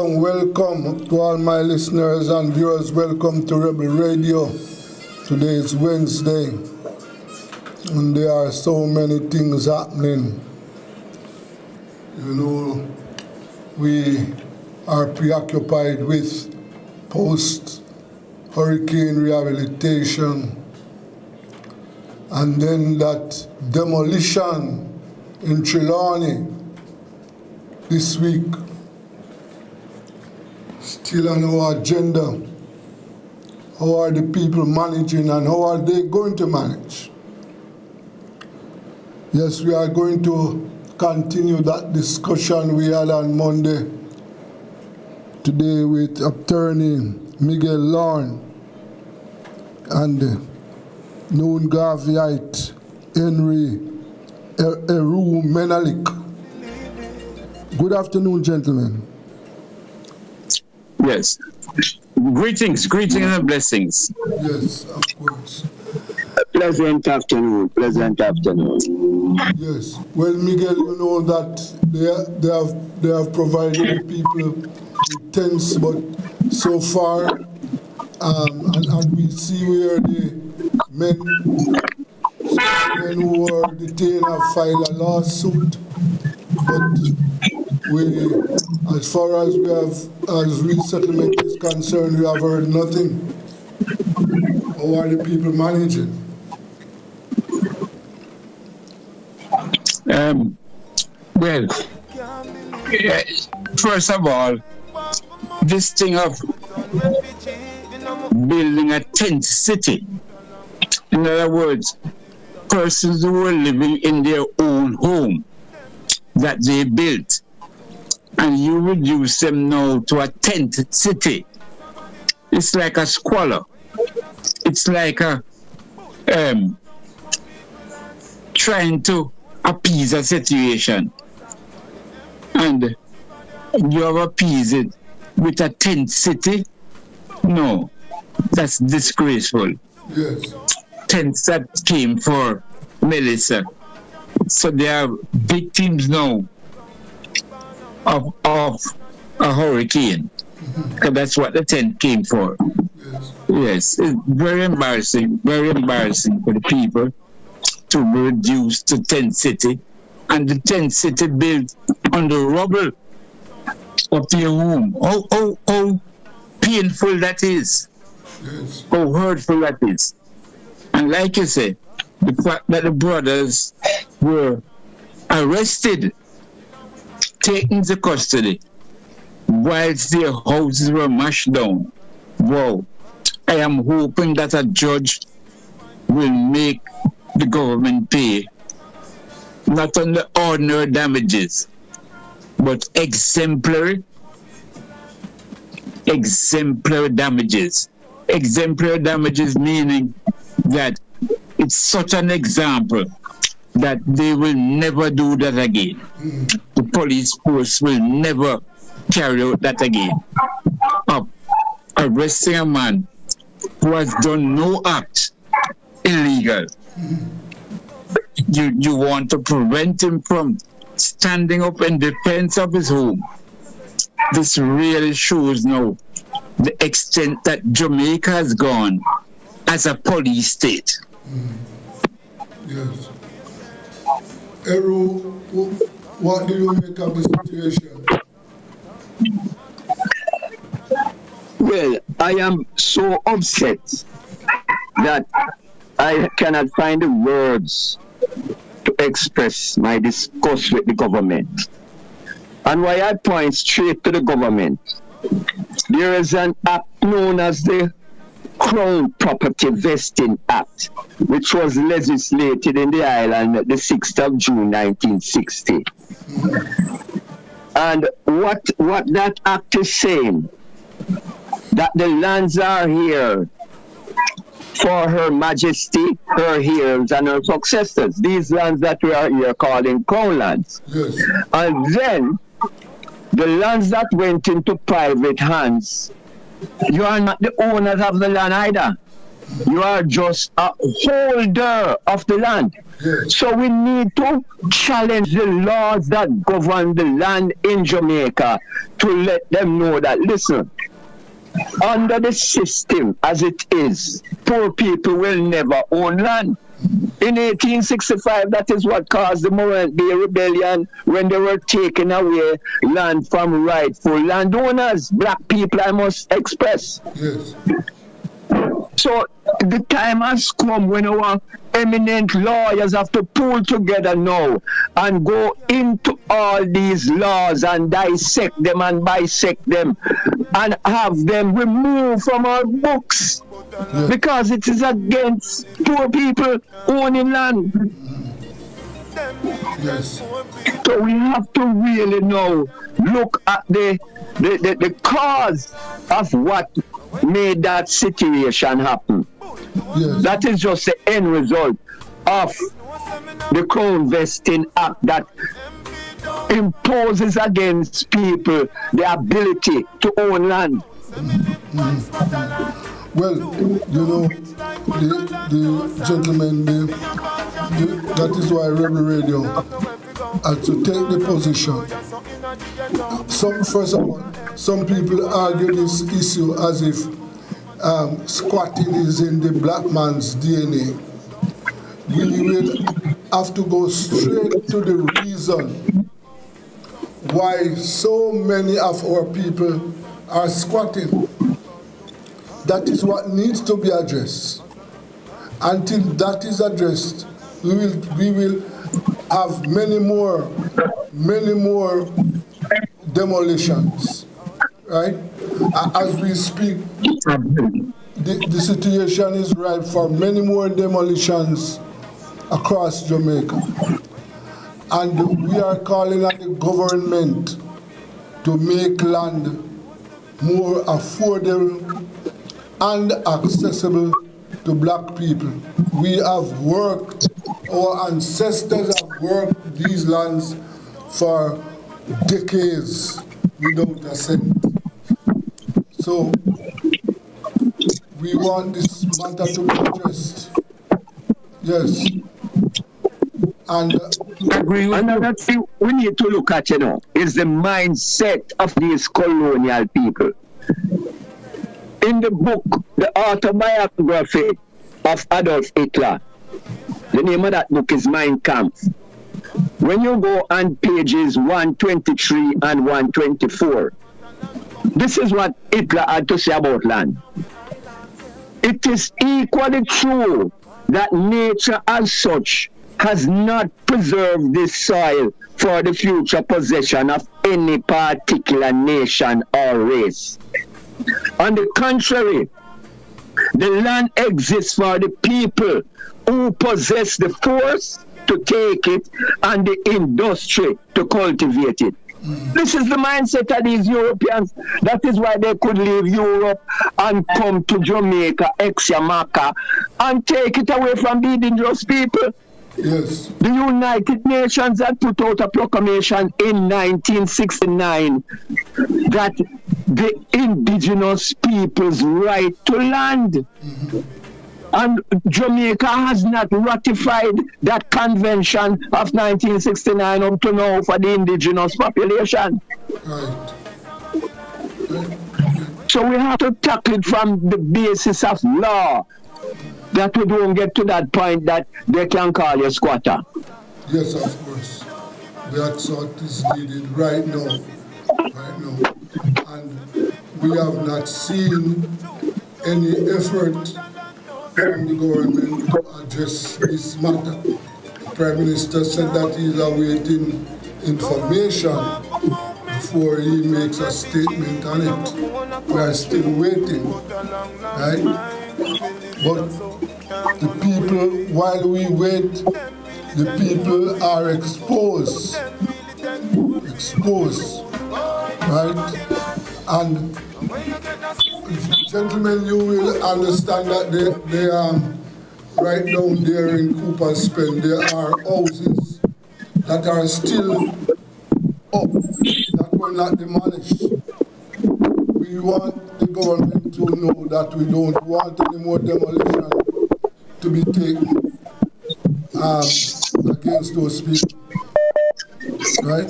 welcome to all my listeners and viewers. Welcome to Rebel Radio. Today is Wednesday, and there are so many things happening. You know, we are preoccupied with post-hurricane rehabilitation, and then that demolition in Trelawney this week. Still on our agenda. How are the people managing and how are they going to manage? Yes, we are going to continue that discussion we had on Monday today with attorney Miguel Lorne and known Gaviite Henry Eru Menelik. Good afternoon, gentlemen. Yes. Greetings and blessings. Yes, of course. Pleasant afternoon. Yes. Well, Miguel, you know that they have provided the people with tents, but so far, and we see where the men who were detained have filed a lawsuit, but as far as resettlement is concerned, we have heard nothing. How are the people managing? Well, first of all, this thing of building a tent city, in other words, persons who were living in their own home that they built, and you reduce them now to a tent city. It's like a squalor. It's like a trying to appease a situation, and you have appeased it with a tent city. No, that's disgraceful. Yes. Tents that came for Melissa, so they are victims now of a hurricane, because that's what the tent came for. Yes, it's very embarrassing for the people to be reduced to tent city, and the tent city built on the rubble of their home. How painful that is. Yes. How hurtful that is. And like you say, the fact that the brothers were arrested, taken to custody, whilst their houses were mashed down. Wow. I am hoping that a judge will make the government pay not only ordinary damages, but exemplary damages. Exemplary damages meaning that it's such an example that they will never do that again. The police force will never carry out that again. Of arresting a man who has done no act illegal. You want to prevent him from standing up in defense of his home. This really shows now the extent that Jamaica has gone as a police state. Yes. Eru, what do you make of the situation? Well, I am so upset that I cannot find the words to express my disgust with the government. And why I point straight to the government, there is an act known as the Crown Property Vesting Act, which was legislated in the island the 6th of June 1960. And what that act is saying, that the lands are here for Her Majesty, her heirs, and her successors. These lands that we are here calling crown lands. Yes. And then the lands that went into private hands, you are not the owners of the land either. You are just a holder of the land. Yes. So we need to challenge the laws that govern the land in Jamaica to let them know that, listen, under the system as it is, poor people will never own land. In 1865, that is what caused the Morant Bay Rebellion, when they were taking away land from rightful landowners. Black people, I must express. Yes. So the time has come when our eminent lawyers have to pull together now and go into all these laws and dissect them and bisect them and have them removed from our books, because it is against poor people owning land. Yes. So we have to really now look at the cause of what made that situation happen. Yes. That is just the end result of the Crown Vesting Act that imposes against people the ability to own land. Well, you know, the gentlemen, that is why Rebel Radio has to take the position. First of all, some people argue this issue as if squatting is in the black man's DNA. We will have to go straight to the reason why so many of our people are squatting. That is what needs to be addressed. Until that is addressed, we will have many more demolitions, right? As we speak, the situation is ripe for many more demolitions across Jamaica. And we are calling on the government to make land more affordable and accessible to black people. We have worked, our ancestors have worked these lands for decades without a cent. So we want this matter to be addressed. Yes. And another thing we need to look at, is the mindset of these colonial people. In the book, the autobiography of Adolf Hitler, the name of that book is Mein Kampf. When you go on pages 123 and 124, this is what Hitler had to say about land. It is equally true that nature as such has not preserved this soil for the future possession of any particular nation or race. On the contrary, the land exists for the people who possess the force to take it and the industry to cultivate it. This is the mindset of these Europeans. That is why they could leave Europe and come to Jamaica, ex-Jamaica, and take it away from the indigenous people. yes, The United Nations had put out a proclamation in 1969 that the indigenous people's right to land. And Jamaica has not ratified that convention of 1969 up to now for the indigenous population. right. So we have to tackle it from the basis of law, that we don't get to that point that they can call you squatter. Yes, of course. That's what is needed right now. Right now. And we have not seen any effort from the government to address this matter. The Prime Minister said that he's awaiting information before he makes a statement on it. We are still waiting, right? But the people, while we wait, the people are exposed, right? And gentlemen, you will understand that they right down there in Cooper's Pen, there are houses that are still up, that were not demolished. We want the government to know that we don't want any more demolition to be taken against those people. Right?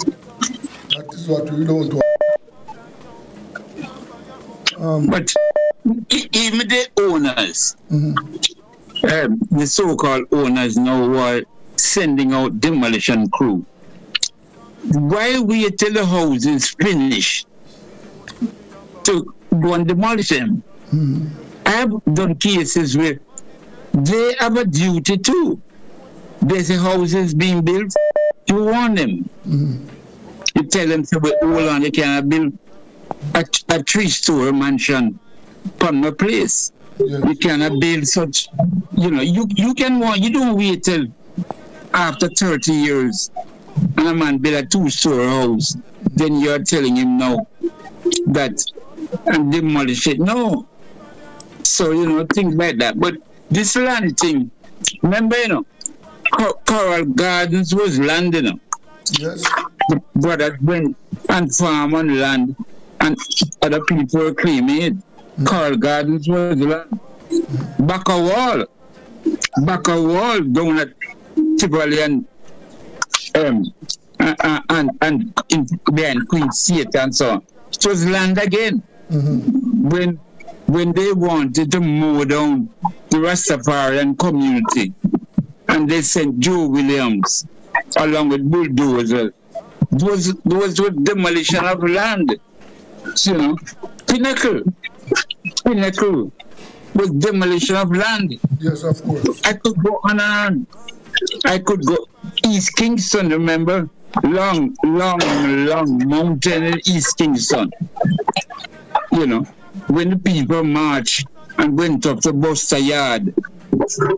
That is what we don't want. But even the owners, the so-called owners now are sending out demolition crew. Why wait till the house is finished to go and demolish them? I have done cases where they have a duty too. There's a house is being built, you warn them. You tell them, so, hold on, you cannot build a 3-story mansion on my place. Yes. You cannot build such, you can want, you don't wait till after 30 years and a man build a 2-story house, then you're telling him now that and demolish it. No. So, things like that. But this land thing, remember, Coral Gardens was land, Yes. The brothers went and farm on land and other people were claiming it. Coral Gardens was land. Back a wall down at Tivoli and behind Queen Theatre and so on. It was land again. When they wanted to mow down the Rastafarian community, and they sent Joe Williams along with bulldozers. Those were demolition of land. Pinnacle was demolition of land. Yes, of course. I could go on and on. I could go East Kingston, remember? Long mountain in East Kingston. When the people marched and went up to Buster Yard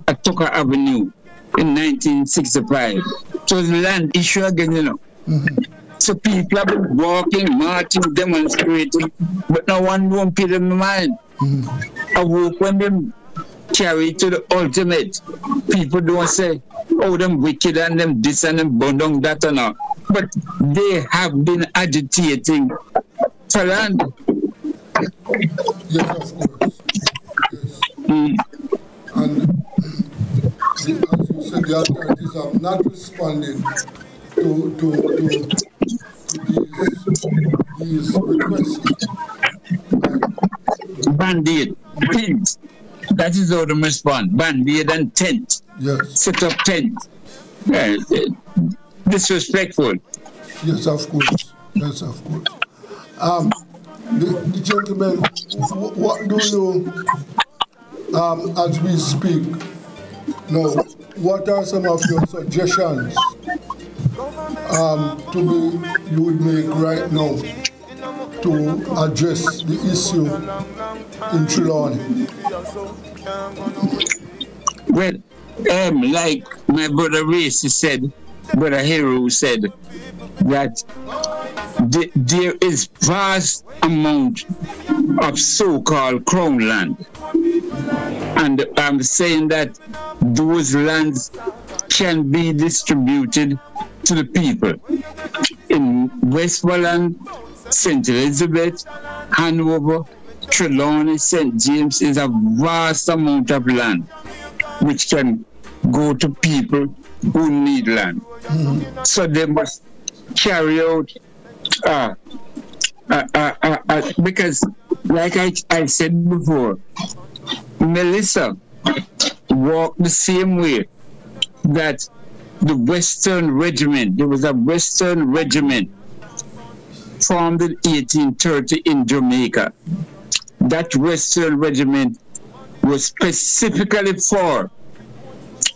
at Tucker Avenue in 1965. It was a land issue again, So people have been walking, marching, demonstrating, but no one won't pay them mind. I hope when them carry to the ultimate, people don't say, oh, them wicked and them this and them burn down that and all. But they have been agitating for land. Yes, of course. Yes. And as you said, the authorities are not responding to these requests. Band-aid, tent. That is how they respond. Band-aid and tent. Yes. Set up tent. Disrespectful. Yes, of course. Yes, of course. The gentlemen, what do you, as we speak, now, what are some of your suggestions you would make right now to address the issue in Trelawney? Well, like my brother Racy said, brother Hero said, that there is vast amount of so-called crown land. And I'm saying that those lands can be distributed to the people. In Westmoreland, St. Elizabeth, Hanover, Trelawney, St. James is a vast amount of land which can go to people who need land. So they must carry out because like I said before, Melissa walked the same way that the Western Regiment, there was a Western Regiment formed in 1830 in Jamaica. That Western Regiment was specifically for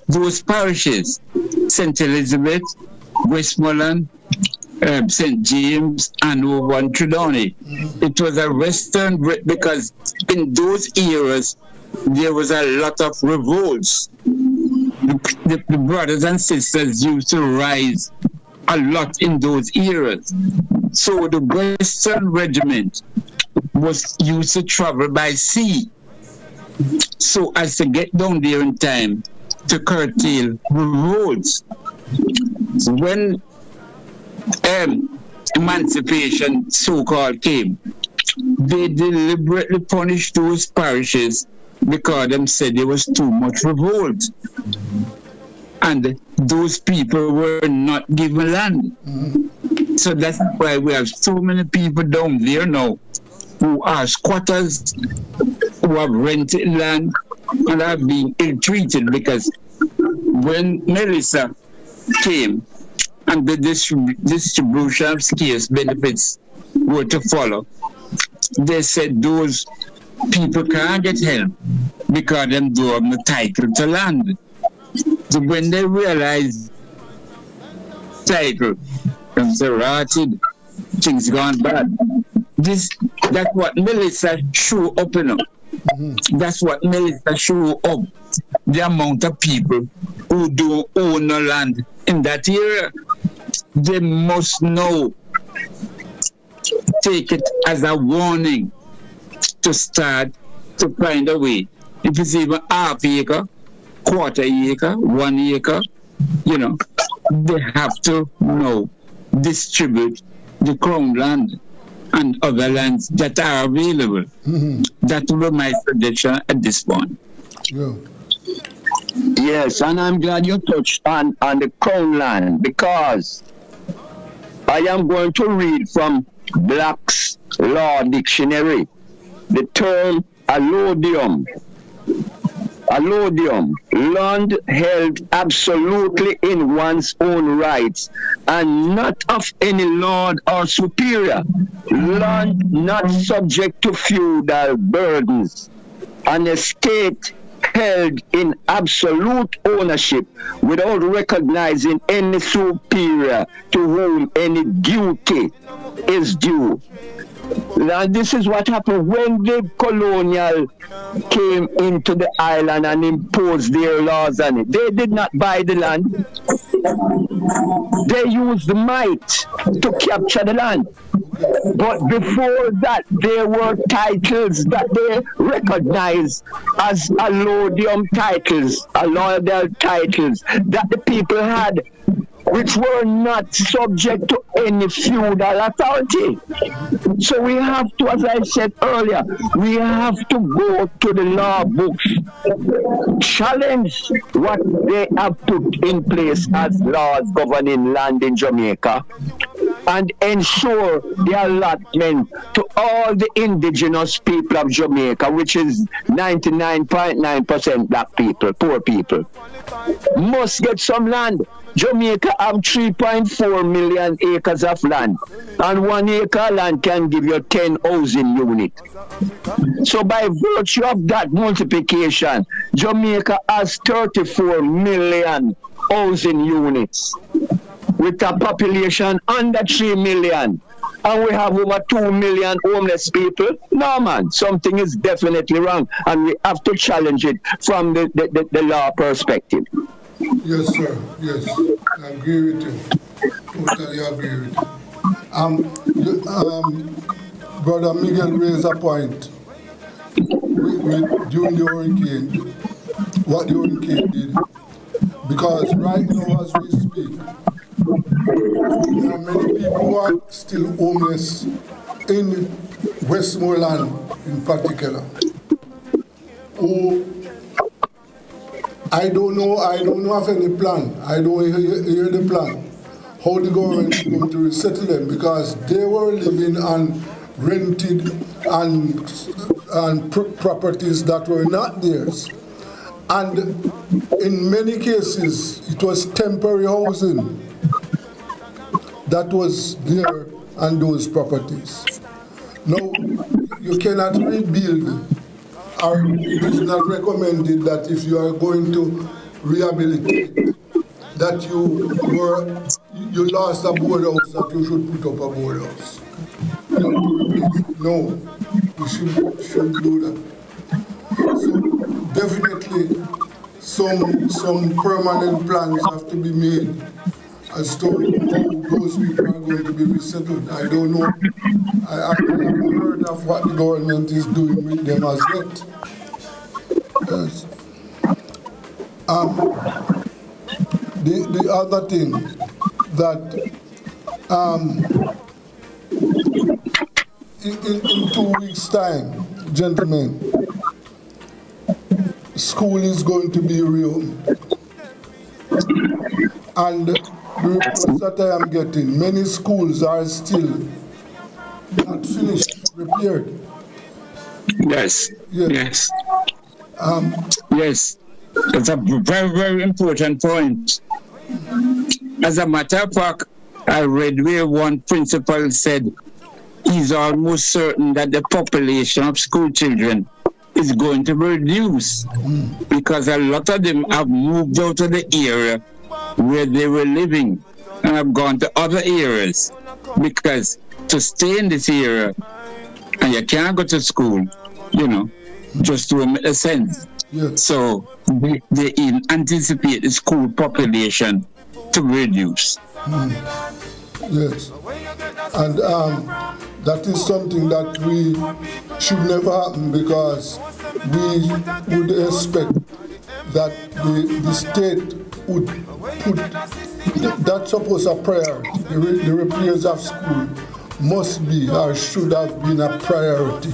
those parishes, St. Elizabeth, Westmoreland, St. James, Hanover, and Trelawney. It was a Western, because in those eras, there was a lot of revolts. The brothers and sisters used to rise a lot in those eras. So the Western Regiment was used to travel by sea, so as to get down there in time to curtail revolts. So when emancipation so-called came, they deliberately punished those parishes because them said there was too much revolt. And those people were not given land. So that's why we have so many people down there now who are squatters, who have rented land and are being ill-treated, because when Melissa came and the distribution of scarce benefits were to follow, they said those people can't get help because them don't have the title to land. So when they realized title, them say rotted, things gone bad. That's what Melissa show up, you know. That's what Melissa show up. The amount of people who don't own no land in that area, they must know, take it as a warning to start to find a way. If it's even half acre, quarter acre, 1 acre, you know, they have to now distribute the crown land and other lands that are available. That will be my suggestion at this point. Yeah. Yes, and I'm glad you touched on the crown land, because I am going to read from Black's Law Dictionary the term allodium. Allodium, land held absolutely in one's own rights and not of any lord or superior. Land not subject to feudal burdens. An estate held in absolute ownership without recognizing any superior to whom any duty is due. Now, this is what happened when the colonial came into the island and imposed their laws on it. They did not buy the land. They used the might to capture the land. But before that, there were titles that they recognized as allodium titles, allodial titles that the people had, which were not subject to any feudal authority. So we have to, as I said earlier, we have to go to the law books, challenge what they have put in place as laws governing land in Jamaica, and ensure the allotment to all the indigenous people of Jamaica, which is 99.9% black people, poor people, must get some land. Jamaica have 3.4 million acres of land, and 1 acre of land can give you 10 housing units. So by virtue of that multiplication, Jamaica has 34 million housing units with a population under 3 million. And we have over 2 million homeless people. No, man, something is definitely wrong, and we have to challenge it from the law perspective. Yes, sir. Yes, I agree with you. Totally agree with you. Brother Miguel raised a point during the hurricane, what the hurricane did. Because right now, as we speak, there are many people who are still homeless in Westmoreland in particular, who I don't know of any plan. I don't hear the plan how the government is going to resettle them, because they were living on rented and properties that were not theirs. And in many cases, it was temporary housing that was there on those properties. Now, you cannot rebuild, or it is not recommended that if you are going to rehabilitate, that you lost a board house, that you should put up a board house. No, you shouldn't do that. So definitely some permanent plans have to be made as to how those people are going to be resettled. I don't know. I haven't heard of what the government is doing with them as yet. Yes. The other thing that in 2 weeks' time, gentlemen, school is going to be real. And the reports that I am getting, many schools are still not finished, repaired. Yes. Yes. Yes. It's a very, very important point. As a matter of fact, I read where one principal said he's almost certain that the population of school children is going to be reduced because a lot of them have moved out of the area where they were living and have gone to other areas because to stay in this area and you can't go to school, just to make a sense. Yes. So they anticipate the school population to reduce. Yes. And that is something that we should never happen because we would expect that the state would put that's supposed a priority. The repairs of school must be or should have been a priority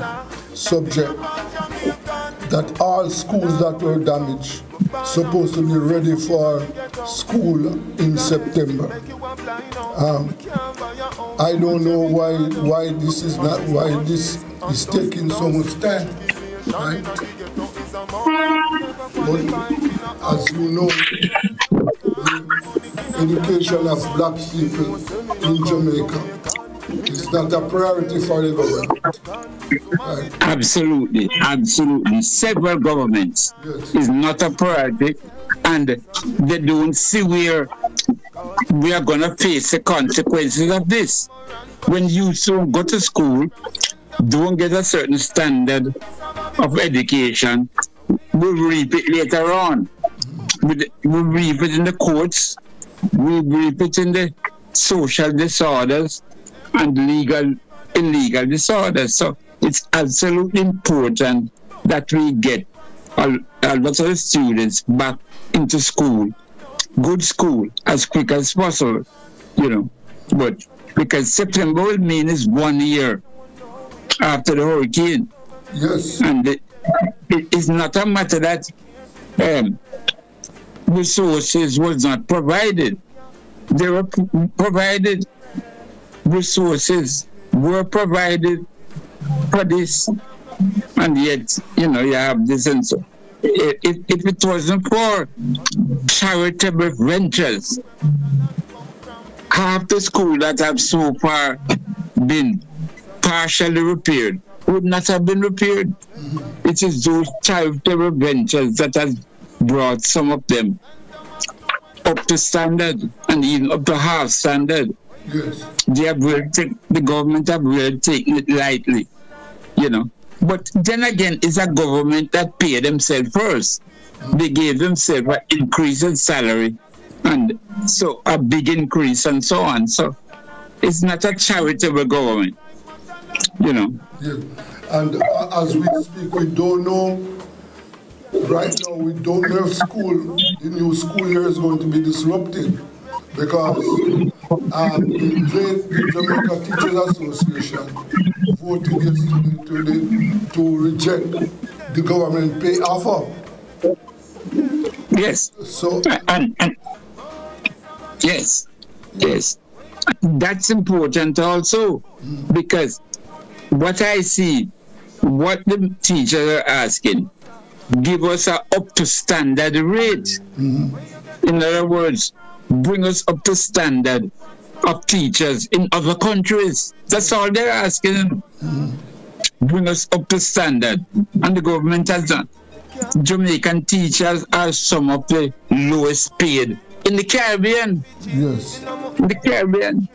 subject. That all schools that were damaged supposed to be ready for school in September. I don't know why this is taking so much time, right? But as you know, the education of black people in Jamaica is not a priority for the government. Right? Absolutely. Several governments is not a priority, and they don't see where we are going to face the consequences of this. When you don't go to school, don't get a certain standard of education, we'll reap it later on. We'll reap it in the courts, we'll reap it in the social disorders and illegal disorders. So it's absolutely important that we get a lot of the students back into school, good school, as quick as possible, But because September will mean is 1 year after the hurricane. Yes. And it's not a matter that resources was not provided. They were provided. Resources were provided for this, and yet you have this. And so if it wasn't for charitable ventures, half the school that have so far been partially repaired would not have been repaired. It is those charitable ventures that has brought some of them up to standard and even up to half standard. Yes. The government have really taken it lightly, But then again, it's a government that paid themselves first. They gave themselves an increase in salary, and so a big increase and so on. So it's not a charitable government, Yes. And as we speak, we don't know. Right now, we don't know if the new school year is going to be disrupted because the Jamaica Teachers Association voted yesterday to reject the government pay offer. Yes. So and yes. That's important also because what I see, what the teachers are asking, give us a up to standard rate. In other words, bring us up to standard of teachers in other countries. That's all they're asking. Bring us up to standard. And the government has done. Jamaican teachers are some of the lowest paid in the Caribbean. yes. In the Caribbean.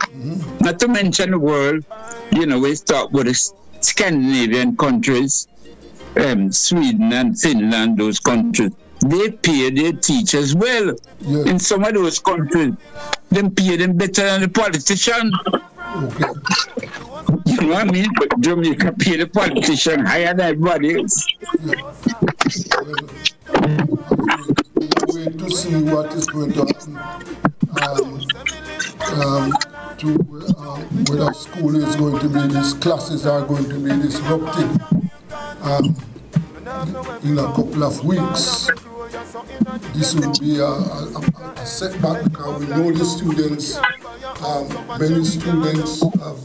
Not to mention the world. We start with the Scandinavian countries, Sweden and Finland, those countries. They pay their teachers well. Yes. In some of those countries, they pay them better than the politician. Okay. You know what I mean? But Jamaica pay the politician higher than everybody else. We wait to see what is going to happen. Whether school is going to be this classes are going to be disrupted in a couple of weeks. This will be a setback because we know the students, many students have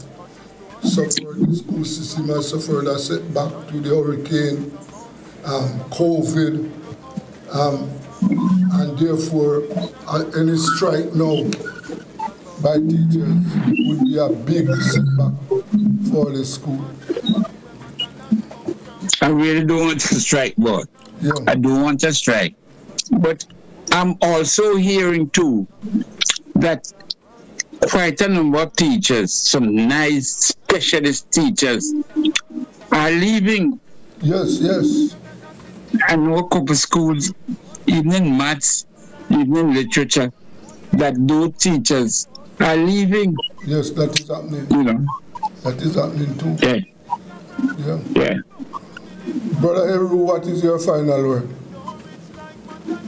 suffered, the school system has suffered a setback to the hurricane, COVID, and therefore any strike now by teachers would be a big setback for the school. I really don't want to strike, boy. Yeah. I don't want to strike. But I'm also hearing too that quite a number of teachers, some nice specialist teachers, are leaving. Yes. I know a couple schools, even in maths, even in literature, that those teachers are leaving. Yes, that is happening. You know. That is happening too. Yeah. Brother Heru, what is your final word?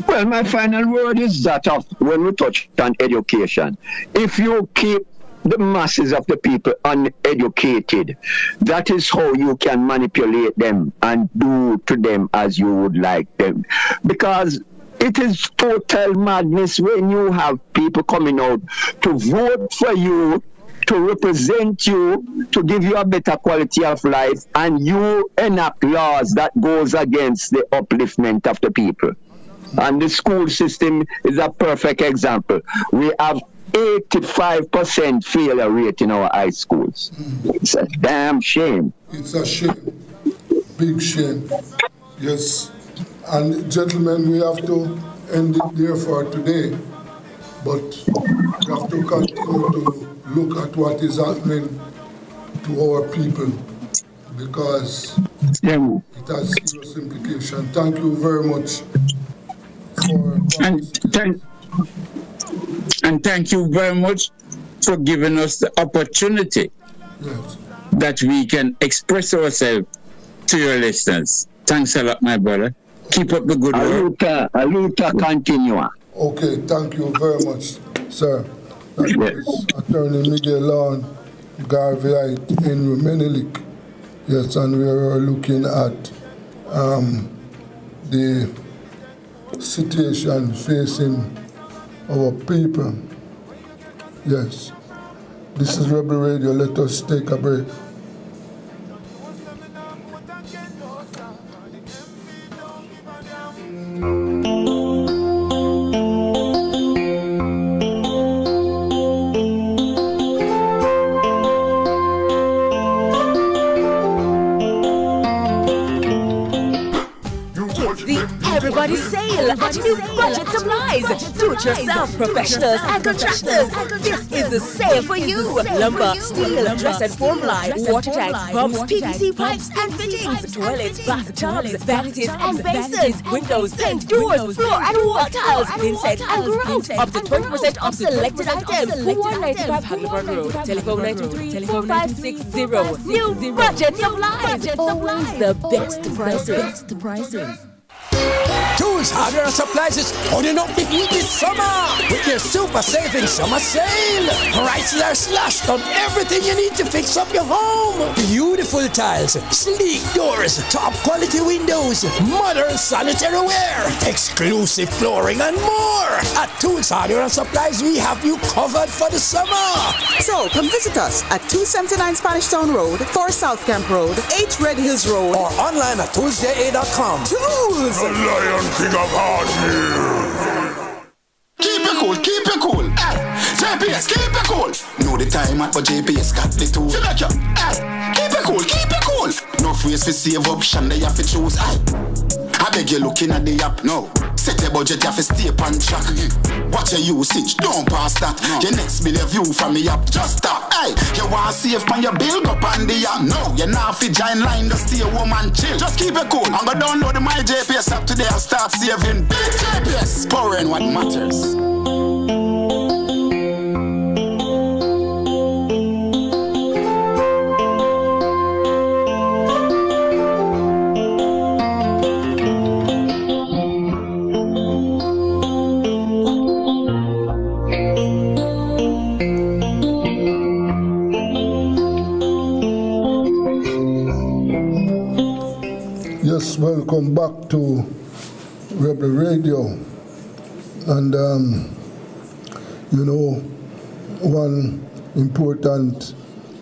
Well, my final word is that of when we touch on education. If you keep the masses of the people uneducated, that is how you can manipulate them and do to them as you would like them. Because it is total madness when you have people coming out to vote for you, to represent you, to give you a better quality of life, and you enact laws that goes against the upliftment of the people. And the school system is a perfect example. We have 85% failure rate in our high schools. It's a damn shame. It's a shame. Big shame. Yes. And gentlemen, we have to end it there for today. But we have to continue to look at what is happening to our people because it has serious implications. Thank you very much for and thank you very much for giving us the opportunity that we can express ourselves to your listeners. Thanks a lot, my brother. Keep up the good work. Aluta continua. Okay, thank you very much, sir. That was Attorney Miguel Lawn, Garveyite, Henry Menelik. Yes, and we are looking at the situation facing our people. Yes. This is Rebel Radio. Let us take a break. Everybody sale at new budget supplies. Do-it-yourself professionals and contractors. This is the sale for you. Lumber, steel, dress and form line, water tanks, pumps, PVC pipes and fittings, toilets, bathtubs, vanities and basins, windows, paint, doors, floor and wall tiles, insect and grout. Up to 20% off selected items. 195 Hagelberg Road. Telephone 923-4560. New budget supplies. Always the best prices. Tools, Hardware and Supplies is holding up the heat this summer with their super saving summer sale. Prices are slashed on everything you need to fix up your home. Beautiful tiles, sleek doors, top quality windows, modern sanitary ware, exclusive flooring and more. At Tools, Hardware and Supplies, we have you covered for the summer. So come visit us at 279 Spanish Town Road, 4 South Camp Road, 8 Red Hills Road, or online at toolsja.com. Tools! The Lion King of Hardware. Keep it cool. JPS, keep it cool. Know the time at but JPS got the tool. Keep it cool. No phrase for save option, they have to choose. I beg you looking at the app now. Set the budget, you have to stay on track. Watch your usage, don't pass that. Your next bill of view from the app, just stop. You want to save on your bill, go on the app. No, you're not fit giant line, just stay home and chill. Just keep it cool. I'm gonna download the My JPS app today and start saving. Big JPS, powering what matters. welcome back to Rebel Radio. And, one important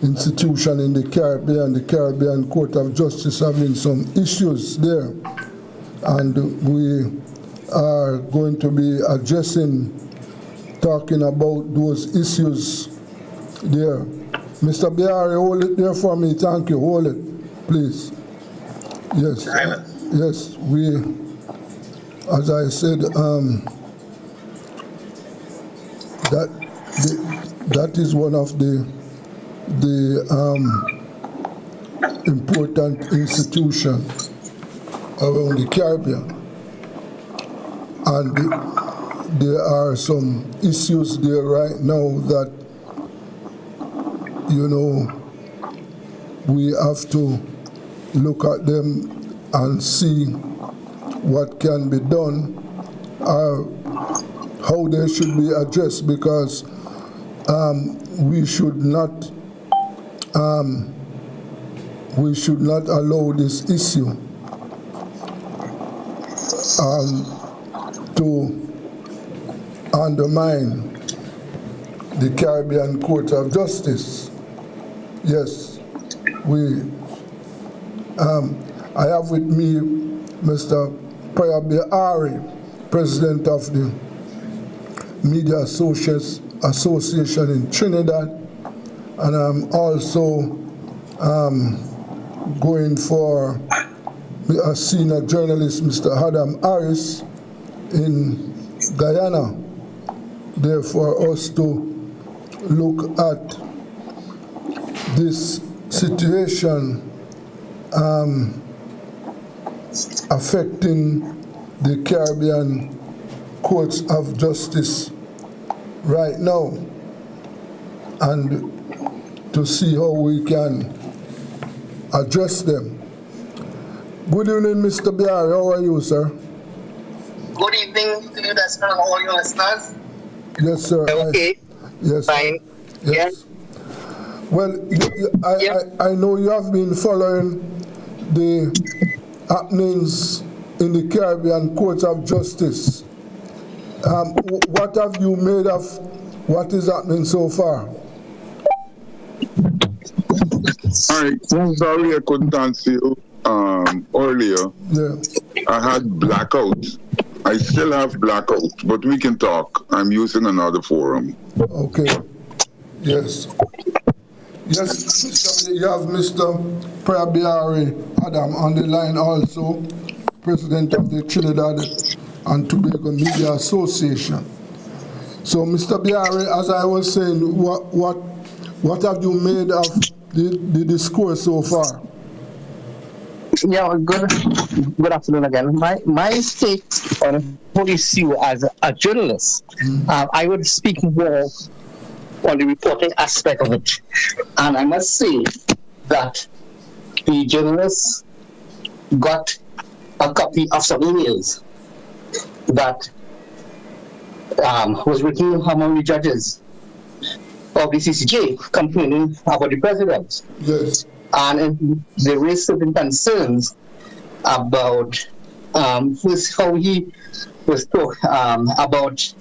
institution in the Caribbean Court of Justice, having some issues there. And we are going to be talking about those issues there. Mr. Biari, hold it there for me. Thank you. Hold it, please. Yes. Yes, we, as I said, that is one of the important institutions around the Caribbean. And there are some issues there right now that, we have to look at them and see what can be done, how they should be addressed, because we should not allow this issue to undermine the Caribbean Court of Justice. Yes, I have with me Mr. Biari, President of the Media Association in Trinidad, and I'm also going for a senior journalist, Mr. Adam Harris, in Guyana, there for us to look at this situation affecting the Caribbean Courts of Justice right now, and to see how we can address them. Good evening, Mr. Biari. How are you, sir? Good evening to you, Desmond, and all your listeners. Yes, sir. Okay. Yes. Fine. Yes. Yeah. Well, I know you have been following the happenings in the Caribbean Court of Justice. What have you made of what is happening so far? All right, I'm sorry I couldn't answer you earlier. Yeah. I had blackout. I still have blackout, but we can talk. I'm using another forum. Okay. Yes. Yes, you have Mr. Biari Adam on the line also, President of the Trinidad and Tobago Media Association. So, Mr. Biari, as I was saying, what have you made of the discourse so far? Yeah, good afternoon again. My take on the whole issue as a journalist, I would speak more on the reporting aspect of it. And I must say that the journalists got a copy of some emails that was written among the judges of the CCJ complaining about the president. Yes. And they raised certain concerns about first how he was about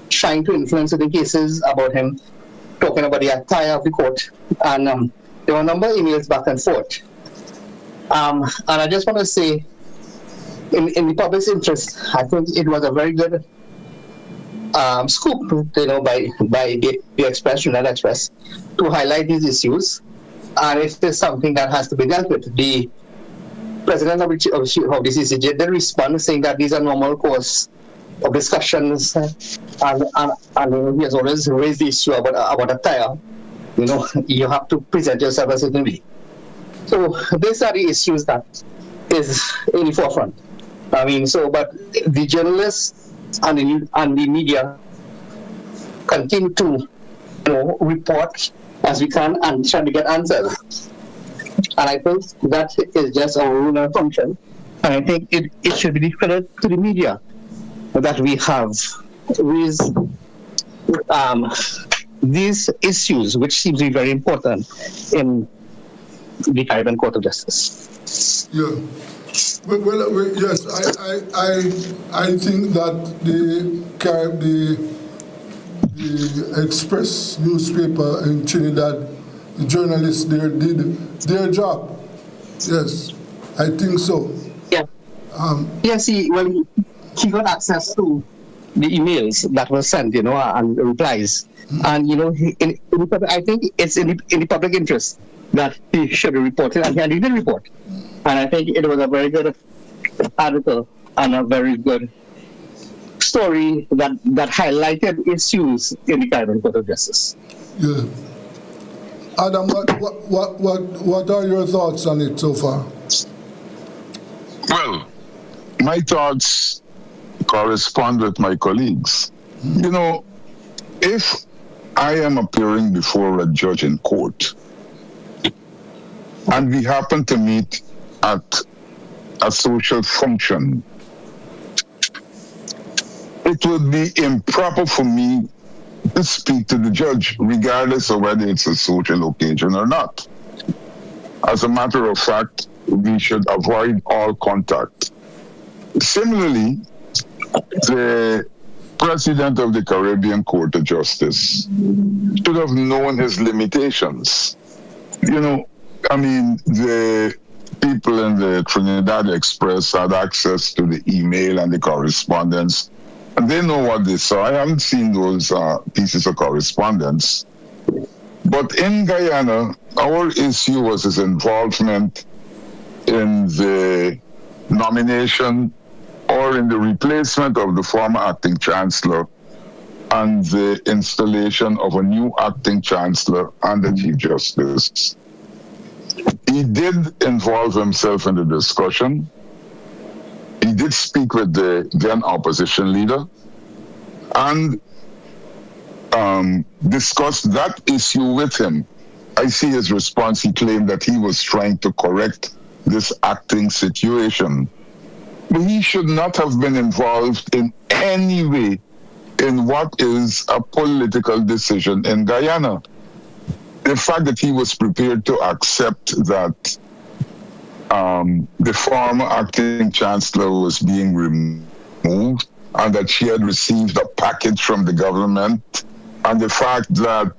trying to influence certain cases, about him talking about the attire of the court, and there were a number of emails back and forth. And I just want to say, in the public's interest, I think it was a very good scoop, by the Express, United Express, to highlight these issues. And if there's something that has to be dealt with, the president of the CCJ did respond, saying that these are normal course of discussions, and he has always raised the issue about attire. You have to present yourself a certain way. So these are the issues that is in the forefront. But the journalists and the media continue to report as we can and try to get answers. And I think that is just our rule and function. And I think it should be different to the media that we have raised these issues, which seems to be very important in the Caribbean Court of Justice. Yeah. Yes, I think that the Express newspaper in Trinidad, the journalists there did their job. Yes, I think so. Yeah. Yes, he got access to the emails that were sent, and replies. And, I think it's in the public interest that he should have reported, and he did report. And I think it was a very good article and a very good story that highlighted issues in the Caribbean Court of Justice. Yeah. Adam, what are your thoughts on it so far? Well, my thoughts correspond with my colleagues. If I am appearing before a judge in court and we happen to meet at a social function, it would be improper for me to speak to the judge, regardless of whether it's a social occasion or not. As a matter of fact, we should avoid all contact. Similarly, the President of the Caribbean Court of Justice should have known his limitations. The people in the Trinidad Express had access to the email and the correspondence, and they know what they saw. I haven't seen those pieces of correspondence. But in Guyana, our issue was his involvement in the nomination or in the replacement of the former acting chancellor and the installation of a new acting chancellor and the Chief Justice. He did involve himself in the discussion. He did speak with the then opposition leader and discussed that issue with him. I see his response. He claimed that he was trying to correct this acting situation. But he should not have been involved in any way in what is a political decision in Guyana. The fact that he was prepared to accept that the former acting chancellor was being removed and that she had received a package from the government, and the fact that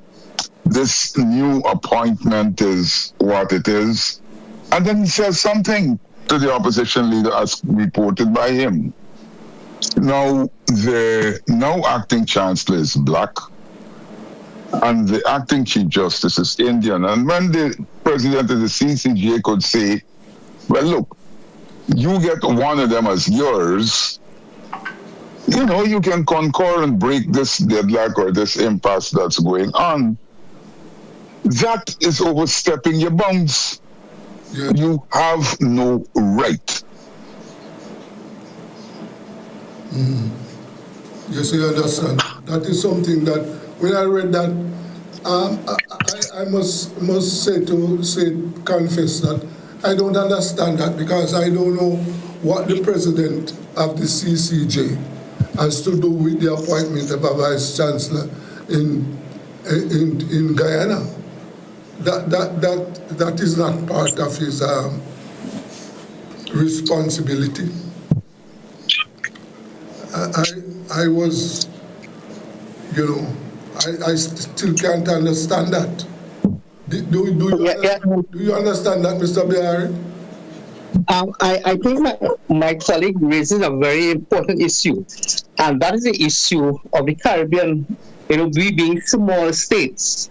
this new appointment is what it is, and then he says something to the opposition leader as reported by him. Now, the now acting chancellor is black, and the acting chief justice is Indian. And when the president of the CCJ could say, well, look, you get one of them as yours, you can concur and break this deadlock or this impasse that's going on. That is overstepping your bounds. Yeah. You have no right. Yes, I understand. That is something that when I read that, I must confess that I don't understand that, because I don't know what the president of the CCJ has to do with the appointment of a vice chancellor in Guyana. That is not part of his responsibility. I was, I still can't understand that. Do you understand that, Mr. Bihari? I think my colleague raises a very important issue, and that is the issue of the Caribbean, we being small states.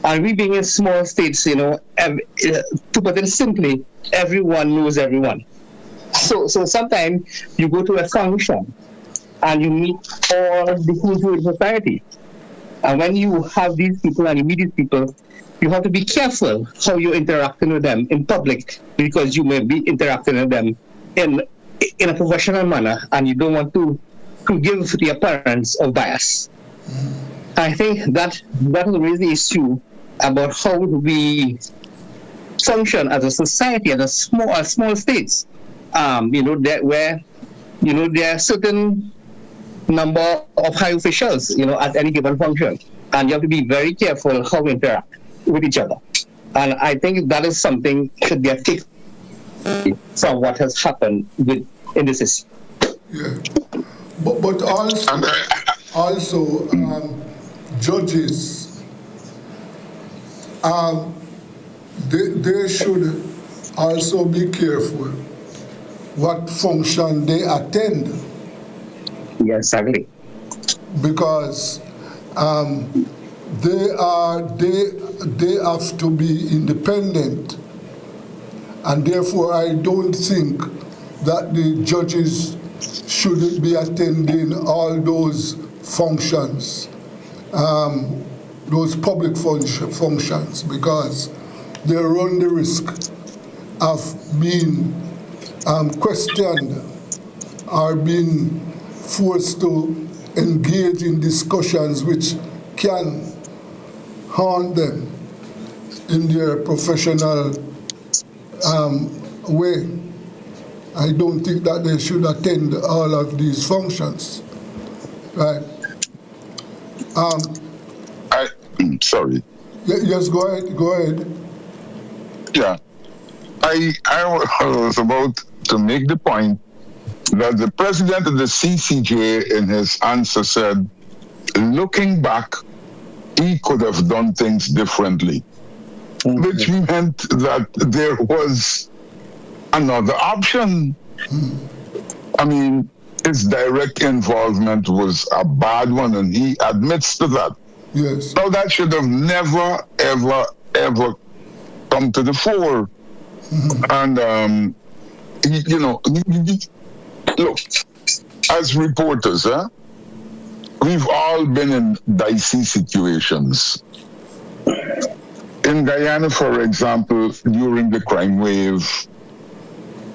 And we being in small states, to put it simply, everyone knows everyone. So sometimes you go to a function and you meet all the people in society. And when you have these people and you meet these people, you have to be careful how you're interacting with them in public, because you may be interacting with them in a professional manner, and you don't want to give the appearance of bias. I think that will raise the issue about how we function as a society, as small states. Where there are certain number of high officials, at any given function, and you have to be very careful how we interact with each other. And I think that is something should be a take from what has happened in the system. Yeah. But also judges, they should also be careful what function they attend. Yes, exactly. Because they have to be independent, and therefore I don't think that the judges shouldn't be attending all those functions, those public functions, because they run the risk of being questioned or being forced to engage in discussions which can harm them in their professional way. I don't think that they should attend all of these functions, right? Sorry. Yes, go ahead. Yeah. I was about to make the point that the president of the CCJ in his answer said, looking back, he could have done things differently, which meant that there was another option. I mean, his direct involvement was a bad one, and he admits to that. Yes. Now, that should have never, ever, ever come to the fore. And, look, as reporters, we've all been in dicey situations. In Guyana, for example, during the crime wave,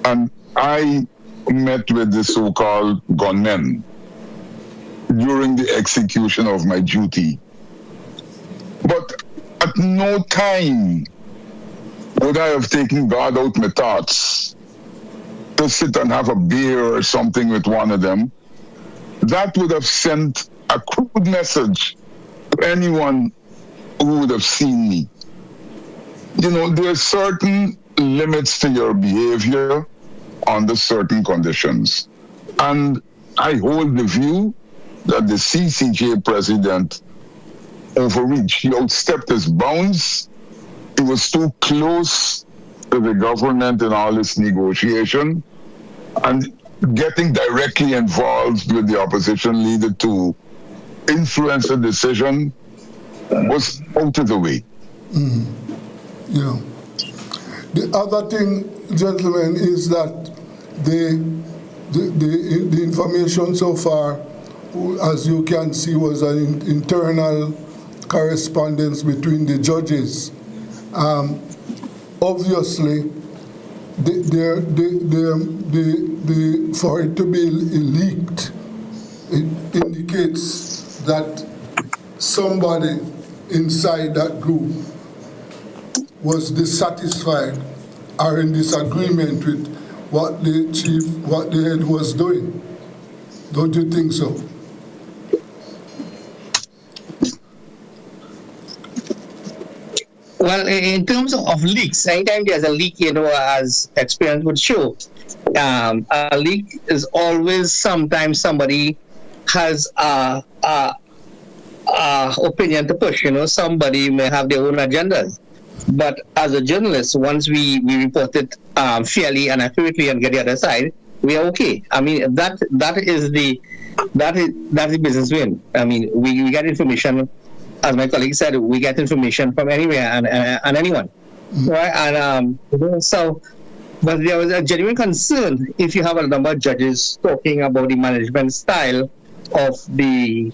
and I met with the so-called gunmen during the execution of my duty. But at no time would I have taken God out my thoughts to sit and have a beer or something with one of them. That would have sent a crude message to anyone who would have seen me. There are certain limits to your behavior under certain conditions. And I hold the view that the CCJ president overreached. He outstepped his bounds. He was too close to the government in all this negotiation. And getting directly involved with the opposition leader to influence a decision was out of the way. Yeah. The other thing, gentlemen, is that the information so far, as you can see, was an internal correspondence between the judges. Obviously, for it to be leaked, it indicates that somebody inside that group was dissatisfied or in disagreement with what the head was doing. Don't you think so? Well, in terms of leaks, anytime there's a leak, as experience would show, a leak is always sometimes somebody has a opinion to push. Somebody may have their own agendas. But as a journalist, once we report it fairly and accurately and get the other side, we are okay. I mean, that is the business win. I mean, we get information. As my colleague said, we get information from anywhere and anyone, right? And but there was a genuine concern if you have a number of judges talking about the management style of the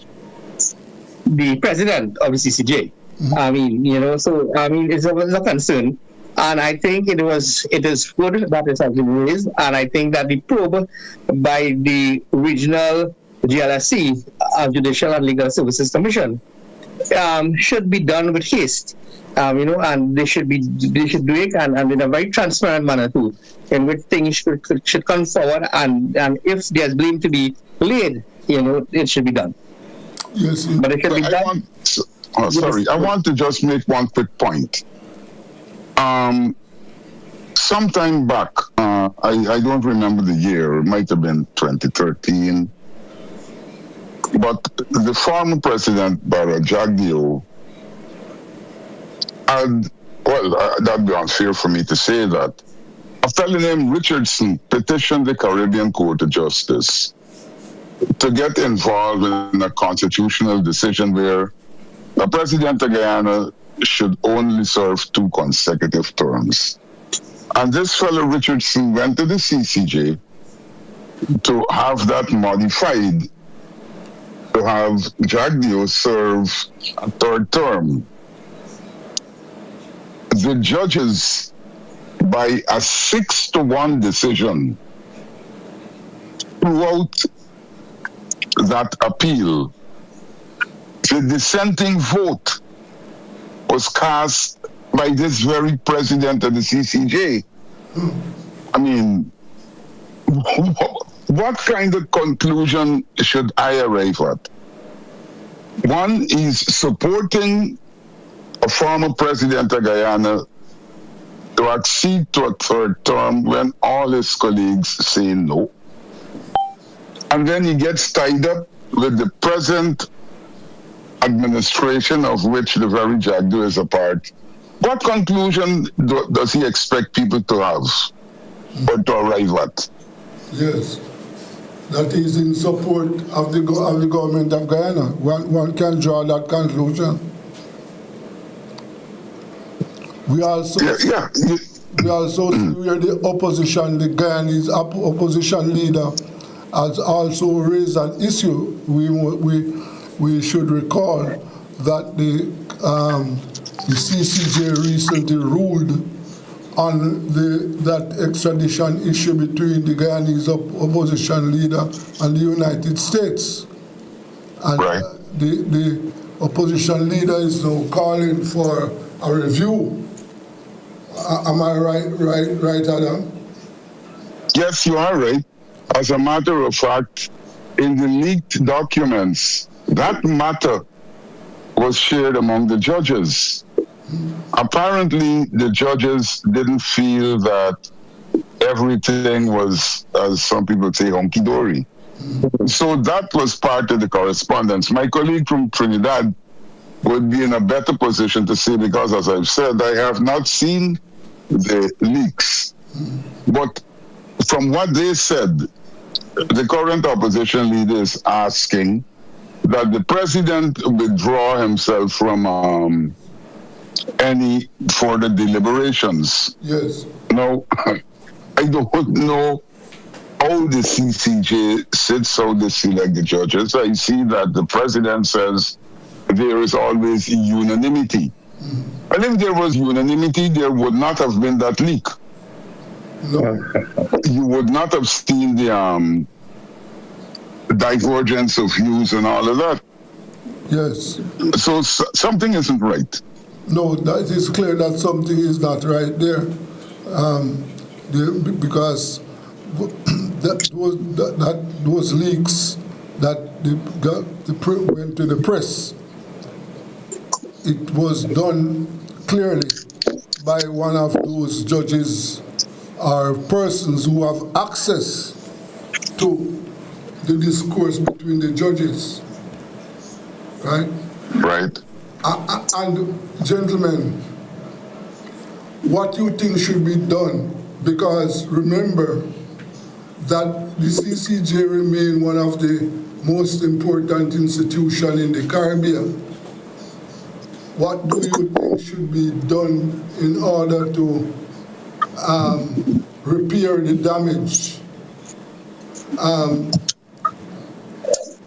president of the CCJ. I mean, it's a concern, and I think it is good that it has been raised, and I think that the probe by the regional GLSC, Judicial and Legal Services Commission, should be done with haste, and they should do it and in a very transparent manner too, in which things should come forward, and if there's blame to be laid, it should be done. Yes, but it should be done. I want to just make one quick point. sometime back, I don't remember the year, it might have been 2013, but the former president, Barra Jagdeo, had, well, that'd be unfair for me to say that, a fellow named Richardson petitioned the Caribbean Court of Justice to get involved in a constitutional decision where a president of Guyana should only serve 2 consecutive terms. And this fellow Richardson went to the CCJ to have that modified, to have Jagdeo serve a 3rd term. The judges, by a 6-1 decision, throughout that appeal, the dissenting vote was cast by this very president of the CCJ. I mean, what kind of conclusion should I arrive at? One is supporting a former president of Guyana to accede to a 3rd term when all his colleagues say no. And then he gets tied up with the present administration of which the very Jagdeo is a part. What conclusion does he expect people to have or to arrive at? Yes, that is in support of the government of Guyana. One can draw that conclusion. We also see where the opposition, the Guyanese opposition leader, has also raised an issue. We should recall that the CCJ recently ruled on that extradition issue between the Guyanese opposition leader and the United States. And the opposition leader is now calling for a review. Am I right, Adam? Yes, you are right. As a matter of fact, in the leaked documents, that matter was shared among the judges. Apparently, the judges didn't feel that everything was, as some people say, hunky-dory. So that was part of the correspondence. My colleague from Trinidad would be in a better position to say, because as I've said, I have not seen the leaks. But from what they said, the current opposition leader is asking that the president withdraw himself from any further deliberations. Yes. Now, I don't know how the CCJ sits, how they select the judges. I see that the president says there is always unanimity. And if there was unanimity, there would not have been that leak. No. You would not have seen the divergence of views and all of that. Yes. So something isn't right. No, that is clear that something is not right there, because those leaks that went to the press, it was done clearly by one of those judges or persons who have access to the discourse between the judges, right? Right. And gentlemen, what you think should be done, because remember that the CCJ remain one of the most important institutions in the Caribbean. What do you think should be done in order to repair the damage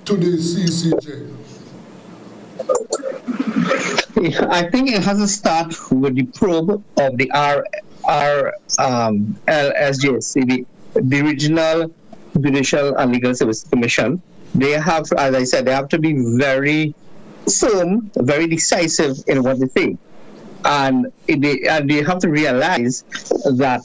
to the CCJ? I think it has to start with the probe of the RLSJC, the Regional Judicial and Legal Services Commission. They have, as I said, they have to be very firm, very decisive in what they say. And they have to realize that,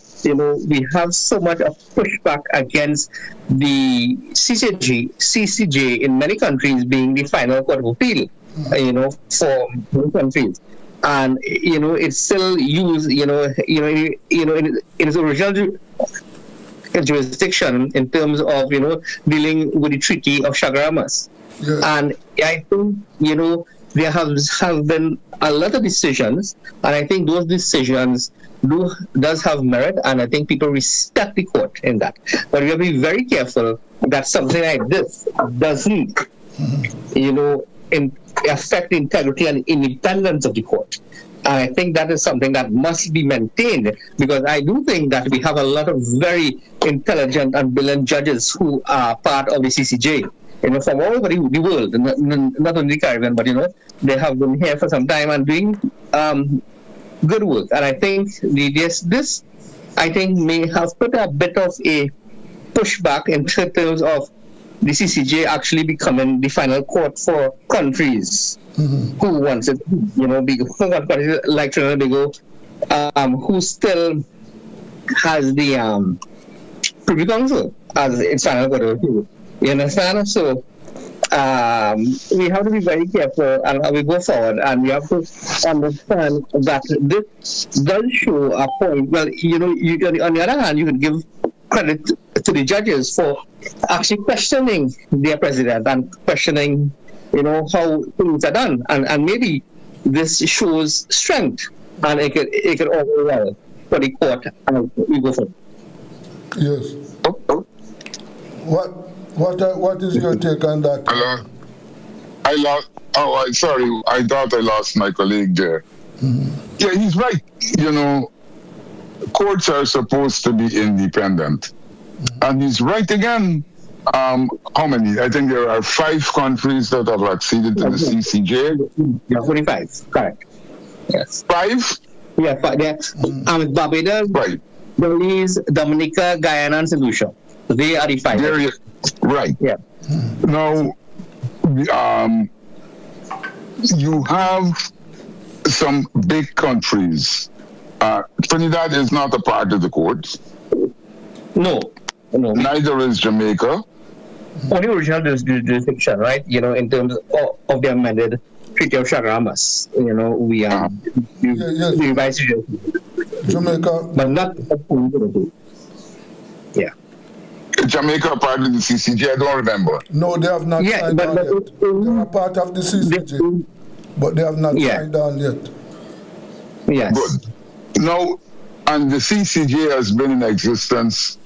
we have so much of pushback against the CCJ in many countries being the final court of appeal, for many countries. and it's still used, in its original jurisdiction in terms of dealing with the Treaty of Chaguaramas. Yes. And I think there have been a lot of decisions, and I think those decisions does have merit, and I think people respect the court in that. But we have to be very careful that something like this doesn't affect the integrity and independence of the court. And I think that is something that must be maintained, because I do think that we have a lot of very intelligent and brilliant judges who are part of the CCJ, from all over the world, not only the Caribbean, but they have been here for some time and doing good work. And I think this I think may have put a bit of a pushback in terms of the CCJ actually becoming the final court for countries who wants it, countries like Trinidad and Tobago, who still has the Privy Council as its final court. You understand? So we have to be very careful and we go forward, and we have to understand that this does show a point. Well, on the other hand, you can give credit to the judges for actually questioning their president and questioning, how things are done, and maybe this shows strength, and it could all go well for the court, and we go forward. Yes. What is your take on that? Hello? I lost. Oh, sorry. I thought I lost my colleague there. Yeah, he's right. Courts are supposed to be independent. And he's right again. How many? I think there are 5 countries that have acceded to the CCJ. Yeah, 45. Correct. Yes. 5? Yeah, 5. Yeah. Barbados, Right. Belize, Dominica, Guyana, and St. Lucia. They are the 5. Right. Yeah. Now, you have some big countries. Trinidad is not a part of the court. No. Neither is Jamaica. Only original jurisdiction, right? In terms of the amended Treaty of Chaguaramas. We are the vice Jamaica, but not. Yeah. Jamaica part of the CCJ, I don't remember. No, they have not signed on yet. They are part of the CCJ, but they have not signed on yet. Yes. Good. Now, and the CCJ has been in existence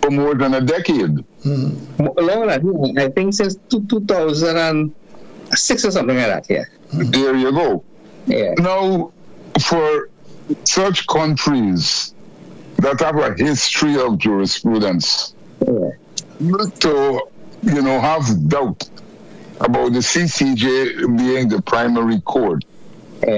for more than a decade. Longer than I think since 2006 or something like that. Yeah. There you go. Yeah. Now, for such countries that have a history of jurisprudence, to have doubt about the CCJ being the primary court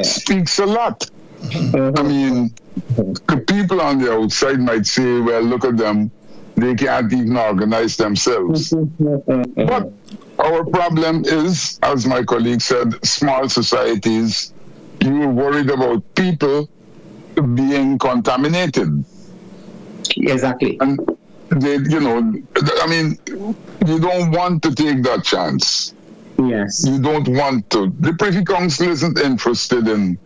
speaks a lot. I mean, the people on the outside might say, well, look at them, they can't even organize themselves. But our problem is, as my colleague said, small societies. You're worried about people being contaminated. Exactly. And they, I mean, you don't want to take that chance. Yes. You don't want to. The Privy Council isn't interested in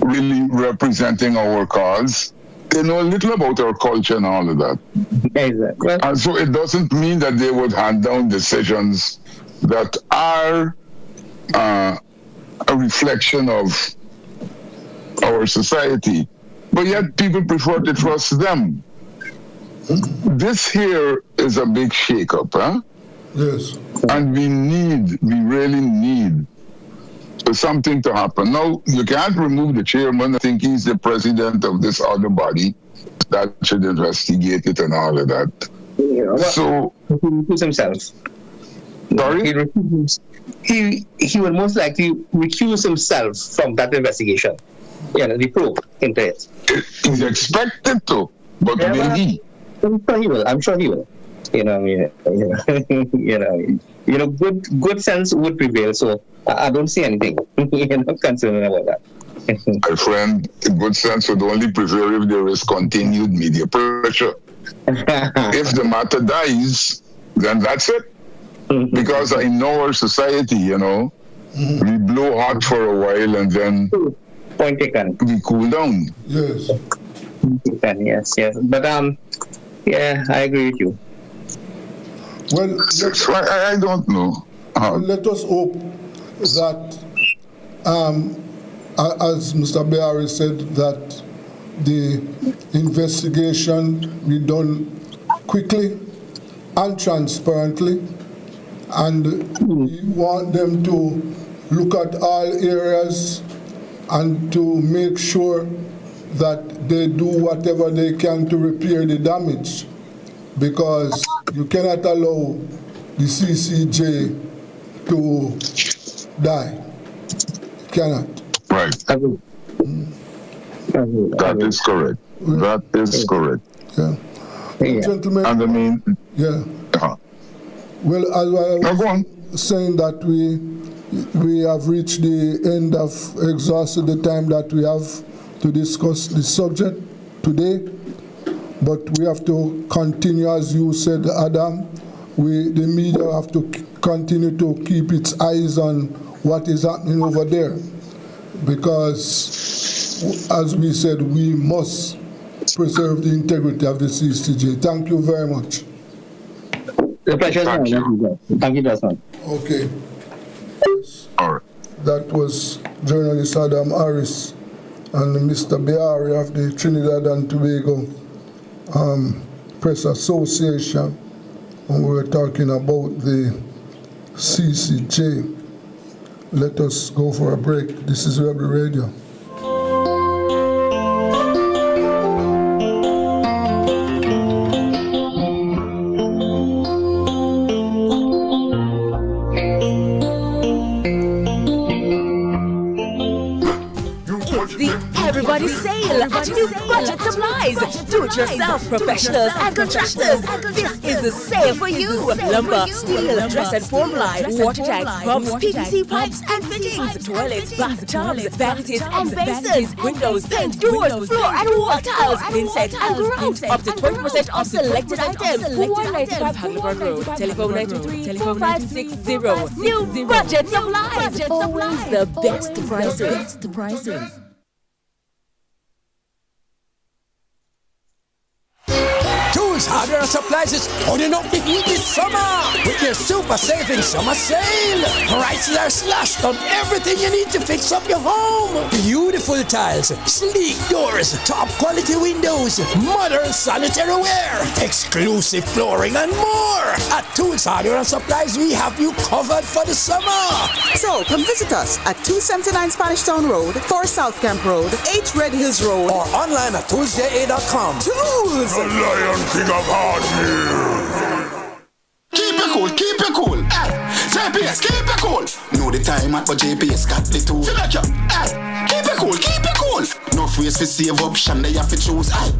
really representing our cause. They know little about our culture and all of that. Exactly. And so it doesn't mean that they would hand down decisions that are a reflection of our society. But yet people prefer to trust them. This here is a big shake-up, huh? Yes. And we really need something to happen. Now, you can't remove the chairman. I think he's the president of this other body that should investigate it and all of that. Yeah, so he recuse himself. Sorry? He would most likely recuse himself from that investigation. The probe into it. He's expected to, but will he? I'm sure he will. Good sense would prevail. So I don't see anything, concerning about that. My friend, good sense would only prevail if there is continued media pressure. If the matter dies, then that's it. Because I know our society, we blow hot for a while and then Point taken. We cool down. Yes. Yes. But yeah, I agree with you. Well, I don't know. let us hope that, as Mr. Beari said, that the investigation be done quickly and transparently, and we want them to look at all areas and to make sure that they do whatever they can to repair the damage, because you cannot allow the CCJ to die. You cannot. Right. That is correct. That is correct. Yeah. Yeah. Gentlemen, And I mean, yeah. Well, as I was saying that we have reached the end of exhausted the time that we have to discuss the subject today, but we have to continue, as you said, Adam. The media have to continue to keep its eyes on what is happening over there, because, as we said, we must preserve the integrity of the CCJ. Thank you very much. The pleasure is mine. Thank you, Desmond. Okay. all right. That was journalist Adam Harris and Mr. Beari of the Trinidad and Tobago Press Association, and we were talking about the CCJ. Let us go for a break. This is Rebel Radio. Everybody sale at New Budget Supplies. Do-it-yourself professionals and contractors. This is the sale for you. Lumber, steel, dress and form line, water tanks, pumps, PVC pipes and fittings, toilets, bathtubs, vanities and basins, windows, paint, doors, floor and wall tiles, insect and grout. Up to 20% off selected items. 195 Hagelburn Road. Telephone 923-4560. New Budget Supplies. Always the best prices. Tools, hardware, and supplies is turning up the heat this summer with your super saving summer sale. Prices are slashed on everything you need to fix up your home. Beautiful tiles, sleek doors, top quality windows, modern sanitary ware, exclusive flooring, and more. At Tools, hardware, and supplies, we have you covered for the summer. So come visit us at 279 Spanish Town Road, 4 South Camp Road, 8 Red Hills Road, or online at toolsja.com. Tools! The Lion King of Hard News. Keep it cool, keep it cool. Hey, JPS, keep it cool. Know the time at but JPS got the tool. Feel like you. Hey, keep it cool, keep it cool. No phrase for save option, they have to choose. Hey,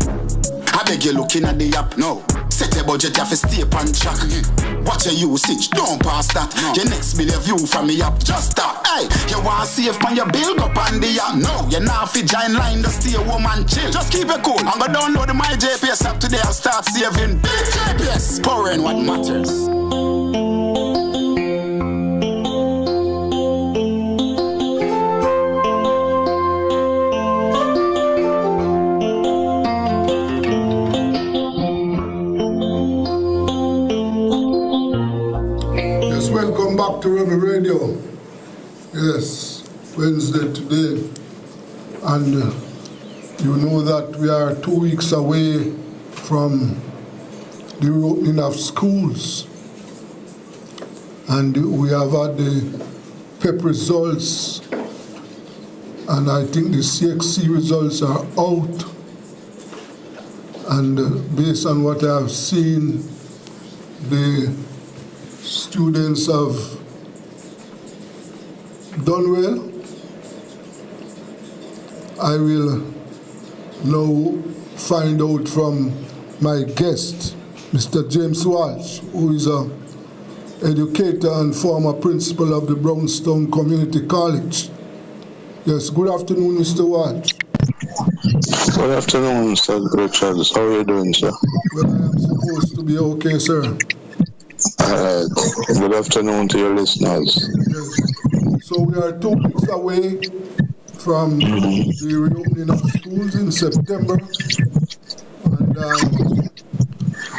I beg you looking at the app now. Set a budget, you have to stay on track. Watch your usage, don't pass that. Your next million view from me up, just stop. Hey, you want to save on your bill, go on the app. No, you're not fit giant line to stay home and chill. Just keep it cool. I'm gonna download my JPS app today and start saving big JPS. Powering what matters. Welcome back to Rebel Radio. Yes, Wednesday today. And you know that we are 2 weeks away from the reopening of schools. And we have had the PEP results, and I think the CXC results are out. And based on what I have seen, the students have done well. I will now find out from my guest, Mr. James Walsh, who is an educator and former principal of the Brownstown Community College. Yes, good afternoon, Mr. Walsh. Good afternoon, Sir Richards. How are you doing, sir? Well, I am supposed to be okay, sir. Good afternoon to your listeners. Yes. So we are 2 weeks away from the reopening of schools in September. And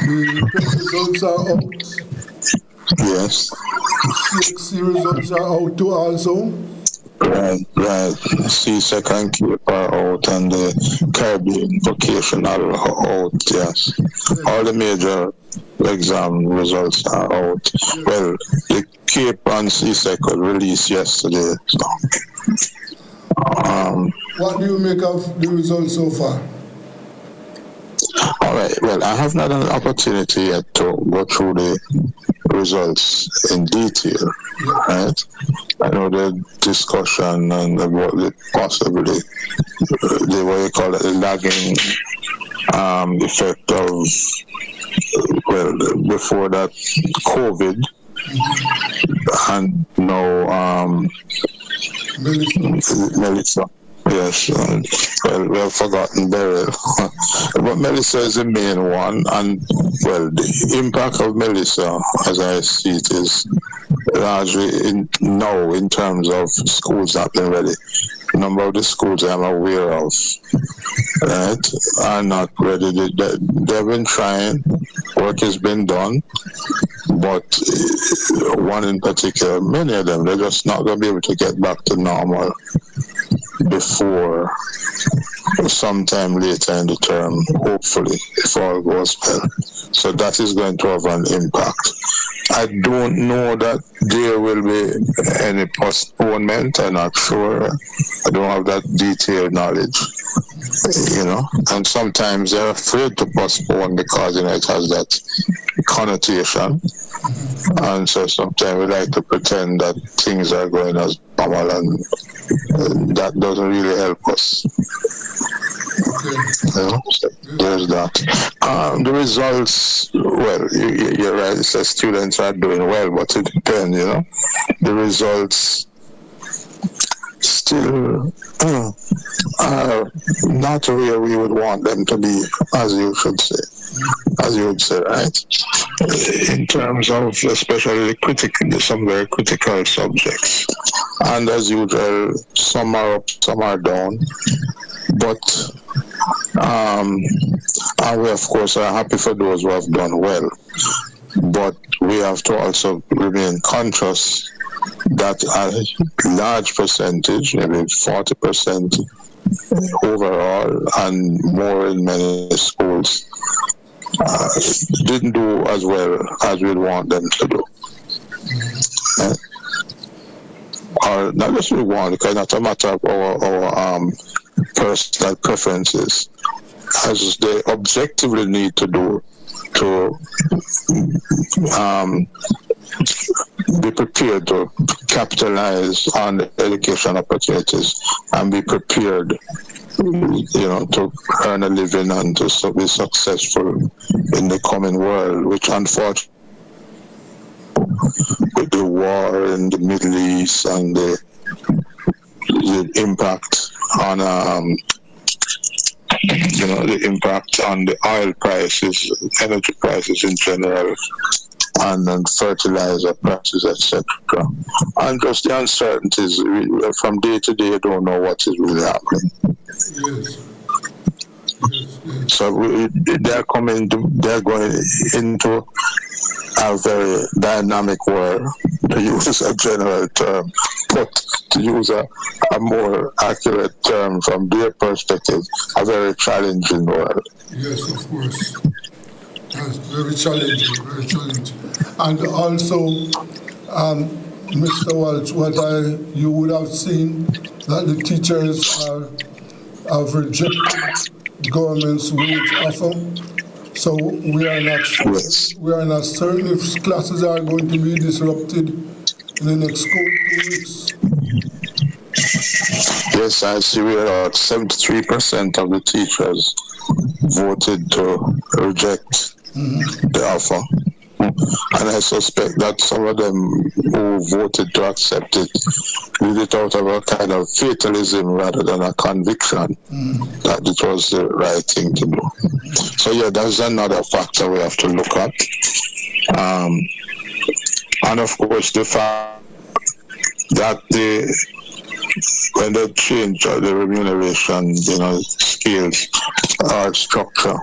the PET results are out. Yes. CXC results are out too also. Right. C-Sec and CAPE are out, and the Caribbean vocational are out, yes. All the major exam results are out. Well, the CAPE and C-Sec were released yesterday. So. What do you make of the results so far? All right. Well, I have not had an opportunity yet to go through the results in detail, right? I know the discussion and about the possibility, the way you call it, the lagging effect of, well, before that COVID, and now Melissa. Yes, well, we have forgotten Beryl. But Melissa is the main one, and well, the impact of Melissa, as I see it, is largely now in terms of schools not being ready. A number of the schools I'm aware of, right, are not ready. They've been trying, work has been done, but one in particular, many of them, they're just not going to be able to get back to normal before sometime later in the term, hopefully, if all goes well. So that is going to have an impact. I don't know that there will be any postponement. I'm not sure. I don't have that detailed knowledge, you know. And sometimes they're afraid to postpone because, you know, it has that connotation. And so sometimes we like to pretend that things are going as normal, and that doesn't really help us. You know, so there's that. The results, well, you're right, it says students are doing well, but it depends, you know. The results still are not where we would want them to be, as you would say, right? In terms of especially some very critical subjects. And as usual, some are up, some are down. But and we of course are happy for those who have done well. But we have to also remain conscious that a large percentage, maybe 40% overall, and more in many schools, didn't do as well as we'd want them to do. Or not just we want, because it's not a matter of our personal preferences, as they objectively need to do to be prepared to capitalize on the education opportunities and be prepared, you know, to earn a living and to be successful in the coming world, which unfortunately, with the war in the Middle East and the impact on you know, the impact on the oil prices, energy prices in general, and then fertilizer prices, etc. And just the uncertainties, from day to day, you don't know what is really happening. Yes. So they're going into a very dynamic world, to use a general term, but to use a more accurate term from their perspective, a very challenging world. Yes, of course. That's very challenging, very challenging. And also, Mr. Walsh, you would have seen that the teachers have rejected the government's wage offer. So we are not certain if classes are going to be disrupted in the next 2 weeks. Yes, I see we are 73% of the teachers voted to reject the offer. And I suspect that some of them who voted to accept it did it out of a kind of fatalism rather than a conviction that it was the right thing to do. So yeah, that's another factor we have to look at. And of course the fact that when they changed the remuneration, scales or structure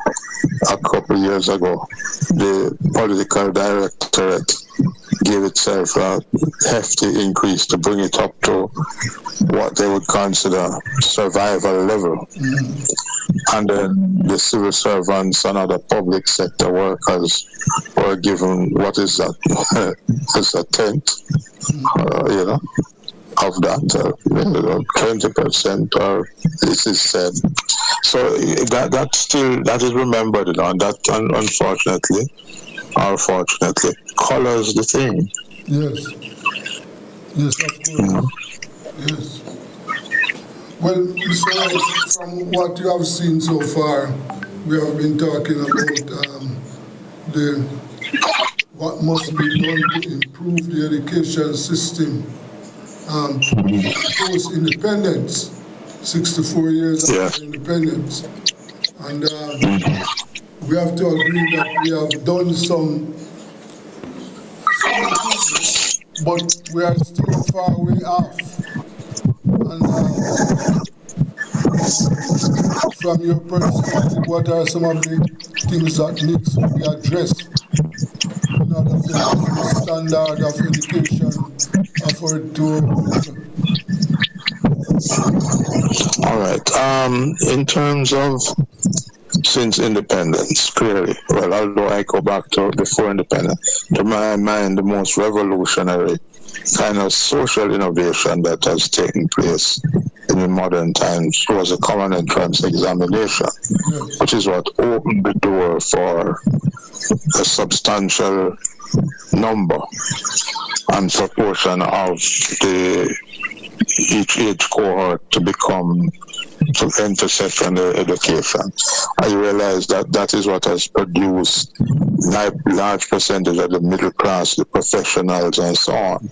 a couple of years ago, the political directorate gave itself a hefty increase to bring it up to what they would consider survival level. And then the civil servants and other public sector workers were given, what is that? It's a tenth, of that, 20%, or this is said. So that is remembered, and that unfortunately, or fortunately, colors the thing. Yes. Yes, of course. Yes. Well, Mr. Rice, from what you have seen so far, we have been talking about what must be done to improve the education system post-independence, 64 years after independence. And we have to agree that we have done some but we are still far way off. And from your perspective, what are some of the things that need to be addressed in order to lift the standard of education offered to people? All right. In terms of since independence, clearly, well, although I go back to before independence, to my mind, the most revolutionary kind of social innovation that has taken place in the modern times was a common entrance examination, which is what opened the door for a substantial number and proportion of each age cohort to enter secondary education. I realize that is what has produced large percentage of the middle class, the professionals, and so on.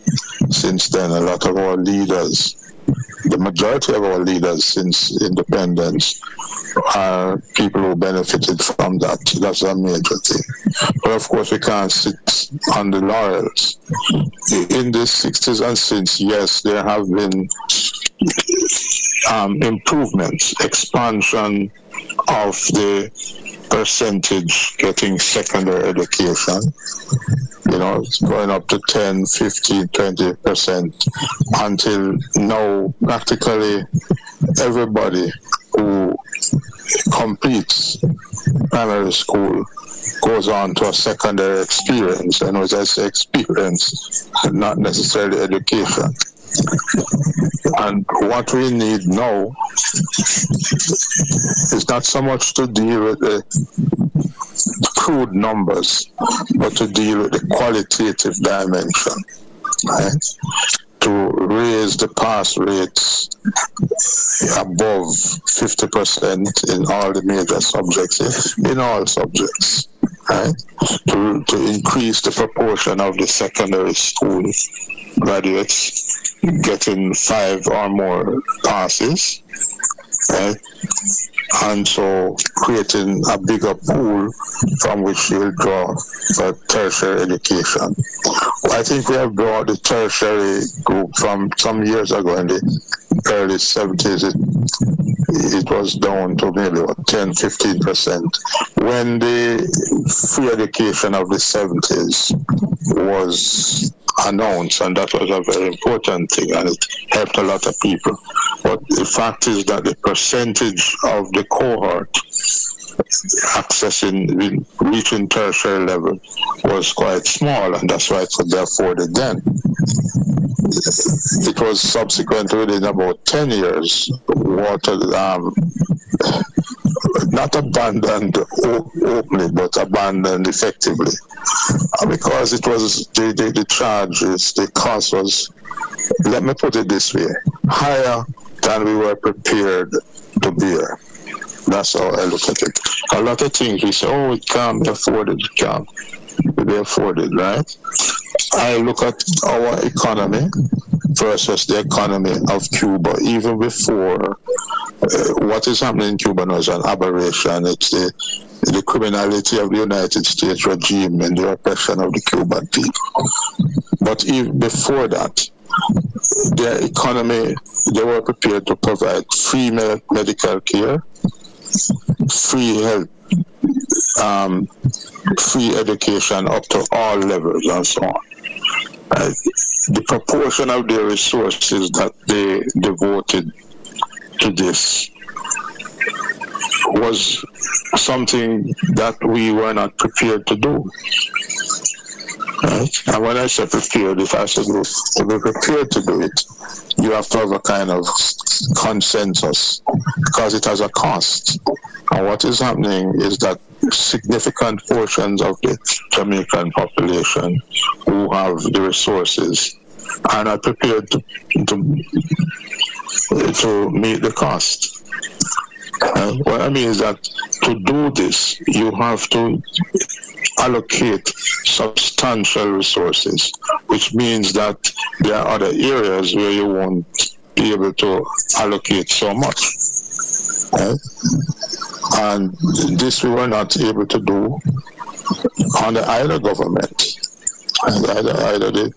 Since then, a lot of our leaders, the majority of our leaders since independence, are people who benefited from that. That's a major thing. But of course, we can't sit on the laurels. In the 60s and since, yes, there have been improvements, expansion of the percentage getting secondary education. It's going up to 10, 15, 20% until now practically everybody who completes primary school goes on to a secondary experience. And as I say, experience, not necessarily education. And what we need now is not so much to deal with the crude numbers, but to deal with the qualitative dimension, right? To raise the pass rates above 50% in all the major subjects, in all subjects, right? To increase the proportion of the secondary school graduates getting 5 or more passes, right? And so creating a bigger pool from which you'll draw for tertiary education. I think we have brought the tertiary group from some years ago in the early 70s. It was down to maybe 10-15%. When the free education of the 70s was announced, and that was a very important thing, and it helped a lot of people. But the fact is that the percentage of the cohort reaching tertiary level was quite small, and that's why it could be afforded then. It was subsequently, within about 10 years, not abandoned openly, but abandoned effectively. Because it was the charges, the cost was, let me put it this way, higher than we were prepared to bear. That's how I look at it. A lot of things we say, oh, it can't be afforded, it can't be afforded, right? I look at our economy versus the economy of Cuba, even before what is happening in Cuba now is an aberration. It's the criminality of the United States regime and the oppression of the Cuban people. But even before that, their economy, they were prepared to provide free medical care, free health, free education up to all levels and so on. The proportion of their resources that they devoted to this was something that we were not prepared to do. Right? And when I say prepared, if I said to be prepared to do it, you have to have a kind of consensus because it has a cost. And what is happening is that significant portions of the Jamaican population who have the resources are not prepared to meet the cost. What I mean is that to do this, you have to allocate substantial resources, which means that there are other areas where you won't be able to allocate so much. And this we were not able to do under either government, either the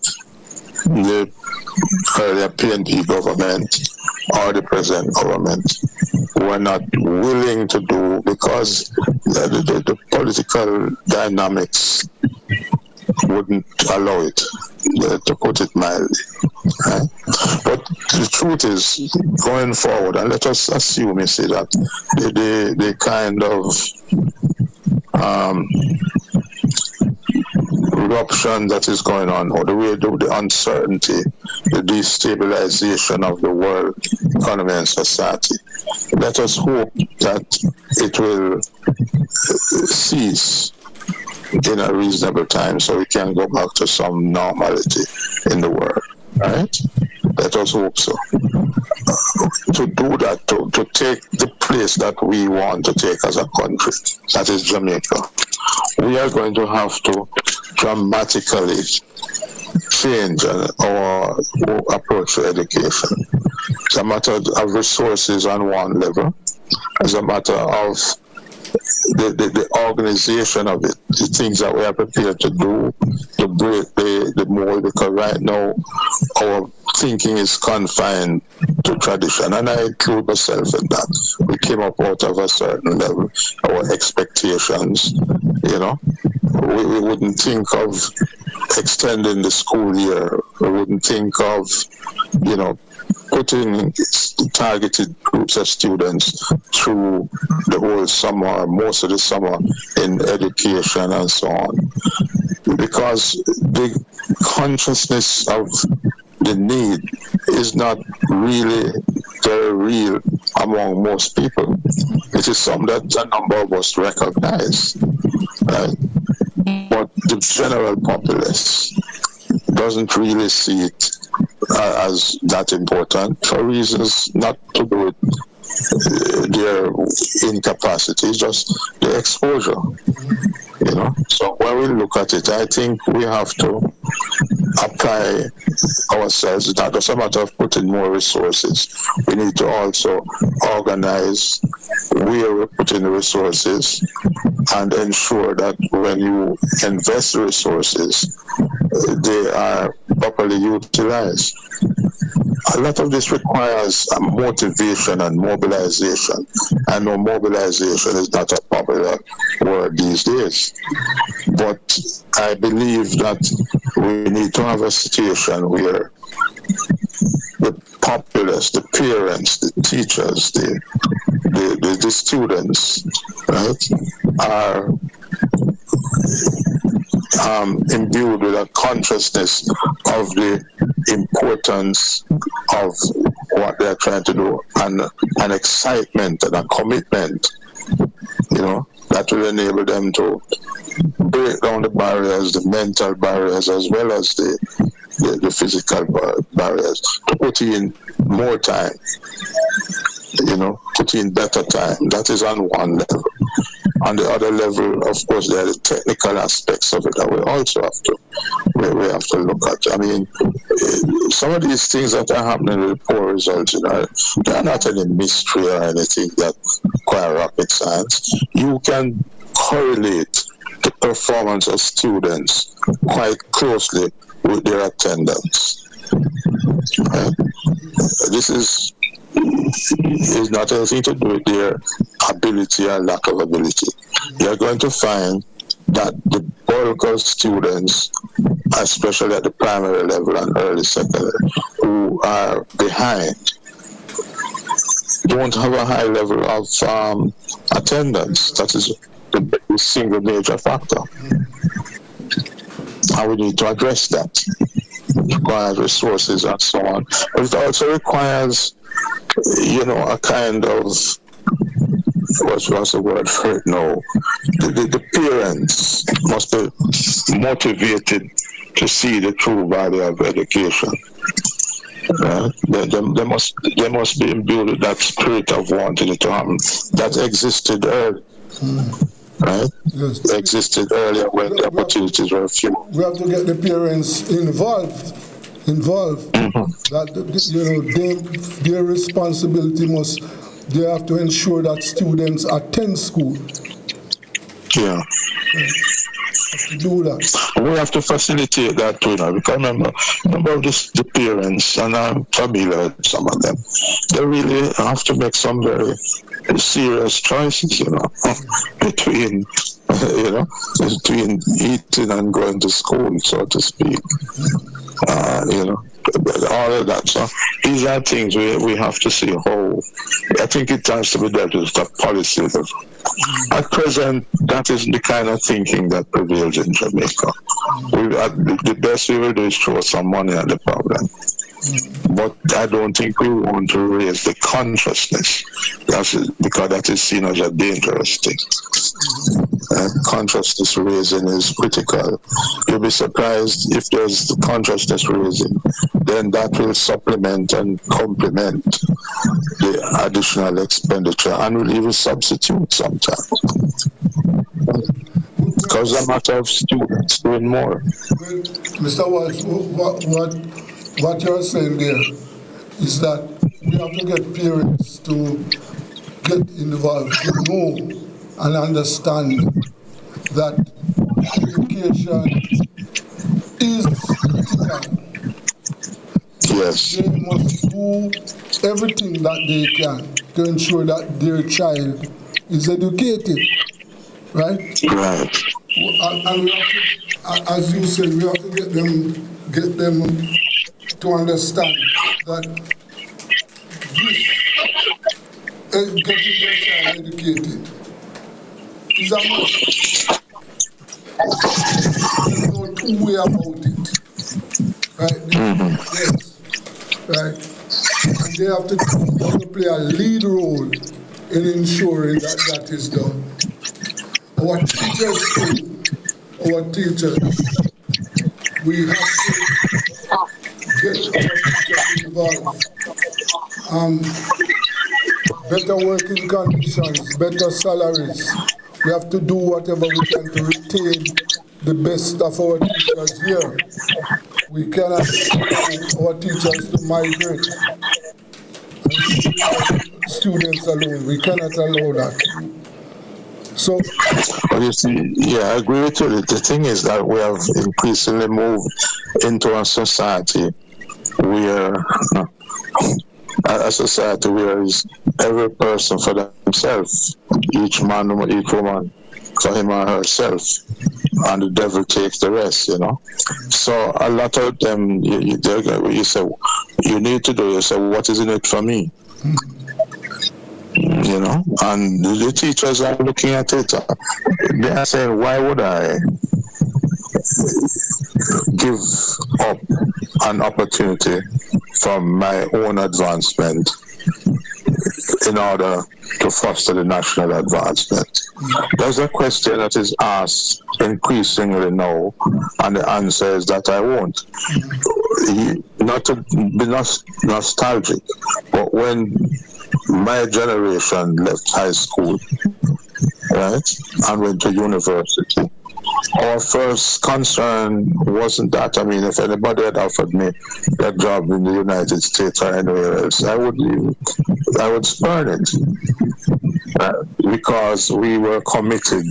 earlier PNP government or the present government were not willing to do because the political dynamics wouldn't allow it, to put it mildly. But the truth is, going forward, and let us assume, you see, that the kind of eruption that is going on, or the way the uncertainty, the destabilization of the world economy and society, let us hope that it will cease in a reasonable time so we can go back to some normality in the world, right? Let us hope so. To do that, to take the place that we want to take as a country, that is Jamaica, we are going to have to dramatically change our approach to education. It's a matter of resources on one level, as a matter of the organization of it, the things that we are prepared to do to break the mold, because right now our thinking is confined to tradition, and I include myself in that. We came up out of a certain level, our expectations, we wouldn't think of extending the school year, we wouldn't think of, putting targeted groups of students through the whole summer, most of the summer, in education and so on. Because the consciousness of the need is not really very real among most people. It is something that a number of us recognize, right? But the general populace doesn't really see it as that important, for reasons not to do with their incapacity, just the exposure, So when we look at it, I think we have to apply ourselves. It's not just a matter of putting more resources. We need to also organize where we put in the resources and ensure that when you invest the resources, they are properly utilized. A lot of this requires motivation and mobilization. I know mobilization is not a popular word these days, but I believe that we need to have a situation where the populace, the parents, the teachers, the students, right, are imbued with a consciousness of the importance of what they're trying to do, and an excitement and a commitment, that will enable them to break down the barriers, the mental barriers, as well as the physical barriers, to put in more time, put in better time. That is on one level. On the other level, of course, there are the technical aspects of it that we also have to look at. I mean, some of these things that are happening with the poor results, they are not any mystery or anything that require rocket science. You can correlate the performance of students quite closely with their attendance. This is not anything to do with their ability or lack of ability. You're going to find that the bulk of students, especially at the primary level and early secondary, who are behind, don't have a high level of attendance. That is the single major factor. And we need to address that. It requires resources and so on. But it also requires, a kind of, what's the word for it now? The parents must be motivated to see the true value of education. They must be imbued with that spirit of wanting it to happen that existed early. Right? Yes. Existed earlier when the opportunities were few. We have to get the parents involved. That their responsibility they have to ensure that students attend school. Yeah. To do that. We have to facilitate that too now, because remember the parents, and I'm familiar with some of them, they really have to make some very serious choices, between eating and going to school, so to speak. All of that. So these are things we have to see how. I think it has to be dealt with the policy level. At present, that is the kind of thinking that prevails in Jamaica. The best we will do is throw some money at the problem. But I don't think we want to raise the consciousness, because that is seen as a dangerous thing. Consciousness raising is critical. You'll be surprised if there's the consciousness raising, then that will supplement and complement the additional expenditure and will even substitute sometimes. Because it's a matter of students doing more. Mr. Walsh, what you're saying there is that we have to get parents to get involved, to know and understand that education is critical. Yes. They must do everything that they can to ensure that their child is educated, right? Right. And we have to, as you said, we have to get them to understand that getting their child educated is a must. There's no two way about it. Right? Yes. Right? And they have to play a lead role in ensuring that that is done. Our teachers we have to get our teachers involved. Better working conditions, better salaries. We have to do whatever we can to retain the best of our teachers here. We cannot allow our teachers to migrate. Students alone, we cannot allow that. So, well, you see, yeah, I agree with you. The thing is that we have increasingly moved into a society where is every person for themselves, each man or each woman for him or herself, and the devil takes the rest, So a lot of them, you say, you need to do, you say, what is in it for me? And the teachers are looking at it. They are saying, why would I give up an opportunity from my own advancement in order to foster the national advancement? There's a question that is asked increasingly now, and the answer is that I won't. Not to be nostalgic, but when my generation left high school, right, and went to university, our first concern wasn't that. I mean, if anybody had offered me a job in the United States or anywhere else, I would spurn it, because we were committed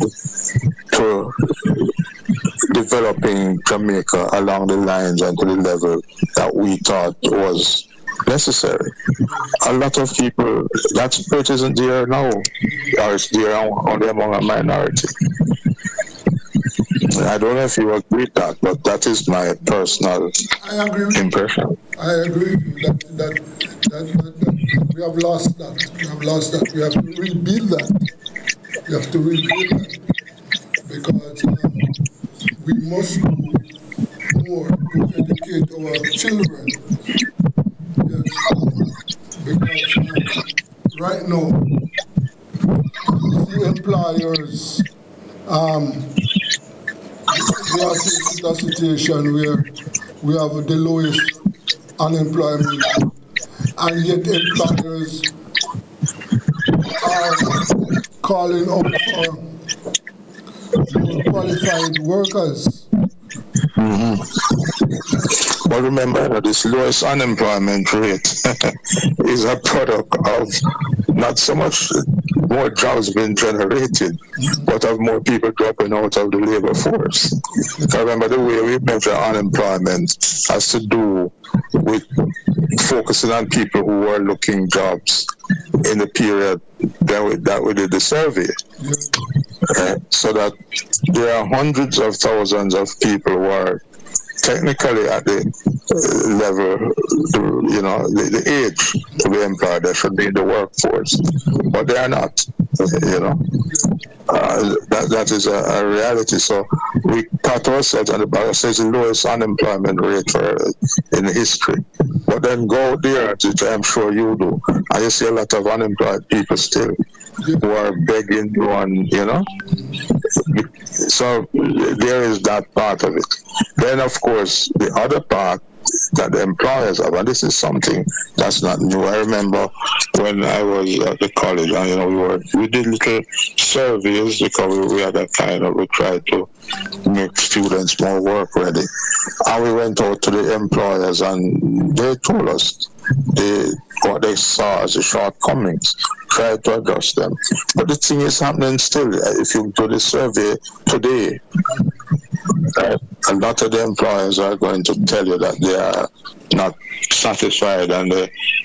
to developing Jamaica along the lines and to the level that we thought was necessary. A lot of people, that spirit isn't there now, or it's there only among a minority. I don't know if you agree with that, but that is my personal impression. I agree with you that we have lost that. We have lost that. We have to rebuild that. We have to rebuild that because we must do more to educate our children. Yes, because right now the employers we are facing a situation where we have the lowest unemployment, and yet employers are calling out for more qualified workers. Mm-hmm. But remember that this lowest unemployment rate is a product of not so much more jobs being generated, but of more people dropping out of the labor force. So remember, the way we measure unemployment has to do with focusing on people who were looking jobs in the period that we did the survey. So that there are hundreds of thousands of people who are technically at the level, the age to be employed, they should be in the workforce, but they are not, that is a reality. So we pat ourselves on the back, says the lowest unemployment rate in history, but then go there, which I'm sure you do, and you see a lot of unemployed people still who are begging to run, So there is that part of it. Then, of course, the other part that the employers have, and this is something that's not new. I remember when I was at the college, and we did little surveys because we had that we tried to make students more work ready, and we went out to the employers and they told us what they saw as the shortcomings, tried to adjust them. But the thing is happening still. If you do the survey today, a lot of the employers are going to tell you that they are not satisfied, and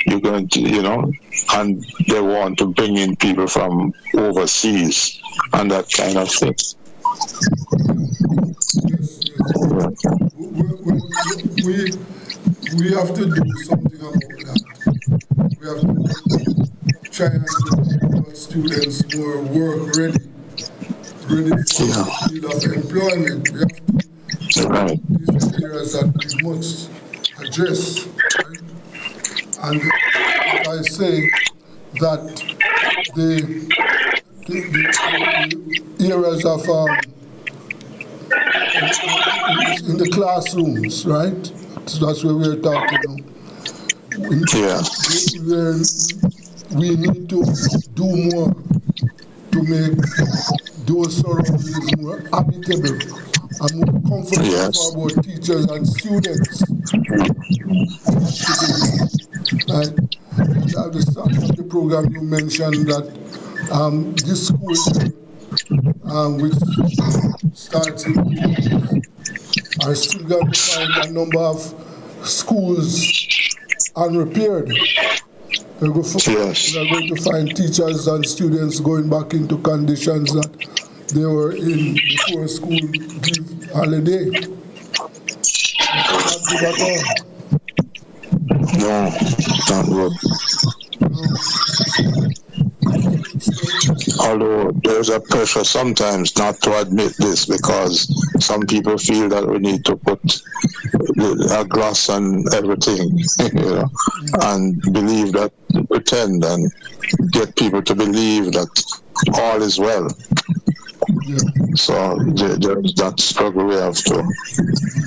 you're going to, and they want to bring in people from overseas and that kind of thing. We have to do something about that. We have to try and make our students more work ready for the field of employment. We have to these areas that we must address. Right? And I say that the areas of in the classrooms, right? So that's where we're talking now. We need to do more to make those surroundings more habitable and more comfortable for both teachers and students. Right? At the start of the program, you mentioned that this school, which starts in, are still going to find a number of schools unrepaired. We're going to find teachers and students going back into conditions that they were in before school give holiday. No, not good. Although there's a pressure sometimes not to admit this, because some people feel that we need to put a gloss on everything, and believe that, pretend and get people to believe that all is well. So there's that struggle we have to,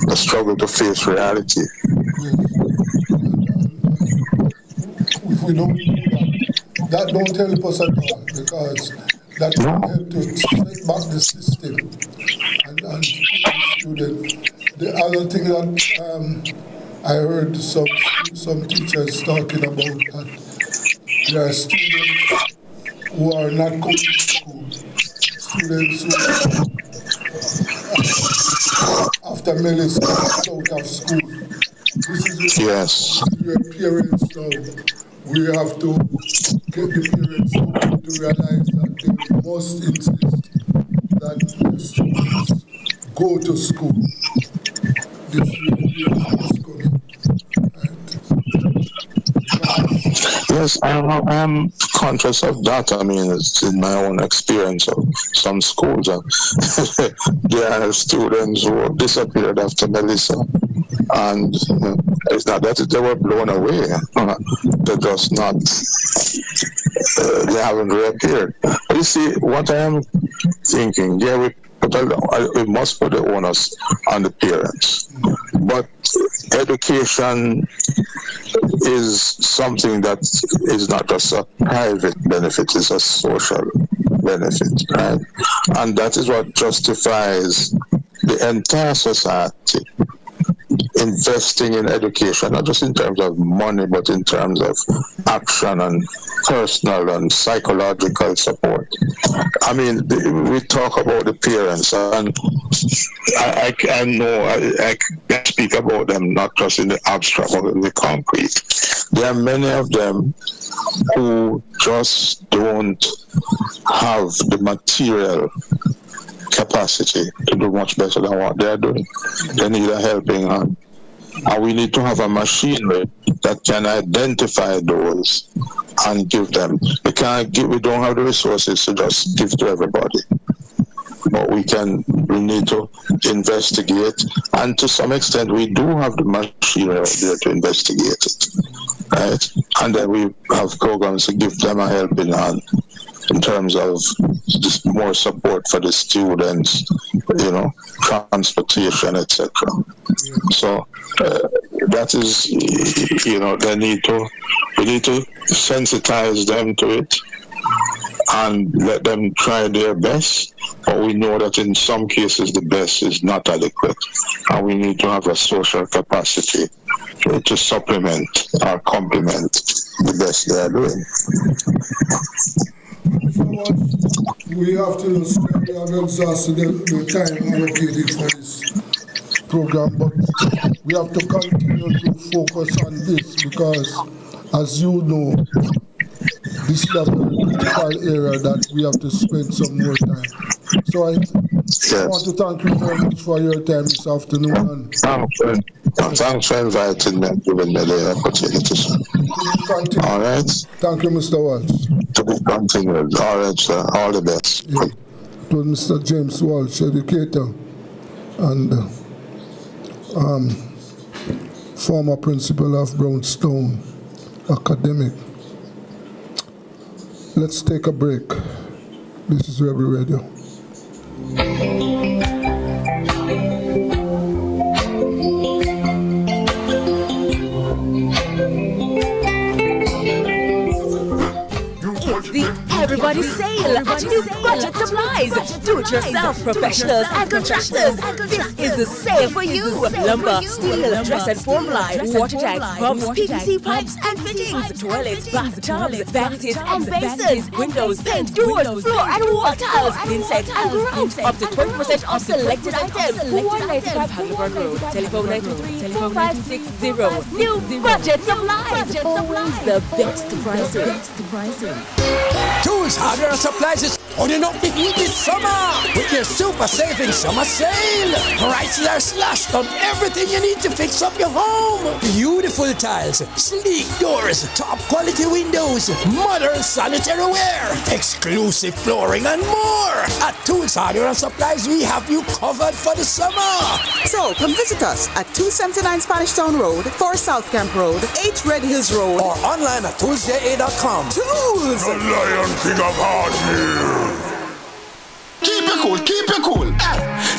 the struggle to face reality. If we don't do that don't help us at all, because that will help to set back the system and the student. The other thing that I heard some teachers talking about, that there are students who are not coming to school, students who after Melissa got out of school. This is where parents now, we have to get the parents to realize that they must insist that the students go to school. This is where the parents must come in. Yes, I am conscious of that. I mean, it's in my own experience of some schools. There are students who have disappeared after Melissa. And it's not that they were blown away. They're just not, they haven't reappeared. But you see, what I am thinking, we must put the onus on the parents. But education is something that is not just a private benefit, it's a social benefit, right? And that is what justifies the entire society investing in education, not just in terms of money, but in terms of action and personal and psychological support. I mean, we talk about the parents, and I know I can speak about them not just in the abstract, but in the concrete. There are many of them who just don't have the material capacity to do much better than what they're doing. They need a helping hand. And we need to have a machinery that can identify those and give them. We don't have the resources to just give to everybody. But we need to investigate, and to some extent we do have the machinery out there to investigate it, right? And then we have programs to give them a helping hand in terms of just more support for the students, transportation, etc. So that is, we need to sensitize them to it and let them try their best. But we know that in some cases the best is not adequate, and we need to have a social capacity to supplement or complement the best they are doing. We have to we have exhausted the time allocated for this program, but we have to continue to focus on this because, as you know, this is a very critical area that we have to spend some more time. So I want to thank you very much for your time this afternoon. Thanks for inviting me and giving me the opportunity. All right. Thank you, Mr. Walsh. To be continued. All right, sir. All the best. Yeah. It was Mr. James Walsh, educator and former principal of Brownstone Academic. Let's take a break. This is Rebel Radio. It's the Everybody Sale. New budget supplies. Do-it-yourself professionals and contractors. This is the sale for you. Lumber, steel, dress and form line, water tanks, pumps, PVC pipes and fittings, toilets, bathtubs, vanities and basins, windows, paint, doors, floor and wall tiles, insects and grout. Up to 20% off selected items. 195 Hagelberg Road. Telephone 923-4560. New budget supplies. Always the best prices. Tools, hardware, and supplies is holding up the heat this summer with your super saving summer sale. Prices are slashed on everything you need to fix up your home. Beautiful tiles, sleek doors, top quality windows, modern sanitary ware, exclusive flooring, and more. At Tools, hardware, and supplies, we have you covered for the summer. So come visit us at 279 Spanish Town Road, 4 South Camp Road, 8 Red Hills Road, or online at toolsja.com. Tools! The Lion King of Hardware. Keep it cool, keep it cool.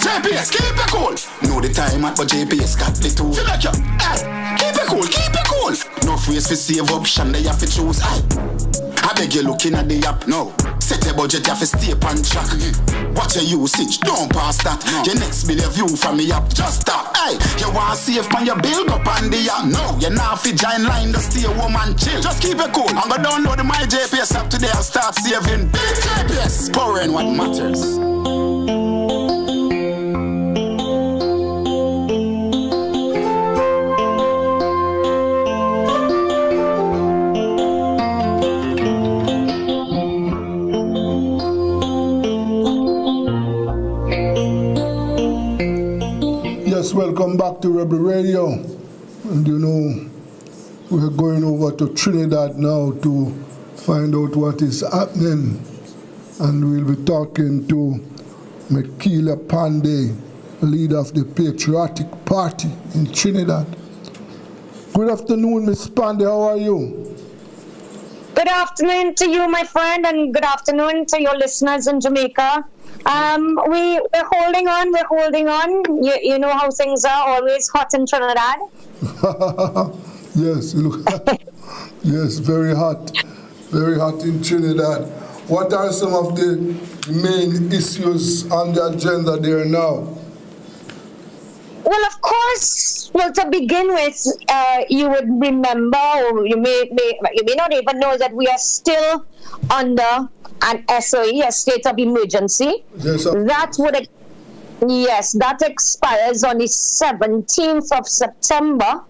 JPS, keep it cool. Know the time at, but JPS got the tool. Feel like you. Keep it cool, keep it cool. No phrase for save option, they have to choose. I beg you looking at the app now. Set your budget, you have to stay on track. Watch your usage, don't pass that. Your next bill view from the app, just stop. You want to save on your bill, go on the app. No, you're not fit join line, just stay home and chill. Just keep it cool. I'm gonna download the My JPS app today and start saving. Big JPS, powering what matters. welcome back to Rebel Radio. And you know, we're going over to Trinidad now to find out what is happening. And we'll be talking to Mekila Pandey, leader of the Patriotic Party in Trinidad. Good afternoon, Ms. Pandey, how are you? Good afternoon to you, my friend, and good afternoon to your listeners in Jamaica. We're holding on. You know how things are, always hot in Trinidad. Yes, yes, very hot in Trinidad. What are some of the main issues on the agenda there now? Well, of course, to begin with, you would remember, or you may not even know that we are still under an SOE, a state of emergency. Yes, that expires on the 17th of September.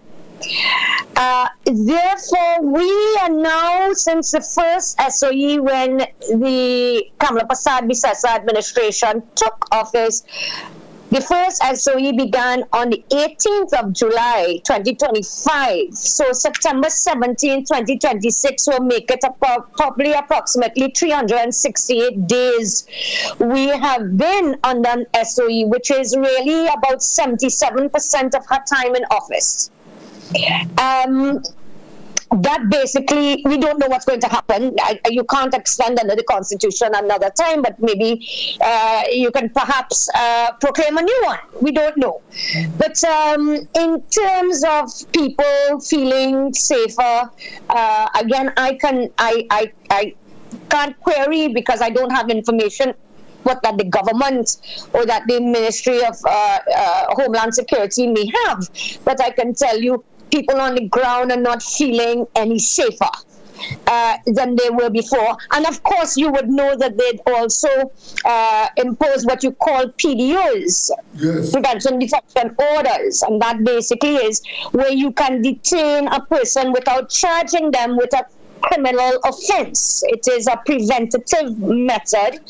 Therefore, we are now, since the first SOE, when the Kamala Persad-Bissessar administration took office, the first SOE began on the 18th of July, 2025. So September 17, 2026 will make it probably approximately 368 days. We have been under an SOE, which is really about 77% of her time in office. That basically, we don't know what's going to happen. You can't extend under the Constitution another time, but maybe you can perhaps proclaim a new one. We don't know. But in terms of people feeling safer, again, I can't query because I don't have information what that the government or that the Ministry of Homeland Security may have. But I can tell you, people on the ground are not feeling any safer than they were before. And of course, you would know that they'd also impose what you call PDOs, yes, prevention detention orders. And that basically is where you can detain a person without charging them with a criminal offense. It is a preventative method,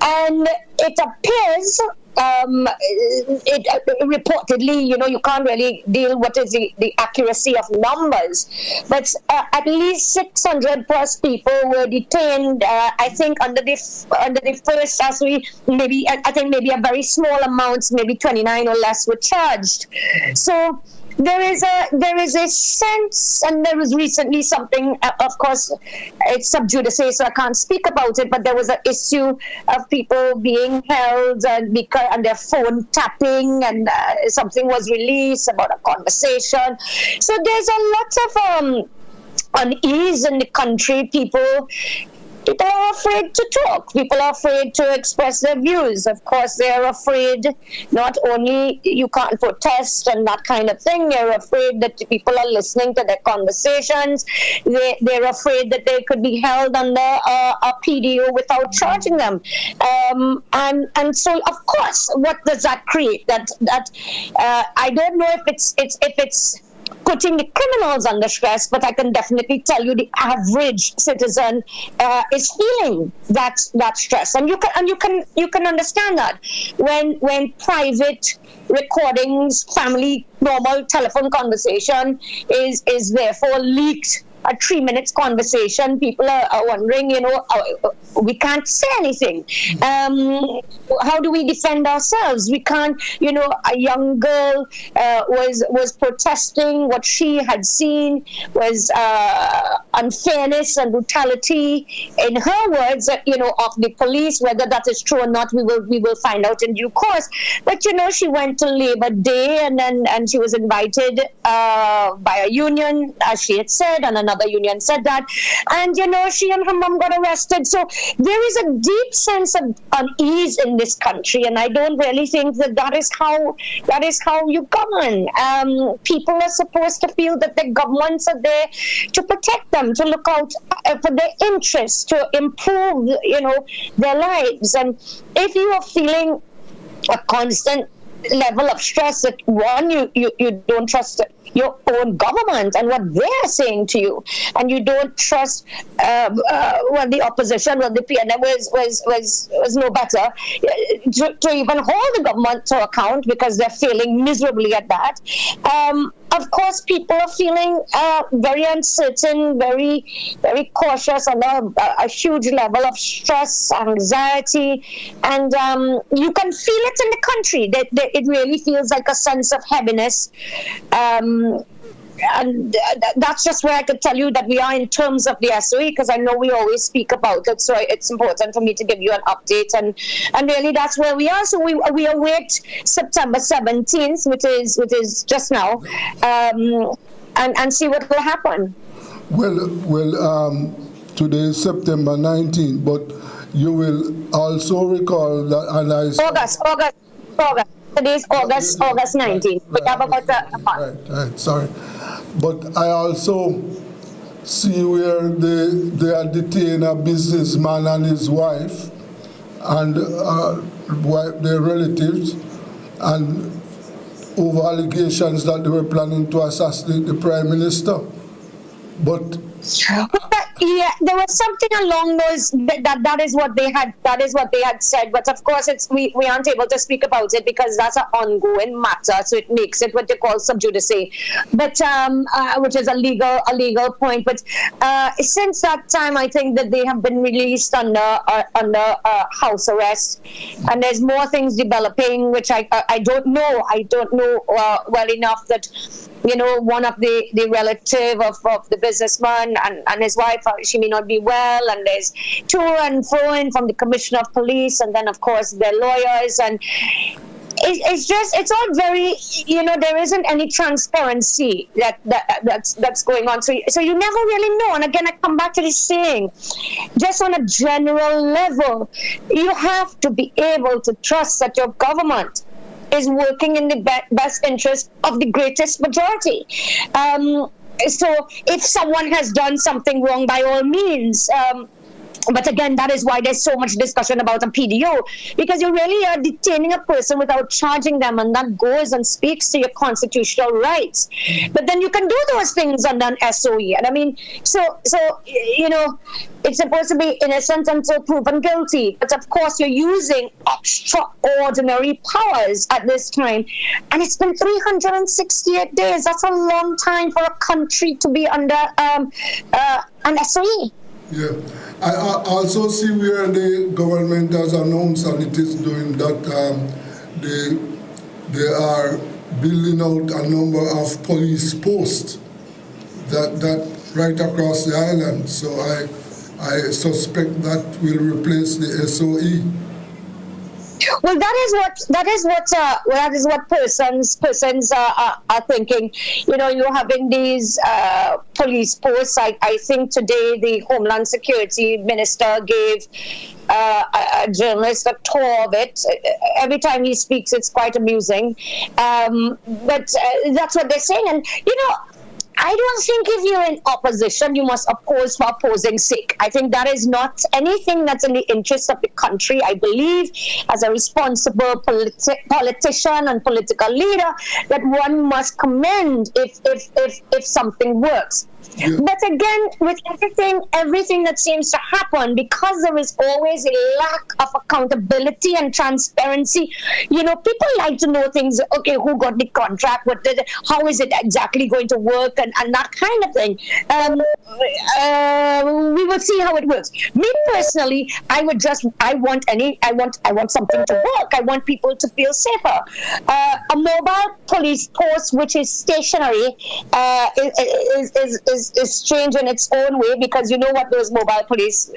and it appears reportedly, you can't really deal what is the accuracy of numbers, but at least 600 plus people were detained. I think under the first, as we maybe a very small amount, maybe 29 or less, were charged. So there is a sense, and there was recently something, of course, it's sub judice, so I can't speak about it, but there was an issue of people being held and their phone tapping, and something was released about a conversation. So there's a lot of unease in the country. People are afraid to talk. People are afraid to express their views. Of course, they're afraid not only you can't protest and that kind of thing, they're afraid that people are listening to their conversations. They're afraid that they could be held under a PDO without charging them. And so, of course, what does that create? That I don't know if it's putting the criminals under stress, but I can definitely tell you the average citizen is feeling that stress, and you can understand that when private recordings, family normal telephone conversation is therefore leaked. A 3 minutes conversation, people are wondering, we can't say anything. How do we defend ourselves? We can't, a young girl was protesting. What she had seen was unfairness and brutality, in her words, of the police. Whether that is true or not, we will find out in due course. But she went to Labor Day, and she was invited by a union, as she had said, and another union said that, and she and her mom got arrested. So there is a deep sense of unease in this country, and I don't really think that is how you govern. People are supposed to feel that the governments are there to protect them, to look out for their interests, to improve their lives. And if you are feeling a constant level of stress that one, you don't trust your own government and what they're saying to you, and you don't trust the opposition, the PNM was no better to even hold the government to account because they're failing miserably at that. Of course, people are feeling very uncertain, very, very cautious, under a huge level of stress, anxiety, and you can feel it in the country. That it really feels like a sense of heaviness. And that's just where I could tell you that we are in terms of the SOE, because I know we always speak about it, so it's important for me to give you an update, and really that's where we are. So we await September 17th, which is just now, and see what will happen. Well, today is September 19th, but you will also recall that, and August. Today is August 19th. We have about a month. Right, sorry. But I also see where they are detaining a businessman and his wife and their relatives, and over allegations that they were planning to assassinate the Prime Minister. But yeah, there was something along those that is what they had said, but of course we aren't able to speak about it because that's an ongoing matter, so it makes it what they call sub judice, but which is a legal point. But since that time, I think that they have been released under house arrest, and there's more things developing, which I don't know well enough that, you know, one of the relative of the businessman and his wife, she may not be well, and there's to and fro from the commissioner of police, and then of course their lawyers, and it's all very, you know, there isn't any transparency that's going on, so you never really know. And again, I come back to this saying, just on a general level, you have to be able to trust that your government is working in the best interest of the greatest majority. So if someone has done something wrong, by all means, but again, that is why there's so much discussion about a PDO, because you really are detaining a person without charging them, and that goes and speaks to your constitutional rights. But then you can do those things under an SOE. And I mean, so you know, it's supposed to be innocent until proven guilty. But of course, you're using extraordinary powers at this time. And it's been 368 days. That's a long time for a country to be under an SOE. Yeah, I also see where the government has announced, and it is doing that, they are building out a number of police posts that right across the island. So I suspect that will replace the SOE. Well, that is what persons are thinking. You know, you're having these police posts. I think today the Homeland Security Minister gave a journalist a tour of it. Every time he speaks, it's quite amusing. But that's what they're saying. And, you know, I don't think if you're in opposition, you must oppose for opposing's sake. I think that is not anything that's in the interest of the country. I believe, as a responsible politician and political leader, that one must commend if something works. Yeah. But again, with everything that seems to happen, because there is always a lack of accountability and transparency, you know, people like to know things. Okay, who got the contract? How is it exactly going to work? And that kind of thing. We will see how it works. Me personally, I want something to work. I want people to feel safer. A mobile police post which is stationary is strange in its own way, because you know what those mobile police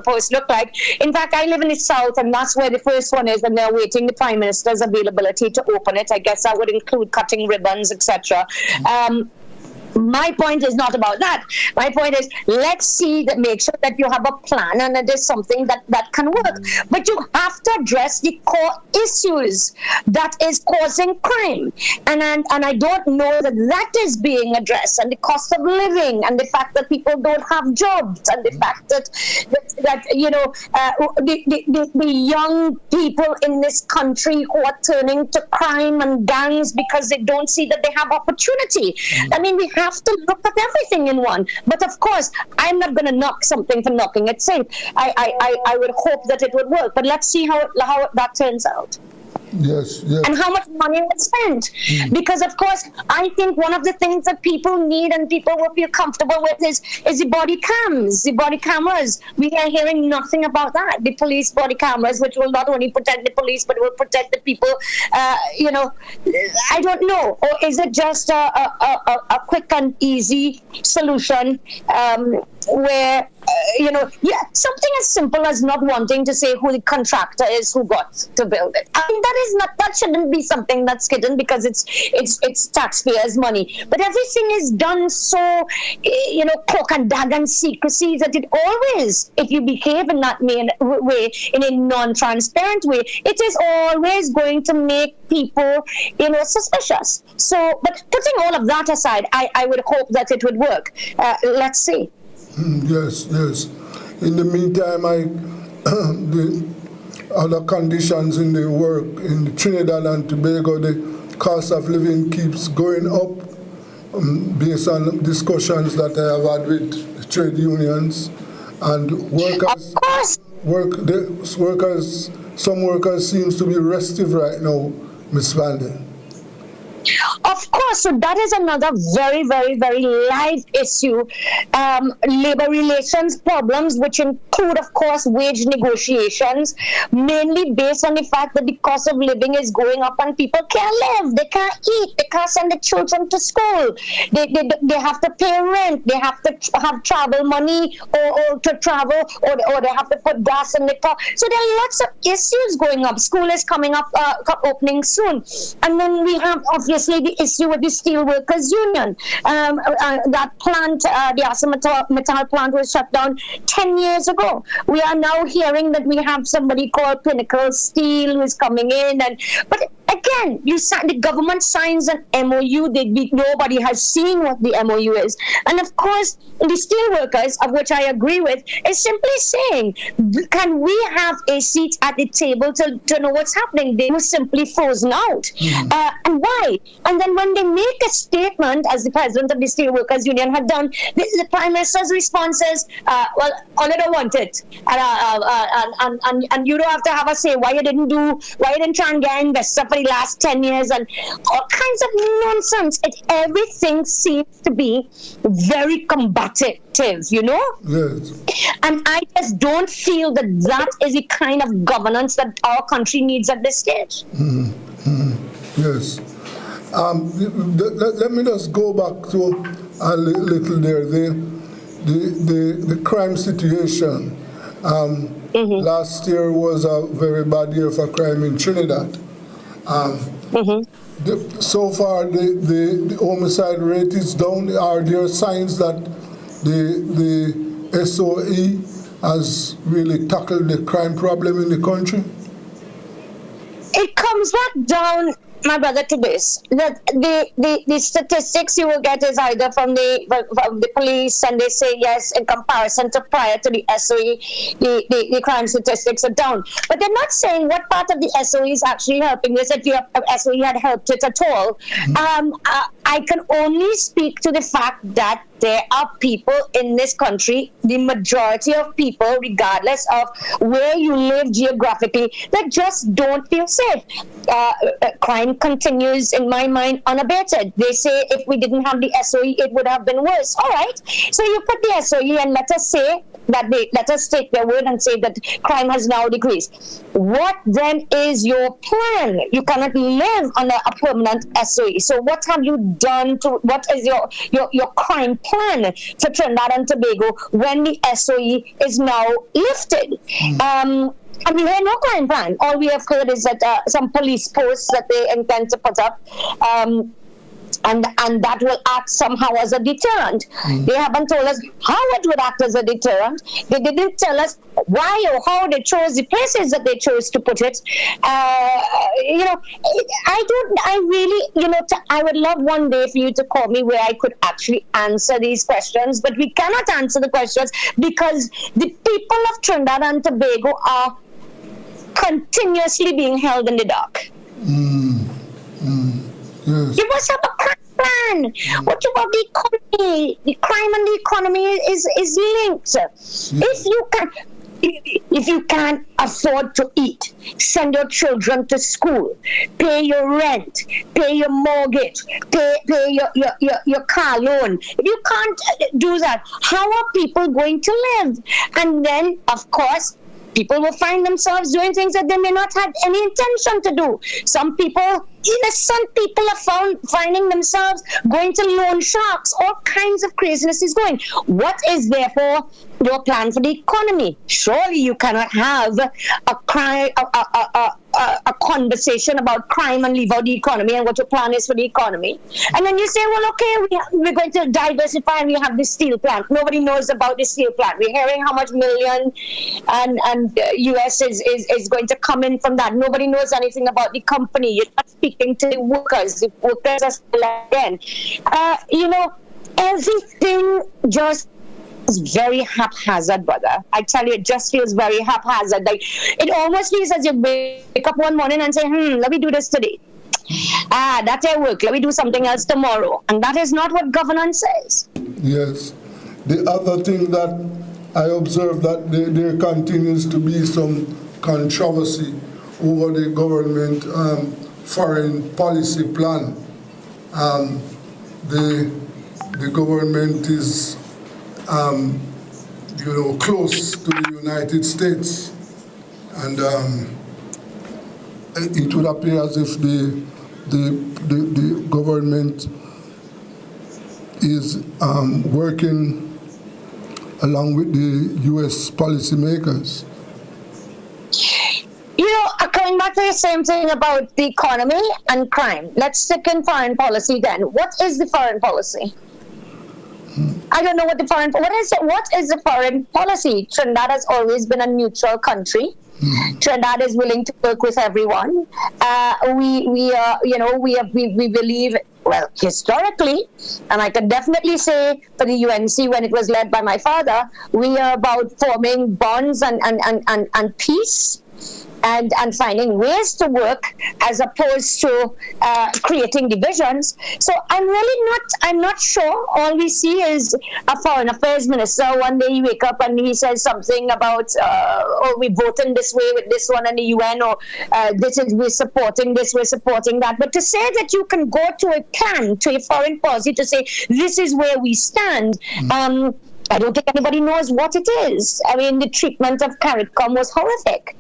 posts look like. In fact, I live in the south, and that's where the first one is, and they're waiting the Prime Minister's availability to open it. I guess that would include cutting ribbons, etc. my point is not about that. My point is, let's see that, make sure that you have a plan and it is something that can work. But you have to address the core issues that is causing crime, and I don't know that is being addressed, and the cost of living, and the fact that people don't have jobs, and the fact that you know, the young people in this country who are turning to crime and gangs because they don't see that they have opportunity. I mean, we have to look at everything in one. But of course, I'm not going to knock something for knocking its sake. I would hope that it would work, but let's see how that turns out. Yes. And how much money was spent. Because, of course, I think one of the things that people need and people will feel comfortable with is the body cams, the body cameras. We are hearing nothing about that. The police body cameras, which will not only protect the police, but will protect the people. You know, I don't know. Or is it just a quick and easy solution where, you know, something as simple as not wanting to say who the contractor is who got to build it. I mean, that shouldn't be something that's hidden because it's taxpayers' money. But everything is done so, you know, cloak and dagger and secrecy that it always, if you behave in that way, in a non-transparent way, it is always going to make people, you know, suspicious. So, but putting all of that aside, I would hope that it would work. Let's see. Yes. In the meantime, the other conditions in the work in Trinidad and Tobago, the cost of living keeps going up based on discussions that I have had with trade unions and workers. Of course. Some workers seems to be restive right now, Ms. Vandy. Of course, so that is another very, very, very live issue. Labor relations problems, which include, of course, wage negotiations, mainly based on the fact that the cost of living is going up and people can't live, they can't eat, they can't send the children to school, they have to pay rent, they have to have travel money or to travel, or they have to put gas in the car. So there are lots of issues going up. School is coming up, opening soon. And then we have, obviously, the issue with the Steelworkers Union. That plant, the ArcelorMittal plant, was shut down 10 years ago. We are now hearing that we have somebody called Pinnacle Steel who is coming in. But again, the government signs an MOU. Nobody has seen what the MOU is. And of course, the steelworkers, of which I agree with, is simply saying, can we have a seat at the table to know what's happening? They were simply frozen out. And why? And then when they make a statement, as the president of the Steelworkers Union had done, the Prime Minister's response is, well, all I don't want it. And you don't have to have a say why you didn't try and get investors for the last 10 years and all kinds of nonsense. Everything seems to be very combative, you know? Yes. And I just don't feel that is the kind of governance that our country needs at this stage. Yes. Let me just go back to a little there. The crime situation. Last year was a very bad year for crime in Trinidad. So far, the homicide rate is down. Are there signs that the SOE has really tackled the crime problem in the country? It comes back down, my brother, to this, that the statistics you will get is either from the police, and they say yes, in comparison to prior to the SOE, the crime statistics are down. But they're not saying what part of the SOE is actually helping this, if your SOE had helped it at all. I can only speak to the fact that there are people in this country, the majority of people, regardless of where you live geographically, that just don't feel safe. Crime continues, in my mind, unabated. They say if we didn't have the SOE, it would have been worse. All right. So you put the SOE and let us say that let us take their word and say that crime has now decreased. What then is your plan? You cannot live on a permanent SOE. So what have you done what is your crime plan for Trinidad and Tobago when the SOE is now lifted? And we have no crime plan. All we have heard is that some police posts that they intend to put up. and that will act somehow as a deterrent. They haven't told us how it would act as a deterrent. They didn't tell us why or how they chose the places that they chose to put it. I would love one day for you to call me where I could actually answer these questions, but we cannot answer the questions because the people of Trinidad and Tobago are continuously being held in the dark. Yes. You must have a crime plan. What about the economy? The crime and the economy is linked. If you can't afford to eat, send your children to school, pay your rent, pay your mortgage, pay your car loan. If you can't do that, how are people going to live? And then, of course, people will find themselves doing things that they may not have any intention to do. Some people, innocent people, are finding themselves going to loan sharks. All kinds of craziness is going. What is therefore your plan for the economy? Surely you cannot have a conversation about crime and leave out the economy and what your plan is for the economy. And then you say, well, okay, we're going to diversify and we have this steel plant. Nobody knows about the steel plant. We're hearing how much million and US is going to come in from that. Nobody knows anything about the company. You're not speaking to the workers. The workers are still again. Everything just is very haphazard, brother. I tell you, it just feels very haphazard. Like it almost feels as you wake up one morning and say, let me do this today. That ain't work. Let me do something else tomorrow. And that is not what governance says. Yes. The other thing that I observe that there continues to be some controversy over the government foreign policy plan. The government is close to the United States, and it would appear as if the government is working along with the U.S. policymakers. Coming back to the same thing about the economy and crime, let's stick in foreign policy then. What is the foreign policy? I don't know what the foreign... What is the foreign policy? Trinidad has always been a neutral country. Trinidad is willing to work with everyone. We believe, well, historically, and I can definitely say for the UNC when it was led by my father, we are about forming bonds and peace. And finding ways to work as opposed to creating divisions. So I'm not sure. All we see is a foreign affairs minister. One day you wake up and he says something about, we're voting this way with this one in the UN, or we're supporting this, we're supporting that. But to say that you can go to a plan, to a foreign policy, to say this is where we stand, I don't think anybody knows what it is. I mean, the treatment of CARICOM was horrific.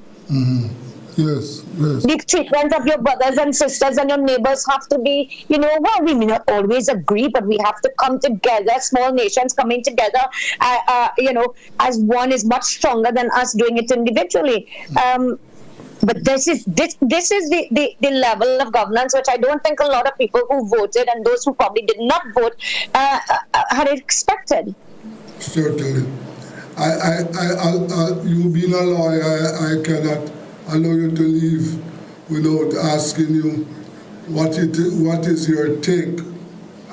Yes. The treatment of your brothers and sisters and your neighbors have to be, we may not always agree, but we have to come together. Small nations coming together, as one is much stronger than us doing it individually. But this is the level of governance which I don't think a lot of people who voted and those who probably did not vote had expected. Certainly. You being a lawyer, I cannot allow you to leave without asking you what is your take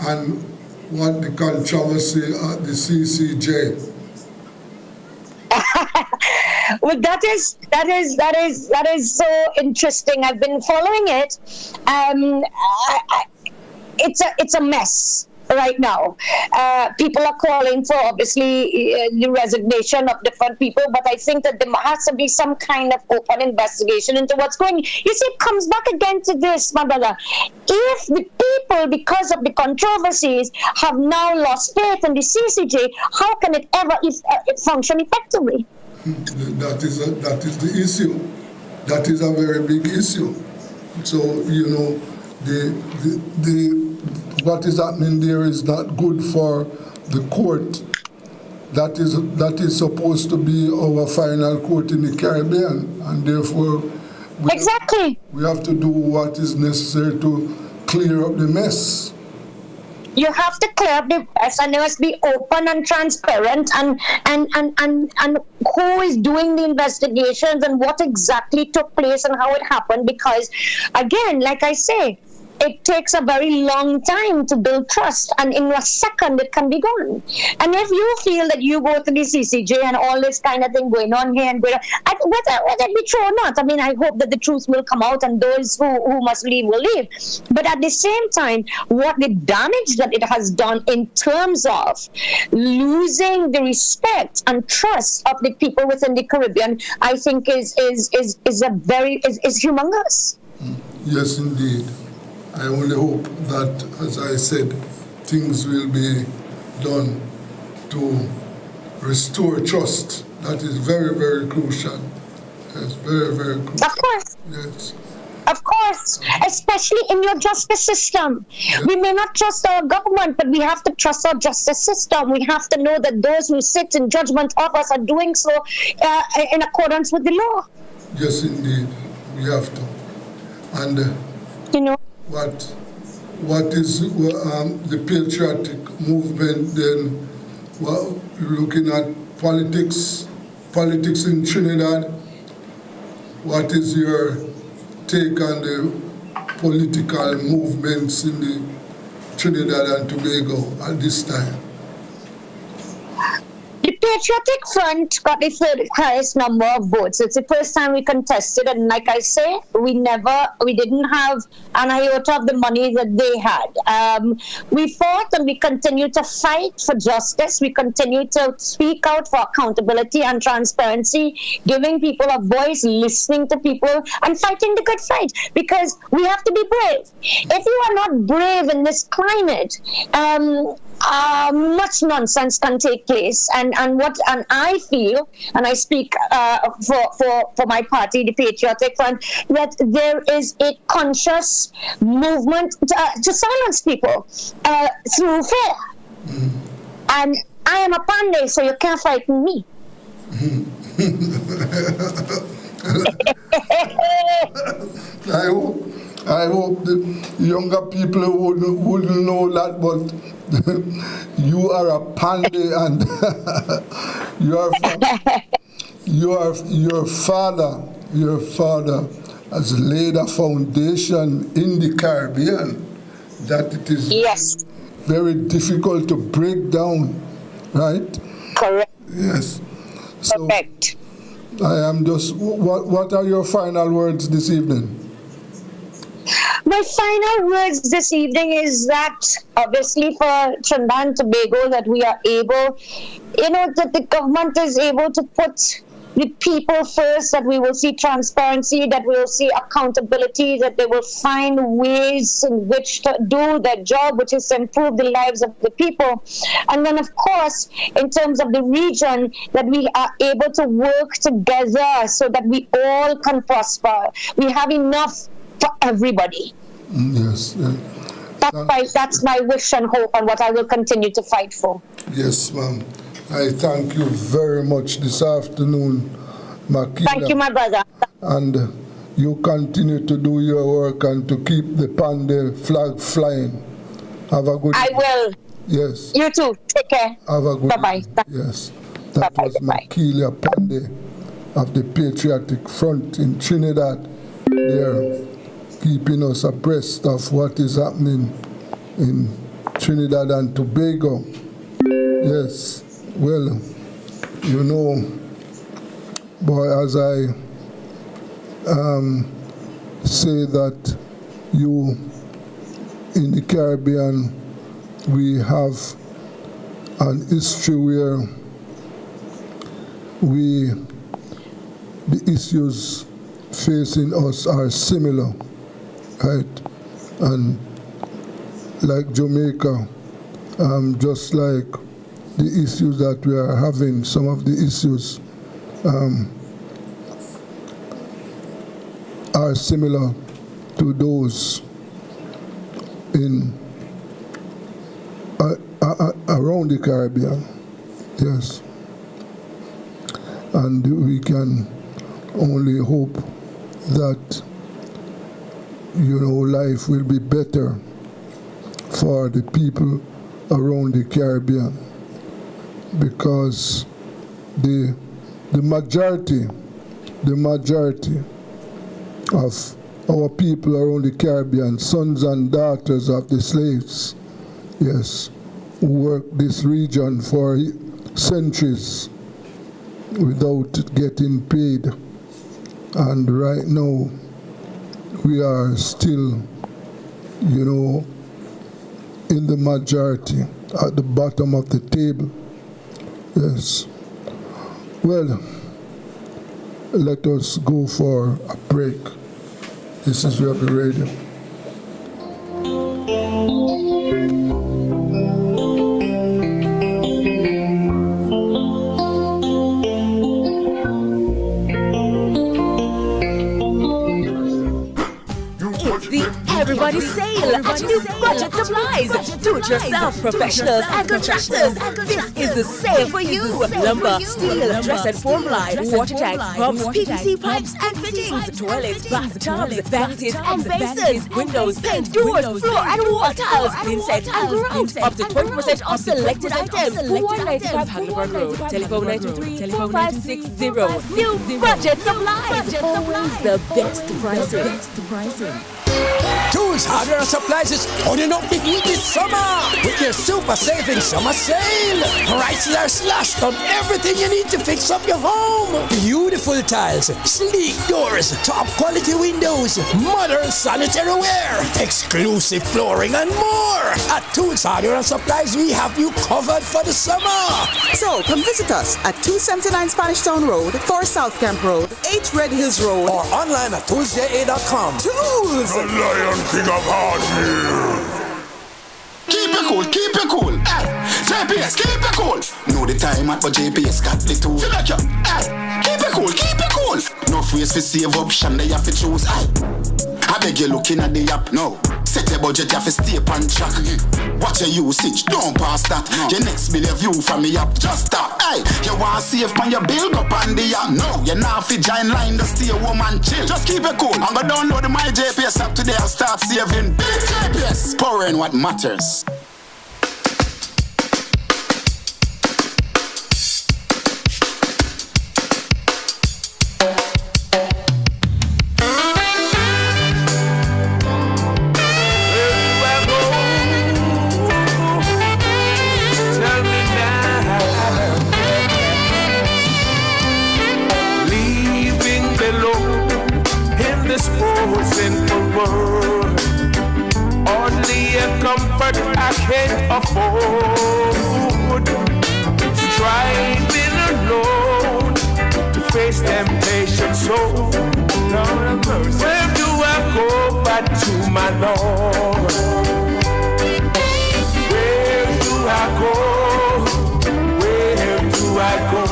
and what the controversy at the CCJ. Well, that is so interesting. I've been following it. It's a mess right now. People are calling for, obviously, the resignation of different people, but I think that there has to be some kind of open investigation into what's going on. You see, it comes back again to this, my brother. If the people, because of the controversies, have now lost faith in the CCJ, how can it ever function effectively? That is the issue. That is a very big issue. So, what is happening there is not good for the court. That is supposed to be our final court in the Caribbean, and therefore exactly we have to do what is necessary to clear up the mess. You have to clear up the press, and they must be open and transparent, and who is doing the investigations and what exactly took place and how it happened. Because, again, like I say, it takes a very long time to build trust, and in a second it can be gone. And if you feel that you go to the CCJ and all this kind of thing going on here and going on, whether it be true or not, I mean, I hope that the truth will come out and those who must leave will leave. But at the same time, what the damage that it has done in terms of losing the respect and trust of the people within the Caribbean, I think is humongous. Yes, indeed. I only hope that, as I said, things will be done to restore trust. That is very, very crucial. Yes, very, very crucial. Of course. Yes. Of course, especially in your justice system. Yeah. We may not trust our government, but we have to trust our justice system. We have to know that those who sit in judgment of us are doing so in accordance with the law. Yes, indeed. We have to. And, you know, what is the patriotic movement then? Well, looking at politics in Trinidad, what is your take on the political movements in the Trinidad and Tobago at this time? The Patriotic Front got the third highest number of votes. It's the first time we contested, and like I say, we didn't have an iota of the money that they had. We fought and we continue to fight for justice. We continue to speak out for accountability and transparency, giving people a voice, listening to people, and fighting the good fight, because we have to be brave. If you are not brave in this climate, much nonsense can take place, and I feel, and I speak for my party, the Patriotic Front, that there is a conscious movement to silence people through fear. And I am a Pandey, so you can't frighten me. I hope the younger people wouldn't know that, but you are a Pandey, and your father has laid a foundation in the Caribbean that it is very difficult to break down, right? Correct. Yes. So correct. I am just, what are your final words this evening? My final words this evening is that, obviously, for Trinidad and Tobago, that we are able, that the government is able to put the people first, that we will see transparency, that we will see accountability, that they will find ways in which to do their job, which is to improve the lives of the people. And then, of course, in terms of the region, that we are able to work together so that we all can prosper. We have enough for everybody. Yes. That's my wish and hope, and what I will continue to fight for. Yes, ma'am. I thank you very much this afternoon, Makila. Thank you, my brother. And you continue to do your work and to keep the Pandey flag flying. Have a good I will. Yes. You too. Take care. Have a good Bye-bye. Yes. That was Makila Pandey of the Patriotic Front in Trinidad. They're keeping us abreast of what is happening in Trinidad and Tobago. Yes. Well, boy, as I say that you in the Caribbean, we have an history where the issues facing us are similar, right? And like Jamaica, just like the issues that we are having, some of the issues are similar to those in around the Caribbean, yes. And we can only hope that, life will be better for the people around the Caribbean, because the majority of our people around the Caribbean, sons and daughters of the slaves, yes, who worked this region for centuries without getting paid. And right now, we are still, in the majority, at the bottom of the table. Yes. Well, let us go for a break. This is Rebel Radio. Everybody's sale at New Budget Supplies. Do-it-yourself professionals and contractors. This is the sale for you. Lumber, steel, dress and form line, water tanks, pumps, PVC pipes and fittings, toilets, bathtubs, vanities and basins, windows, paint, doors, floor and wall tiles, pin sets and grout. Up to 20% off selected items. 195 Hagelberg Road. Telephone 923-4560. New Budget Supplies. Always the best prices. Tools, hardware, and supplies is turning up the heat this summer with your super saving summer sale. Prices are slashed on everything you need to fix up your home. Beautiful tiles, sleek doors, top quality windows, modern sanitary ware, exclusive flooring, and more. At Tools, hardware, and supplies, we have you covered for the summer. So come visit us at 279 Spanish Town Road, 4 South Camp Road, 8 Red Hills Road, or online at toolsja.com. Tools! The Lion King of Hardware. Keep it cool, keep it cool. Hey, JPS, keep it cool. Know the time at but JPS got the tool. Feel like you. Hey, keep it cool, keep it cool. No ways to save option, they have to choose. Hey, I beg you looking at the app now. Set your budget, you have to stay on track. Watch your usage, don't pass that. Your next million view from me up, just stop. Hey, you want to save on your bill, go on the app. No, you're not fit giant line to stay home and chill. Just keep it cool. I'm gonna download my JPS app today and start saving. Big JPS, powering what matters. Comfort I can't afford. Striving alone to face temptation. So where do I go but to my Lord? Where do I go? Where do I go?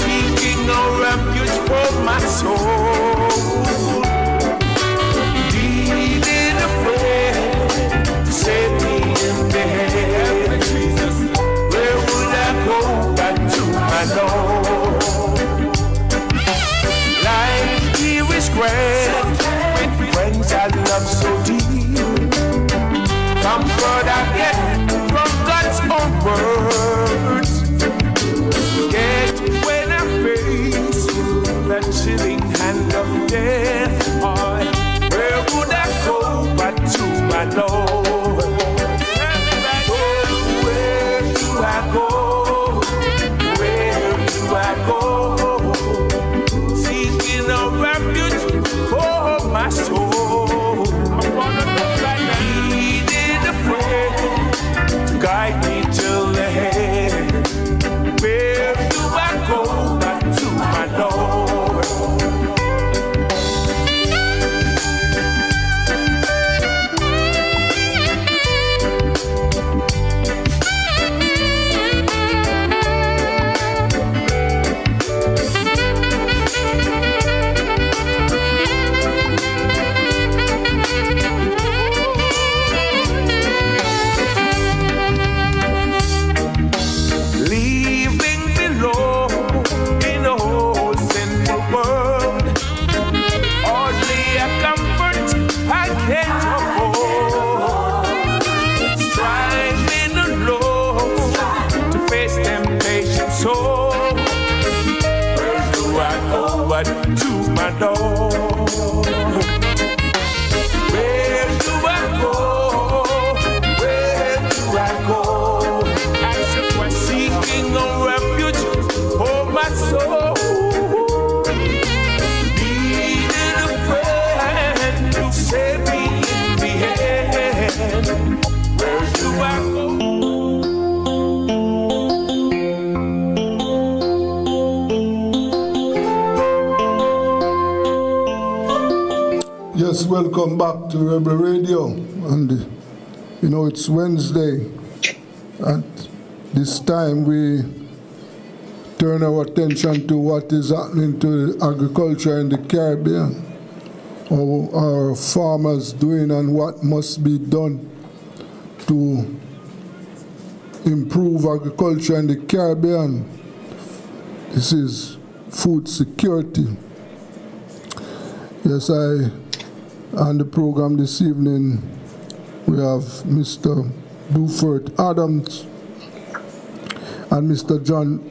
Seeking a refuge for my soul. Save me in the head. Where would I go back to my Lord? Life here is great with friends I love so soul. Where do I go but to my Lord? Where do I go? Where do I go? As if we're seeking a refuge for my soul. Needed a friend to save me in the end. Where do I go? Yes, welcome back to Rebel Radio. And you know, it's Wednesday. At this time, we turn our attention to what is happening to agriculture in the Caribbean. How our farmers doing and what must be done to improve agriculture in the Caribbean. This is food security. Yes, on the program this evening, we have Mr. Buford Adams and Mr. John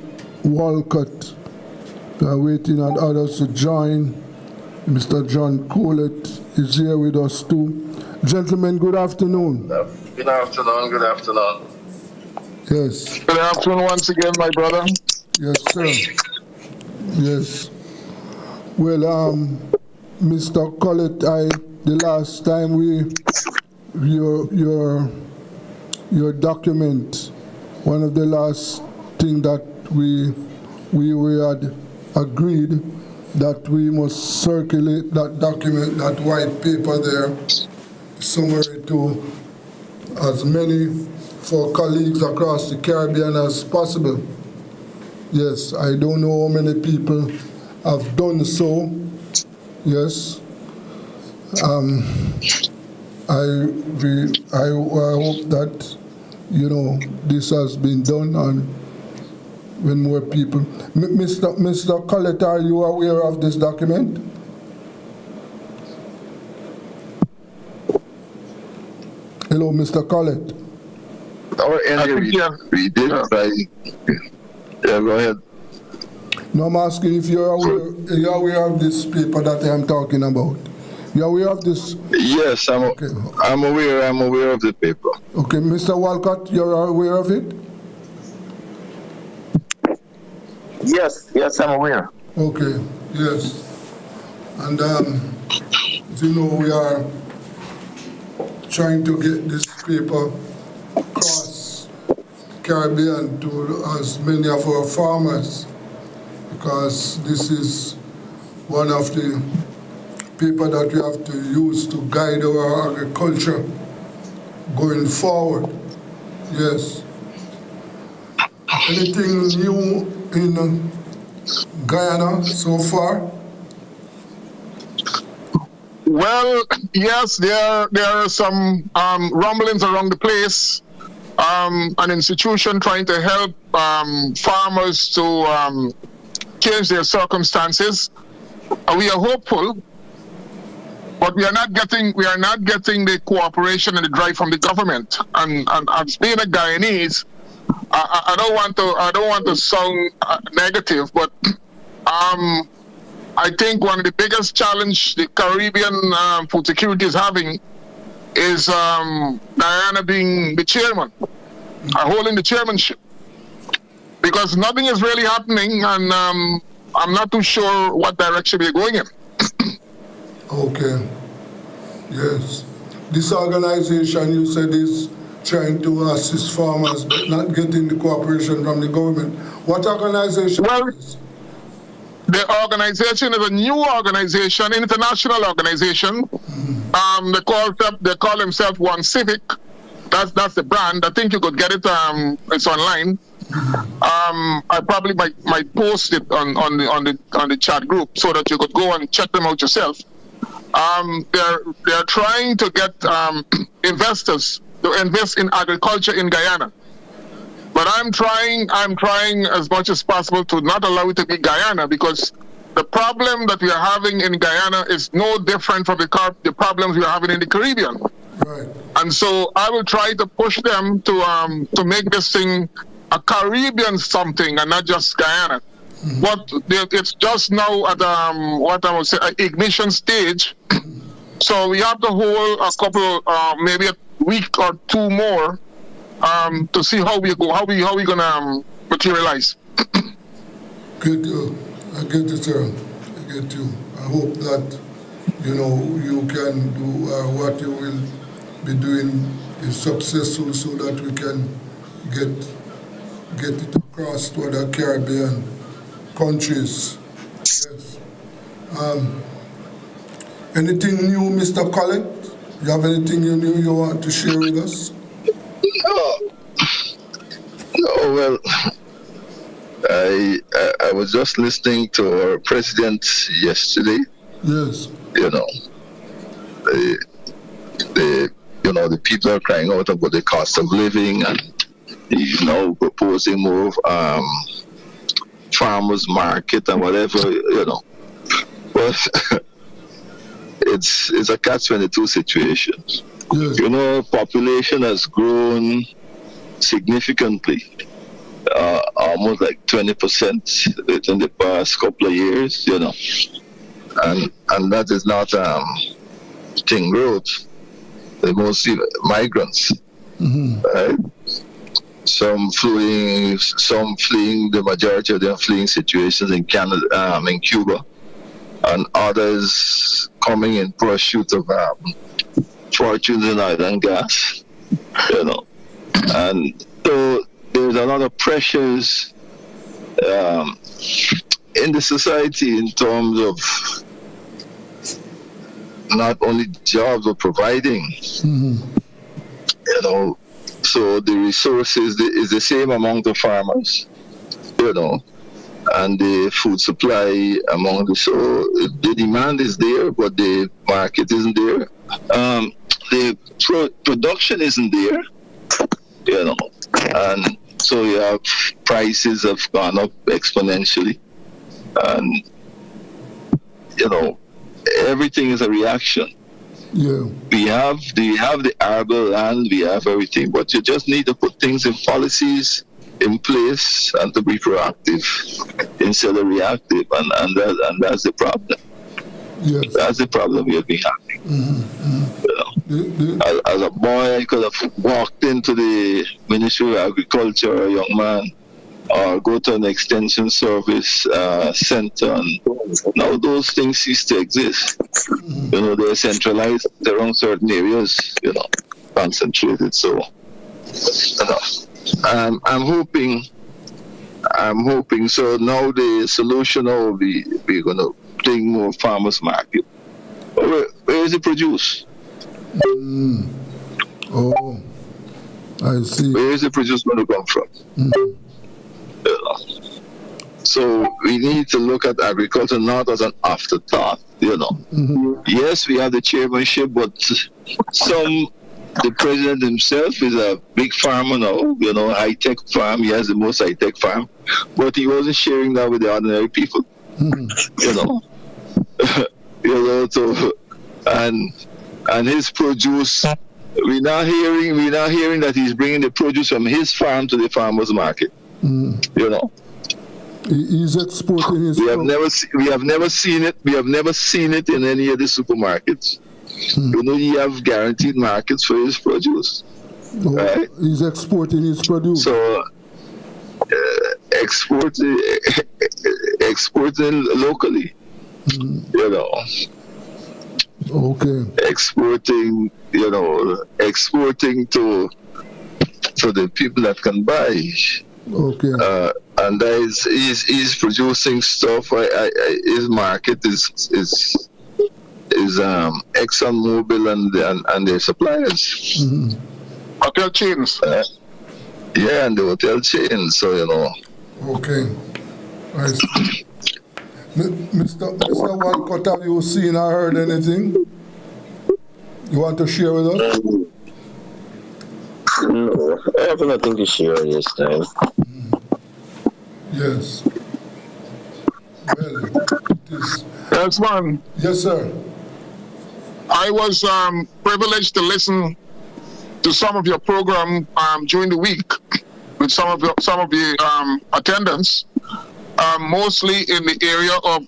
Walcott. We are waiting on others to join. Mr. John Collett is here with us too. Gentlemen, good afternoon. Good afternoon, good afternoon. Yes. Good afternoon once again, my brother. Yes, sir. Yes. Well, Mr. Collett, the last time your document, one of the last thing that we had agreed that we must circulate that document, that white paper there, somewhere to as many for colleagues across the Caribbean as possible. Yes, I don't know how many people have done so. Yes. I hope that, you know, this has been done, and when more people... Mr. Collett, are you aware of this document? Hello, Mr. Collett. We did try. Yeah, go ahead. No, I'm asking if you're aware of this paper that I'm talking about. You're aware of this? Yes, I'm aware of the paper. Okay, Mr. Walcott, you're aware of it? Yes, I'm aware. Okay, yes. And as you know, we are trying to get this paper across Caribbean to as many of our farmers, because this is one of the paper that we have to use to guide our agriculture going forward. Yes. Anything new in Guyana so far? Well, yes, there are some rumblings around the place. An institution trying to help farmers to change their circumstances. We are hopeful, but we are not getting the cooperation and the drive from the government. And as being a Guyanese, I don't want to sound negative, but I think one of the biggest challenge the Caribbean food security is having is Guyana being the chairman, holding the chairmanship, because nothing is really happening, and I'm not too sure what direction we're going in. Okay. Yes. This organization, you said, is trying to assist farmers but not getting the cooperation from the government. What organization is? The organization is a new organization, international organization. They call themselves One Civic. That's the brand. I think you could get it. It's online. I probably might post it on the chat group so that you could go and check them out yourself. They're trying to get investors to invest in agriculture in Guyana. But I'm trying as much as possible to not allow it to be Guyana, because the problem that we are having in Guyana is no different from the problems we are having in the Caribbean. Right. And so I will try to push them to make this thing a Caribbean something and not just Guyana. But it's just now at what I would say ignition stage. So we have to hold a couple, maybe a week or two more, to see how we go, how we gonna materialize. Good. I get you, sir. I get you. I hope that you can do what you will be doing is successful, so that we can get it across to other Caribbean countries. Yes. Anything new, Mr. Collett? You have anything new you want to share with us? No, well, I was just listening to our president yesterday. Yes. The people are crying out about the cost of living, and he's now proposing more farmers market and whatever, But it's a catch-22 situation. Yes. Population has grown significantly, almost like 20% in the past couple of years, and that is not thing growth. They're mostly migrants, right? Some fleeing, the majority of them fleeing situations in Canada, in Cuba, and others coming in pursuit of fortunes in oil and gas, And so there's a lot of pressures in the society in terms of not only jobs but providing. So the resources is the same among the farmers, and the food supply among the, so the demand is there, but the market isn't there. The production isn't there, and so you have prices have gone up exponentially, and everything is a reaction. Yeah. We have the arable land, we have everything, but you just need to put things in policies in place and to be proactive instead of reactive, and that's the problem. Yes. That's the problem we'll be having. As a boy, I could have walked into the Ministry of Agriculture, a young man, or go to an extension service center, and now those things cease to exist. They're centralized around certain areas, concentrated. So I'm hoping. So now the solution now will be we're going to bring more farmers market. Where is it produced? Oh, I see. Where is the produce going to come from? So we need to look at agriculture not as an afterthought, Yes, we have the chairmanship, but the president himself is a big farmer now, high-tech farm. He has the most high-tech farm, but he wasn't sharing that with the ordinary people, so, and his produce, we're not hearing that he's bringing the produce from his farm to the farmer's market. He's exporting his. We have never seen it. We have never seen it in any of the supermarkets. He have guaranteed markets for his produce. Right? He's exporting his produce. So exporting locally. Okay. Exporting to the people that can buy. Okay. And he's producing stuff. His market is ExxonMobil and their suppliers. Hotel chains. Yeah, and the hotel chains. So Okay. I see. Mr. Walcott, have you seen or heard anything you want to share with us? No, I have nothing to share this time. Yes. Well, it is. Yes, man. Yes, sir. I was privileged to listen to some of your program during the week, with some of the attendants, mostly in the area of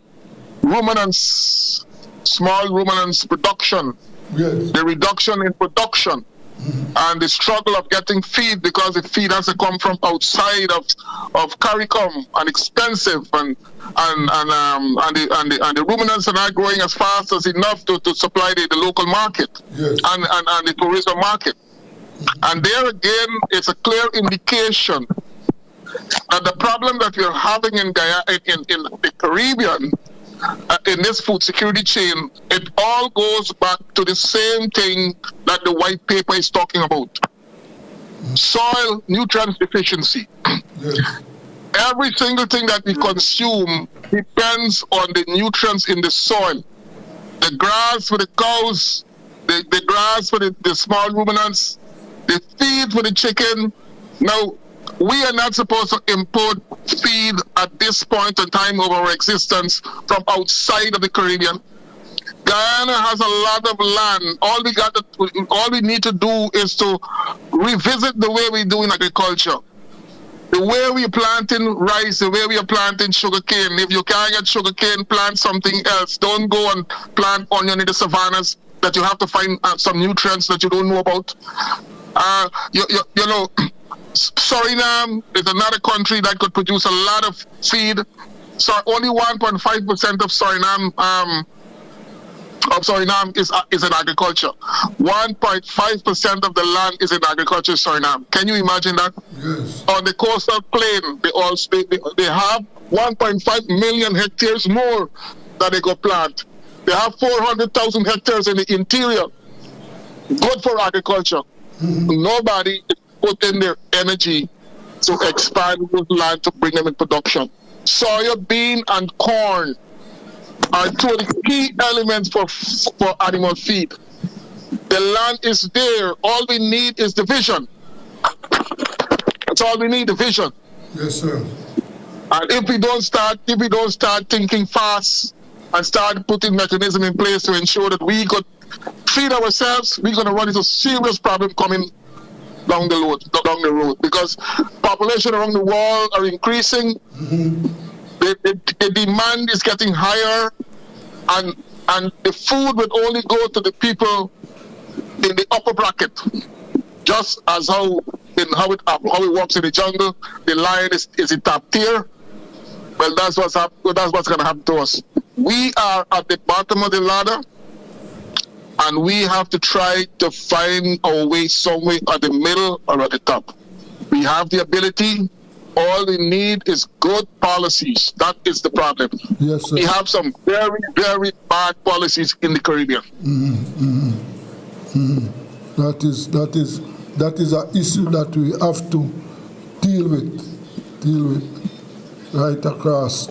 ruminants, small ruminants production, the reduction in production, and the struggle of getting feed because the feed has to come from outside of CARICOM and expensive, and the ruminants are not growing as fast as enough to supply the local market and the tourism market. And there again, it's a clear indication that the problem that we're having in the Caribbean, in this food security chain, it all goes back to the same thing that the white paper is talking about. Soil nutrient deficiency. Every single thing that we consume depends on the nutrients in the soil. The grass for the cows, the grass for the small ruminants, the feed for the chicken. Now, we are not supposed to import feed at this point in time of our existence from outside of the Caribbean. Guyana has a lot of land. All we need to do is to revisit the way we do in agriculture. The way we are planting rice, the way we are planting sugarcane. If you can't get sugarcane, plant something else. Don't go and plant onion in the savannas that you have to find some nutrients that you don't know about. You know, Suriname is another country that could produce a lot of feed. So only 1.5% of Suriname is in agriculture. 1.5% of the land is in agriculture in Suriname. Can you imagine that? Yes. On the coastal plain, they have 1.5 million hectares more that they go plant. They have 400,000 hectares in the interior. Good for agriculture. Nobody is putting their energy to expand those land to bring them in production. Soya bean and corn are two of the key elements for animal feed. The land is there. All we need is the vision. That's all we need, the vision. Yes, sir. And if we don't start thinking fast and start putting mechanism in place to ensure that we could feed ourselves, we're going to run into serious problem coming down the road, because population around the world are increasing. The demand is getting higher, and the food would only go to the people in the upper bracket. Just as how it works in the jungle, the lion is in top tier. Well, that's what's going to happen to us. We are at the bottom of the ladder, and we have to try to find our way somewhere at the middle or at the top. We have the ability. All we need is good policies. That is the problem. Yes, sir. We have some very, very bad policies in the Caribbean. That is an issue that we have to deal with right across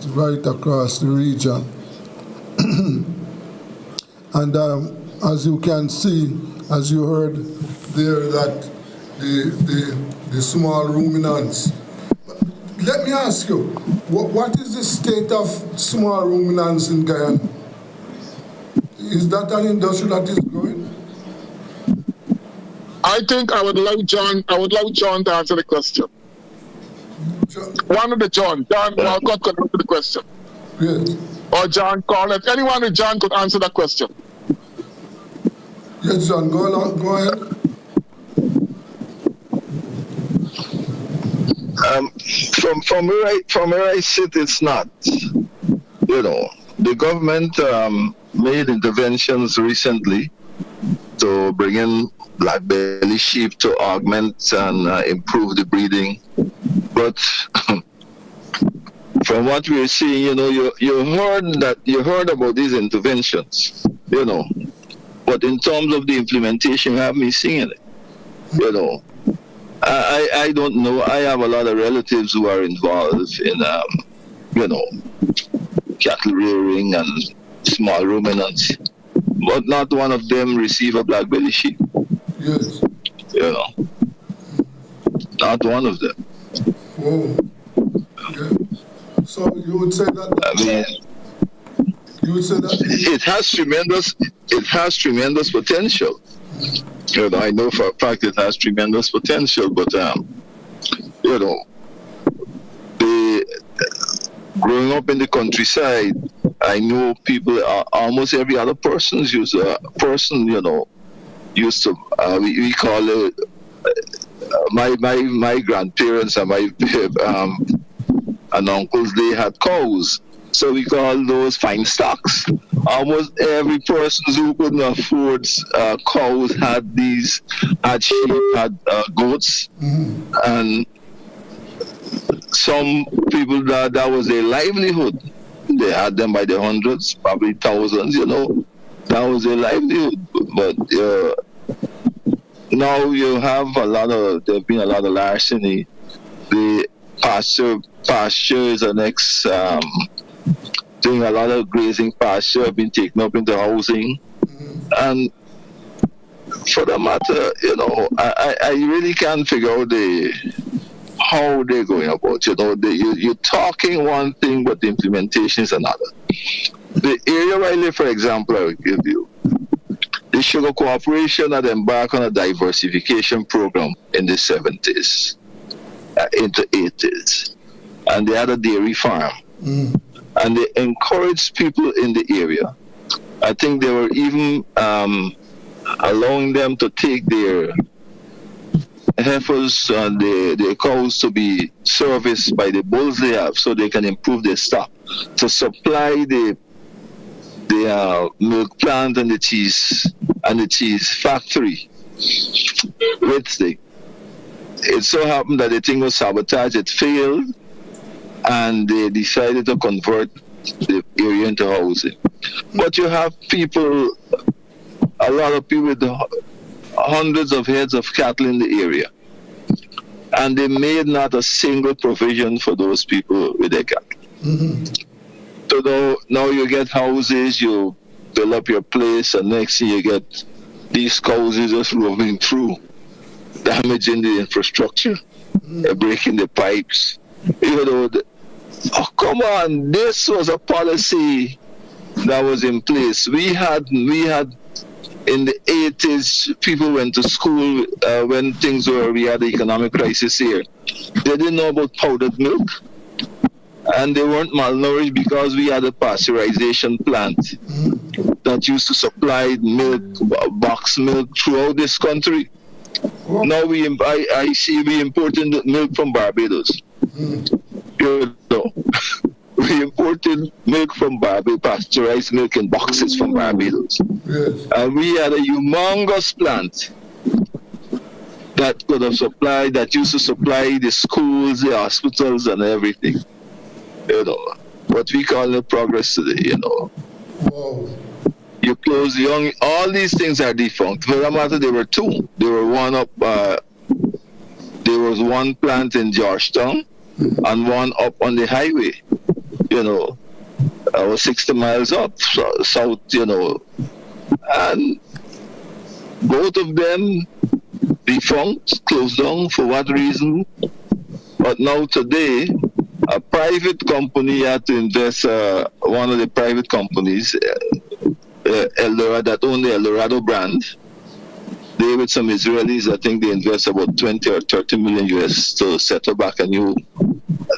the region. And as you can see, as you heard there, that the small ruminants. Let me ask you, what is the state of small ruminants in Guyana? Is that an industry that is growing? I think I would love John to answer the question. One of the John Walcott could answer the question. Yes. Or John Corlett. Anyone with John could answer that question. Yes, John, go ahead. From where I sit, it's not. You know, the government made interventions recently to bring in black belly sheep to augment and improve the breeding. But from what we're seeing, you know, you heard about these interventions, you know. But in terms of the implementation, you have me seeing it. You know, I don't know. I have a lot of relatives who are involved in, you know, cattle rearing and small ruminants, but not one of them receive a black belly sheep. Yes. You know, not one of them. Whoa. Yeah. So you would say that? I mean, you would say that it has tremendous potential. You know, I know for a fact it has tremendous potential, but you know, they growing up in the countryside, I know people. Almost every other person's used you know, used to. We call it. My grandparents and my and uncles, they had cows, so we call those fine stocks. Almost every person who couldn't afford cows had sheep, had goats, and some people that was their livelihood. They had them by the hundreds, probably thousands. You know, that was their livelihood. But now you have there've been a lot of larceny. The pasture is the next doing a lot of grazing pasture have been taken up into housing. And for the matter, you know, I really can't figure out how they're going about. You know, you're talking one thing, but the implementation is another. The area where I live, for example, I will give you. The Sugar Corporation had embarked on a diversification program in the 70s, into 80s. And they had a dairy farm. And they encouraged people in the area. I think they were even allowing them to take their heifers and their cows to be serviced by the bulls they have, so they can improve their stock to supply the milk plant and the cheese factory with it so happened that the thing was sabotaged. It failed, and they decided to convert the area into housing. But you have people, a lot of people with hundreds of heads of cattle in the area, and they made not a single provision for those people with their cattle. So now you get houses, you build up your place, and next thing you get these cows just roaming through, damaging the infrastructure, breaking the pipes. You know, oh, come on, this was a policy that was in place. We had in the 80s, people went to school when we had the economic crisis here. They didn't know about powdered milk, and they weren't malnourished because we had a pasteurization plant that used to supply milk, box milk throughout this country. Now I see we importing milk from Barbados. You know, we imported milk from Barbados, pasteurized milk in boxes from Barbados. Yes. And we had a humongous plant that could have supplied, that used to supply the schools, the hospitals, and everything. You know, what we call the progress today, you know. Wow. You close all these things are defunct. For that matter, there were two. There were there was one plant in Georgetown and one up on the highway, you know, was 60 miles up south, you know, and both of them defunct, closed down for what reason? But now today, a private company had to invest, one of the private companies, Eldorado, that own the Eldorado brand. They, with some Israelis, I think they invest about 20 or 30 million US to set up back a new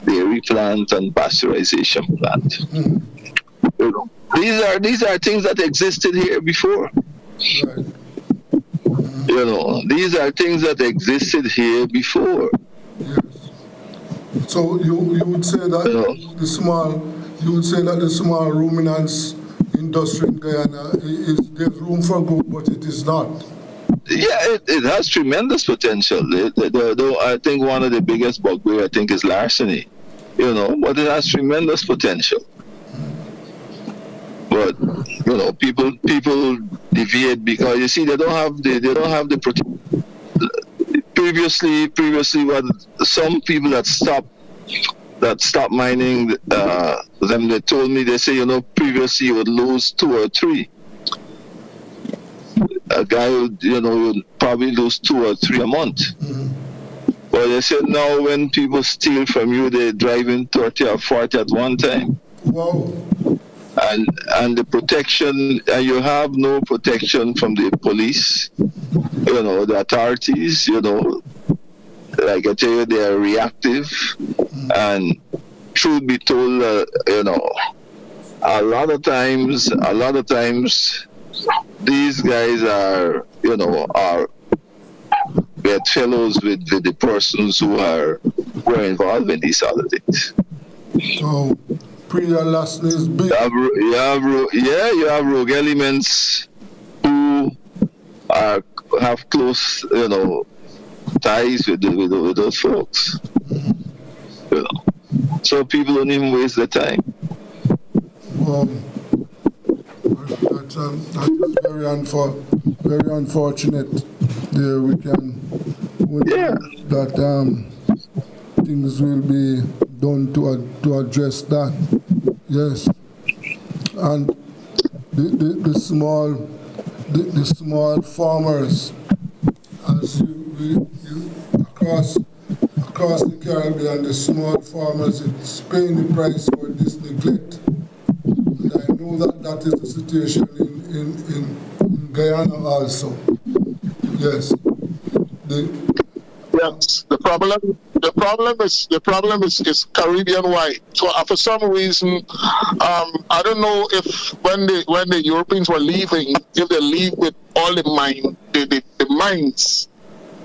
dairy plant and pasteurization plant. You know, these are things that existed here before. Right. You know, these are things that existed here before. Yes. So you would say that the small ruminants industry in Guyana there's room for growth, but it is not. Yeah, it has tremendous potential. I think one of the biggest bugbear, I think, is larceny. You know, but it has tremendous potential. But you know, people deviate because you see they don't have the protection. Previously, what some people that stopped mining, them they told me, they say, you know, previously you would lose 2 or 3. A guy would, you know, would probably lose 2 or 3 a month. But they said now when people steal from you, they're driving 30 or 40 at one time. Wow. And the protection, and you have no protection from the police, you know, the authorities, you know. like I tell you, they are reactive, and truth be told, a lot of times, these guys are fellows with the persons who were involved in these other things. So, Priya Lasson is big. You have rogue elements who have close, ties with those folks. So people don't even waste their time. That is very unfortunate. There we can that things will be done to address that. Yes, and the small farmers, as you across the Caribbean, the small farmers, it's paying the price for this neglect. And I know that is the situation in Guyana also. Yes. Yes, the problem is Caribbean wide. So for some reason, I don't know if when the Europeans were leaving, if they leave with all the minds,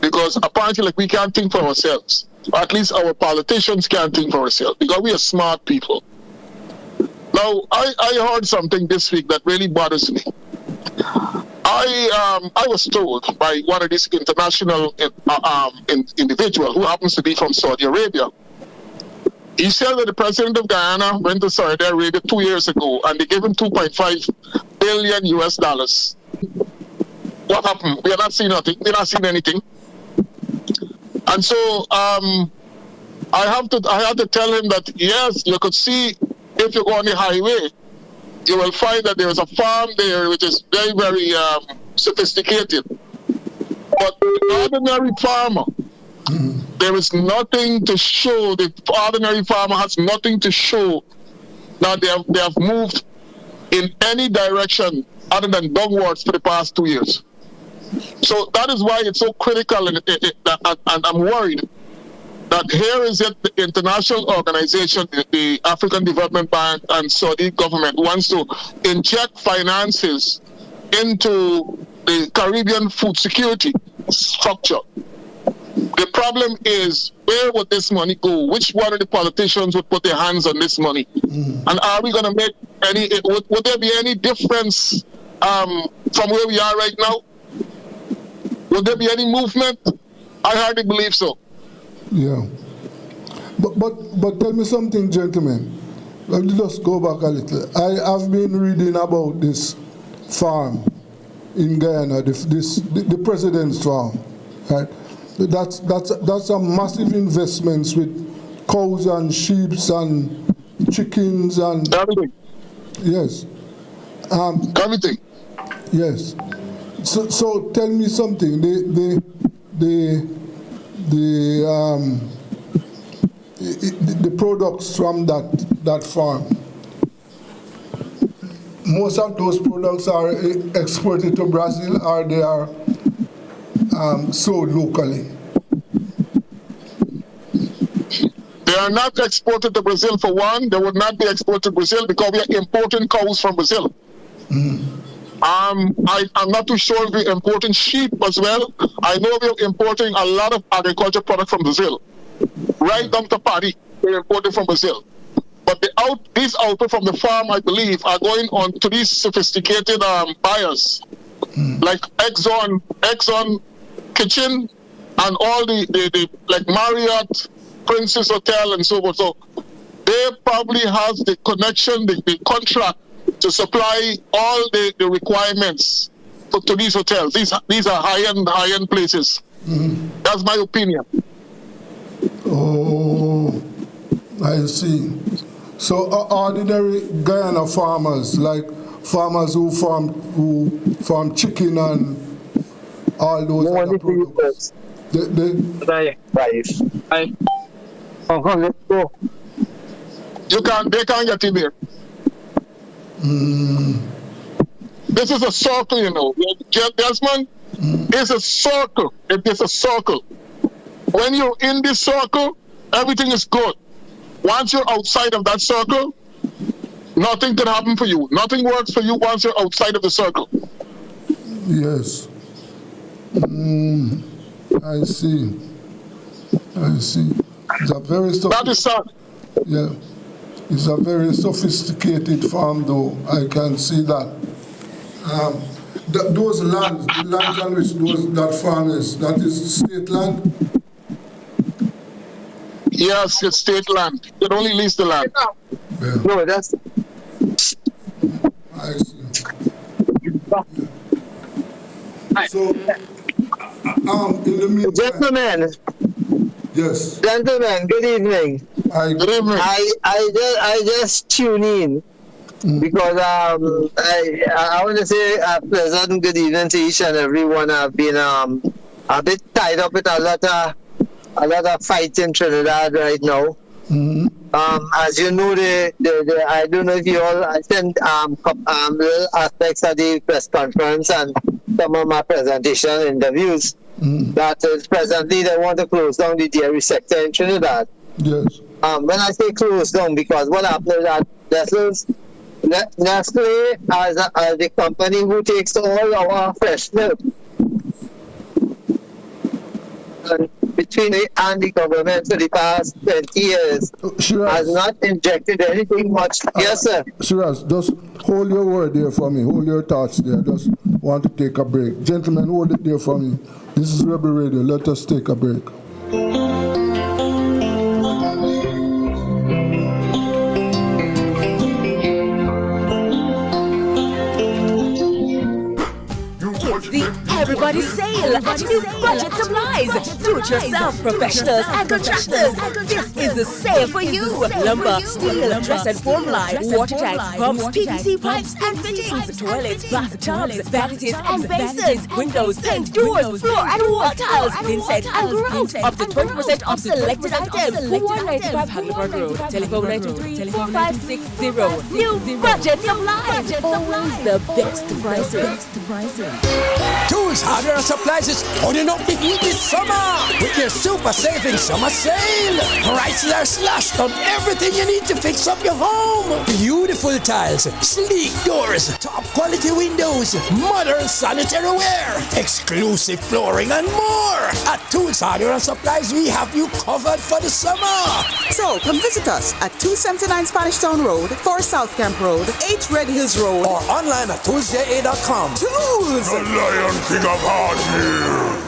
because apparently we can't think for ourselves. Or at least our politicians can't think for ourselves because we are smart people. Now I heard something this week that really bothers me. I was told by one of these international individuals who happens to be from Saudi Arabia. He said that the president of Guyana went to Saudi Arabia 2 years ago and they gave him $2.5 billion US. What happened? We are not seeing nothing. We're not seeing anything. And so I have to tell him that yes, you could see if you go on the highway, you will find that there is a farm there which is very, very sophisticated. But the ordinary farmer, there is nothing to show. The ordinary farmer has nothing to show that they have moved in any direction other than downwards for the past 2 years. So that is why it's so critical, and I'm worried that here is it, the international organization, the African Development Bank and Saudi government wants to inject finances into the Caribbean food security structure. The problem is, where would this money go? Which one of the politicians would put their hands on this money? And are we going to make any, would there be any difference from where we are right now? Would there be any movement? I hardly believe so. Yeah. But tell me something, gentlemen. Let me just go back a little. I have been reading about this farm in Guyana, the president's farm, right? That's a massive investments with cows and sheep and chickens and everything. Yes. Everything. Yes. So tell me something. The products from that farm, most of those products are exported to Brazil, or they are sold locally? They are not exported to Brazil for one. They would not be exported to Brazil because we are importing cows from Brazil. I'm not too sure if we're importing sheep as well. I know we're importing a lot of agriculture products from Brazil. Right down to paddy, we're importing from Brazil. But these output from the farm, I believe, are going on to these sophisticated buyers, like Exxon Kitchen, and all the like Marriott, Princess Hotel, and so forth. So they probably have the connection, the contract to supply all the requirements to these hotels. These are high-end places. That's my opinion. Oh, I see. So ordinary Guyana farmers, like farmers who farm chicken and all those other products. Let's go. They can't get in there. This is a circle, you know. Desmond, it's a circle. It is a circle. when you're in this circle, everything is good. Once you're outside of that circle, nothing can happen for you. Nothing works for you once you're outside of the circle. Yes. I see. It's a very that is sad. Yeah. It's a very sophisticated farm, though. I can see that. Those lands, the lands on which that farm is, that is state land? Yes, it's state land. It only lease the land. Yeah. No, that's... I see. So, in the meantime... Gentlemen. Yes. Gentlemen, good evening. Good evening. I just tune in because I want to say a pleasant good evening to each and everyone. I've been a bit tied up with a lot of fights in Trinidad right now. As you know, I don't know if you all attend little aspects of the press conference and some of my presentation interviews. That is presently they want to close down the dairy sector in Trinidad. Yes. When I say close down, because what happened is that Nestle as the company who takes all our fresh milk, and between it and the government for the past 20 years has not injected anything much. Yes, sir. Shiraz, just hold your word there for me. Hold your thoughts there. Just want to take a break. Gentlemen, hold it there for me. This is Rebel Radio. Let us take a break. It's the Everybody Sale. New budget supplies. Do-it-yourself professionals and contractors. This is the sale for you. Lumber, steel, dress and form line, water tanks, pumps, PVC pipes and fittings, toilets, bathtubs, vanities and basins, windows, paint, doors, floor and wall tiles, insect and grout. Up to 20% off selected items. 195 Hagleyburg Road. Telephone 923-4560. New budget supplies. Always the best prices. Tools, hardware, and supplies is loading up the heat this summer with your super saving summer sale. Prices are slashed on everything you need to fix up your home. Beautiful tiles, sleek doors, top quality windows, modern sanitary ware, exclusive flooring, and more. At Tools, hardware, and supplies, we have you covered for the summer. So come visit us at 279 Spanish Town Road, 4 South Camp Road, 8 Red Hills Road, or online at toolsja.com. Tools! The Lion King of Hard Hills.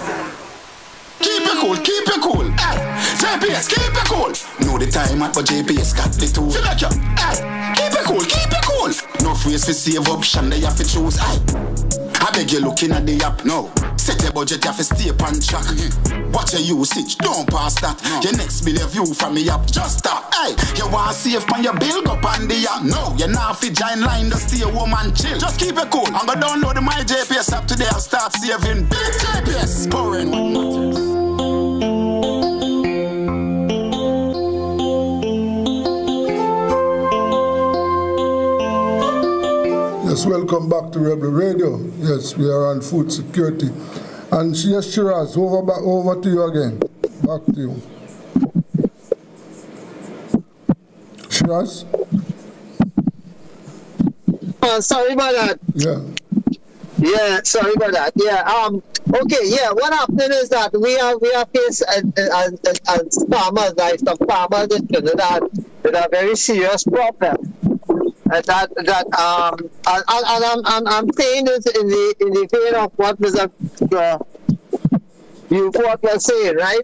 Keep it cool, keep it cool. Hey, JPS, keep it cool. Know the time at but JPS got the tool. Feel like you. Hey, keep it cool, keep it cool. No phrase for save option, they have to choose. Hey, I beg you looking at the app now. Set your budget, you have to stay on track. Watch your usage, don't pass that. Your next bill of view from me up, just stop. Hey, you want to save on your bill, go on the app. No, you're not fit giant line, just stay home and chill. Just keep it cool. I'm gonna download my JPS app today and start saving. Big JPS, pouring what matters. Yes, welcome back to Rebel Radio. Yes, we are on food security. And yes, Shiraz, over to you again. Back to you. Shiraz? Sorry about that. Yeah. Yeah, sorry about that. Yeah. Okay. Yeah. What happened is that we are faced as farmers, like some farmers in Trinidad, with a very serious problem. I'm saying this in the vein of what Mr. Newport was saying, right?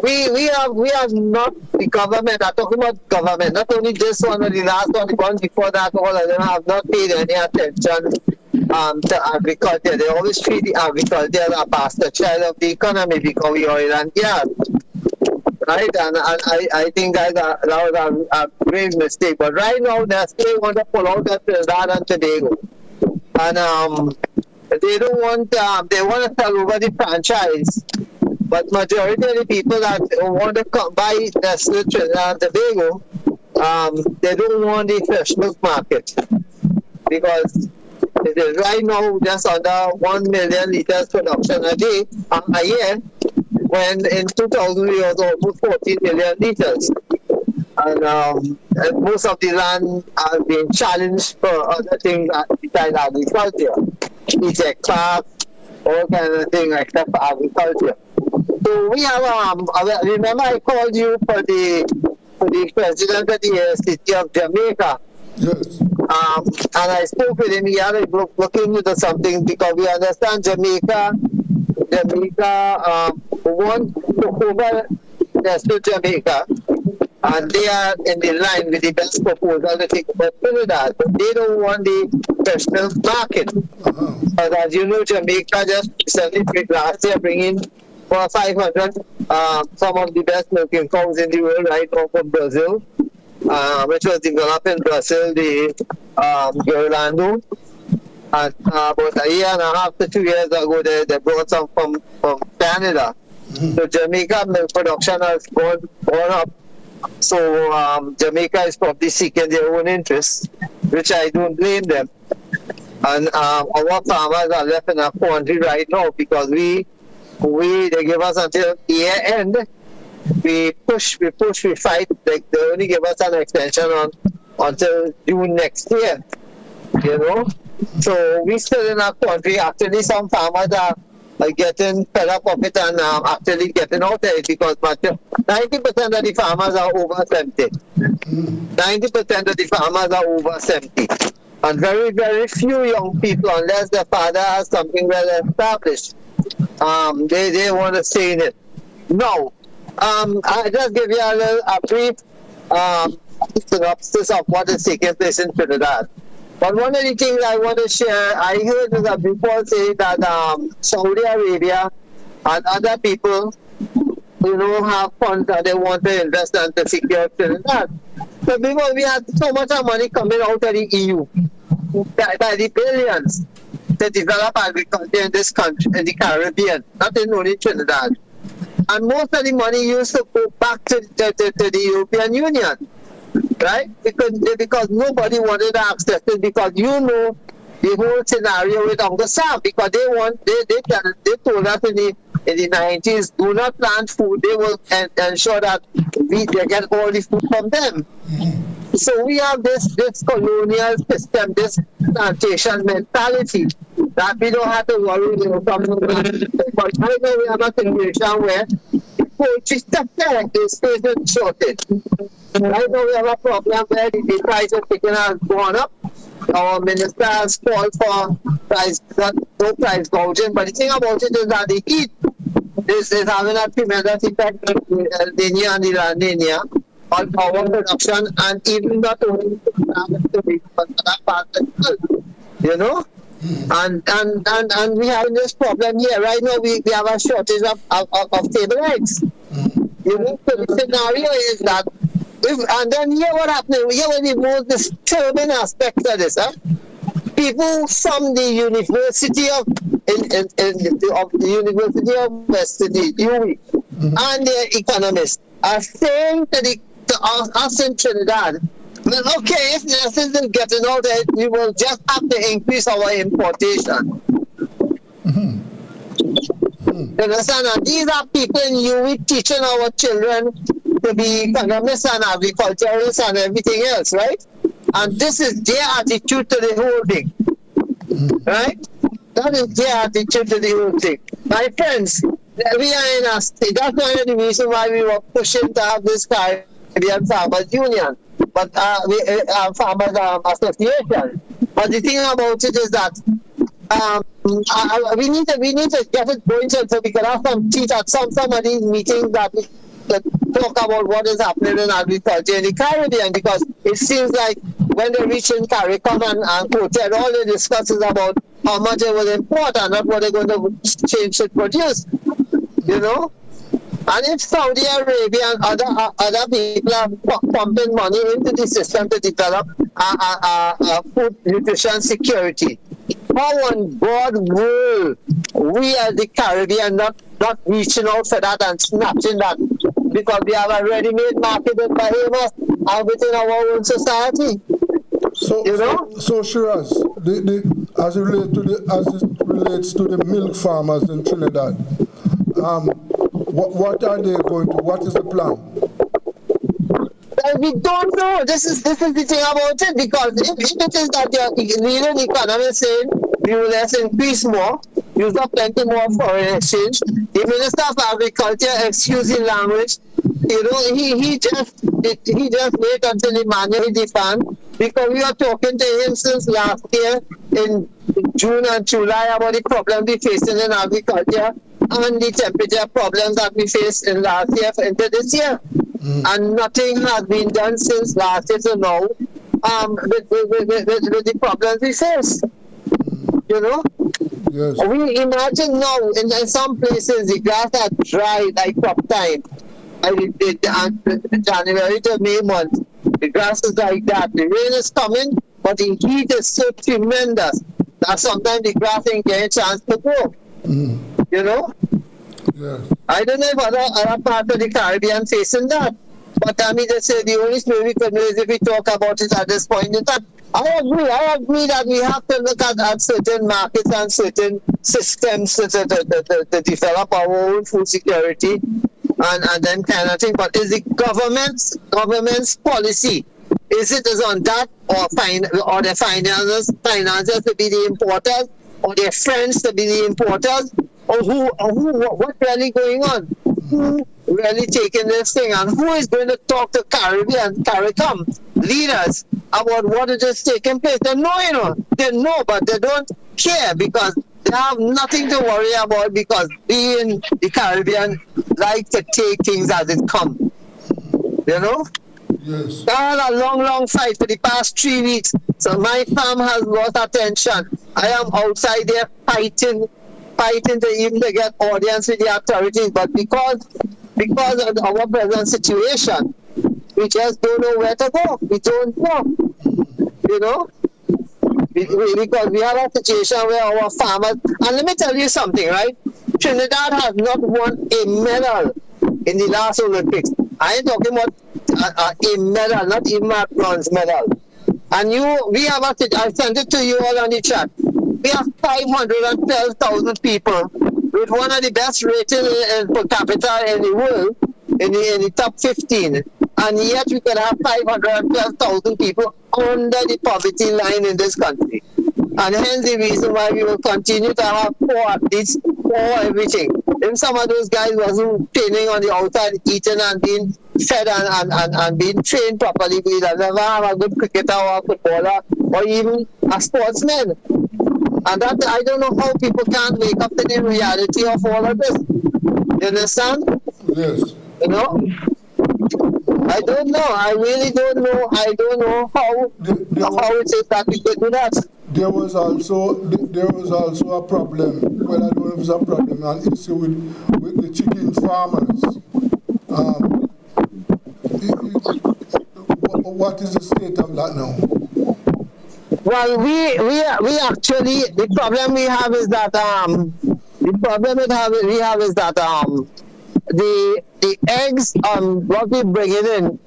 We have not the government. I'm talking about government. Not only this one or the last one, the one before that. All of them have not paid any attention to agriculture. They always treat the agriculture as a bastard child of the economy because we oil and gas. Right, and I think that was a grave mistake. But right now, Nestle want to pull out of Trinidad and Tobago, and they don't want. They want to sell over the franchise, but majority of the people that want to come buy Nestle Trinidad and Tobago, they don't want the fresh milk market because it is right now just under 1 million liters production a year. when in 2000 we was almost 14 million liters. And most of the land has been challenged for other things besides agriculture. Eject craft, all kind of things except for agriculture. So we have, remember I called you for the president of the city of Jamaica. Yes. And I spoke with him. He had to look into something because we understand Jamaica want to over to Jamaica, and they are in the line with the best proposal to take over Trinidad, but they don't want the professional market. But as you know, Jamaica just recently last year bringing for 500 some of the best milking cows in the world right now from Brazil, which was developed in Brazil, the Orlando. And about a year and a half to 2 years ago, they brought some from Canada. So Jamaica milk production has gone up. So Jamaica is probably seeking their own interests, which I don't blame them. And our farmers are left in a quandary right now because they give us until year end. We push, we fight. They only give us an extension until June next year. You know? So we still in our country. Actually, some farmers are getting fed up of it and actually getting out of it because 90% of the farmers are over 70. 90% of the farmers are over 70. And very, very few young people, unless their father has something well established, they want to stay in it. Now, I'll just give you a brief synopsis of what is taking place in Trinidad. But one of the things I want to share, I heard that people say that Saudi Arabia and other people, have funds that they want to invest and to secure Trinidad. So before we had so much money coming out of the EU by the billions to develop agriculture in this country, in the Caribbean, not in only Trinidad. And most of the money used to go back to the European Union. Right? Because nobody wanted to access it because the whole scenario with Uncle Sam because they told us in the 90s do not plant food, they will ensure that they get all the food from them. So we have this colonial system, this plantation mentality that we don't have to worry about. But right now we have a situation where poultry sector is facing shortage. Right now we have a problem where the price of chicken has gone up. Our minister has called for no price gouging, but the thing about it is that the heat is having a tremendous effect on the El Niño and the La Niña on our production and even not only but that part of the world, And we have this problem here. Right now we have a shortage of table eggs. So the scenario is that and then here what happened, here was the most disturbing aspect of this, people from the University of Western UWI and their economists are saying to us in Trinidad, well, okay, if Nelson is getting out there, we will just have to increase our importation. You understand? And these are people in UWI teaching our children to be economists and agriculturalists and everything else, right? And this is their attitude to the whole thing, right? That is their attitude to the whole thing. My friends, we are in a state. That's one of the reasons why we were pushing to have this Caribbean Farmers Union, but Farmers Association. But the thing about it is that we need to get it going so we can have some teeth at some of these meetings that talk about what is happening in agriculture in the Caribbean, because it seems like when they reach in CARICOM and quoted, all they discuss is about how much they will import and not what they're going to change to produce, And if Saudi Arabia and other people are pumping money into the system to develop food nutrition security, how on God will we as the Caribbean not reaching out for that and snatching that? Because we have a ready-made market in Bahamas and within our own society. So Shiraz, as it relates to the milk farmers in Trinidad, What are they going to? What is the plan? We don't know. This is the thing about it, because if it is that your leading economy is saying you let's increase more, use up plenty more foreign exchange. The Minister of Agriculture, excuse the language, he just wait until the manual hit the fan, because we are talking to him since last year in June and July about the problems we facing in agriculture and the temperature problems that we faced in last year into this year. And nothing has been done since last year to now with the problems we face. Yes. We imagine now in some places the grass are dry like crop time. January to May month, the grass is like that. The rain is coming, but the heat is so tremendous that sometimes the grass ain't getting a chance to grow. Yes. I don't know if other parts of the Caribbean facing that. But I mean, just say the only way we could know is if we talk about it at this point in time. I agree that we have to look at certain markets and certain systems to develop our own food security and then kind of thing. But is the government's policy, is on that or the finances to be the importers, or their friends to be the importers, or what's really going on? Who really taking this thing, and who is going to talk to CARICOM leaders about what is taking place? They know, but they don't care because they have nothing to worry about, because being the Caribbean like to take things as it comes. Yes. I had a long fight for the past 3 weeks, so my farm has lost attention. I am outside there fighting to even to get audience with the authorities, but because of our present situation, we just don't know where to go. We don't know, because we have a situation where our farmers, and let me tell you something, right? Trinidad has not won a medal in the last Olympics. I ain't talking about a medal, not even a bronze medal. And we have I sent it to you all on the chat. We have 512,000 people with one of the best ratings per capita in the world, in the top 15. And yet we can have 512,000 people under the poverty line in this country. And hence the reason why we will continue to have poor athletes, poor everything. If some of those guys wasn't training on the outside, eating and being fed and being trained properly, we'd never have a good cricketer or a footballer or even a sportsman. And that, I don't know how people can't wake up to the reality of all of this. You understand? Yes. I don't know. I really don't know. I don't know how it is that we could do that. There was also a problem. Well, I don't know if it's a problem, an issue with the chicken farmers. What is the state of that now? Well, we actually, the problem we have is that the eggs, what we bring in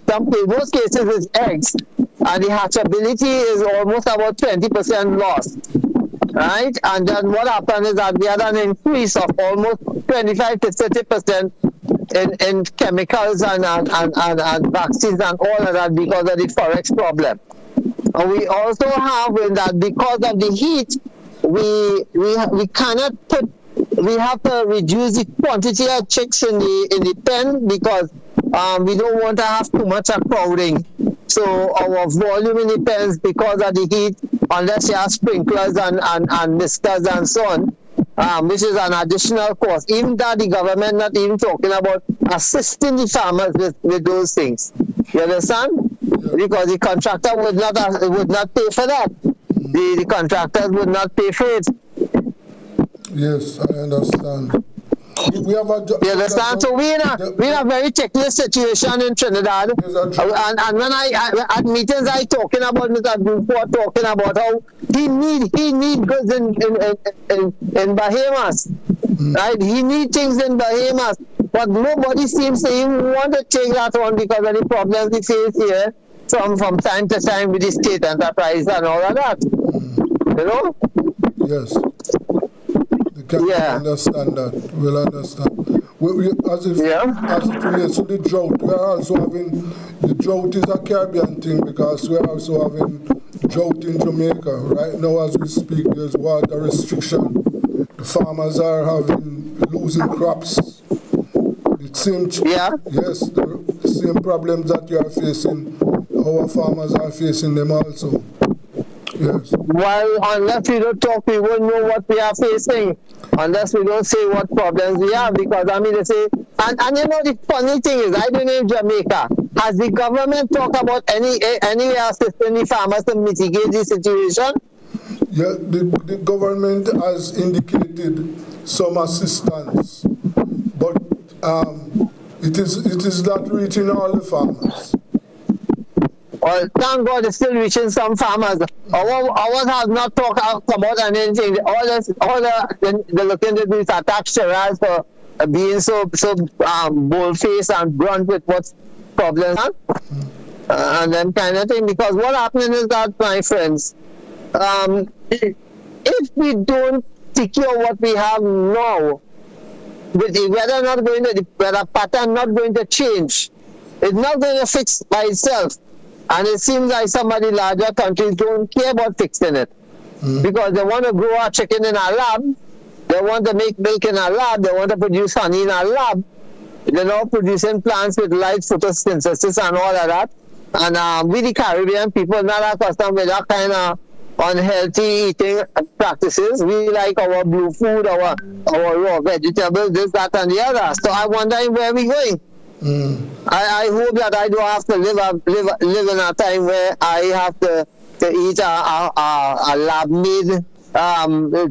most cases is eggs, and the hatchability is almost about 20% lost, right? And then what happened is that we had an increase of almost 25 to 30% in chemicals and vaccines and all of that because of the forex problem. And we also have in that because of the heat, we cannot put. We have to reduce the quantity of chicks in the pen because we don't want to have too much crowding. So our volume in the pens, because of the heat, unless you have sprinklers and misters and so on, which is an additional cost. Even that the government not even talking about assisting the farmers with those things. You understand? Because the contractor would not pay for that. The contractors would not pay for it. Yes, I understand. You understand? So we're in a very technical situation in Trinidad. And when at meetings I talking about Mr. Buford talking about how he need goods in Bahamas. Right? He need things in Bahamas. But nobody seems to even want to take that on because of the problems we face here from time to time with the state enterprise and all of that. Yes. Understand that. We'll understand. as it relates to the drought, we are also having, the drought is a Caribbean thing because we are also having drought in Jamaica. Right now as we speak, there's water restriction. The farmers are losing crops. The same, yes, the same problems that you are facing, our farmers are facing them also. Yes. Well, unless we don't talk, we won't know what we are facing. Unless we don't say what problems we have, because I mean, they say, and you know, the funny thing is, I don't know in Jamaica, has the government talked about any assisting the farmers to mitigate the situation? Yeah, the government has indicated some assistance, but it is not reaching all the farmers. Well, thank God it's still reaching some farmers. Ours have not talked about anything. They're looking to do is attack Shiraz for being so bold-faced and blunt with what's problems and then kind of thing. Because what happening is that, my friends, if we don't secure what we have now, with the weather not going to, the weather pattern not going to change, it's not going to fix by itself. And it seems like some of the larger countries don't care about fixing it. Because they want to grow a chicken in a lab, they want to make milk in a lab, they want to produce honey in a lab. They're now producing plants with light photosynthesis and all of that. And we the Caribbean people not accustomed with that kind of unhealthy eating practices. We like our blue food, our raw vegetables, this, that, and the other. So I wonder where we're going. I hope that I don't have to live in a time where I have to eat a lab-made,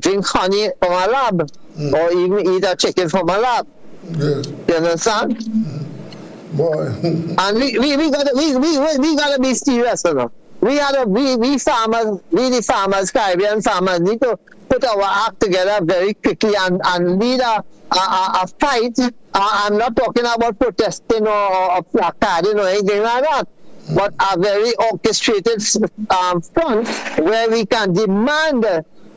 drink honey from a lab, or even eat a chicken from a lab. Yes. You understand? Boy. And we gotta be serious, you know. We farmers, the farmers, Caribbean farmers, need to put our act together very quickly and lead a fight. I'm not talking about protesting or placarding or anything like that, but a very orchestrated front where we can demand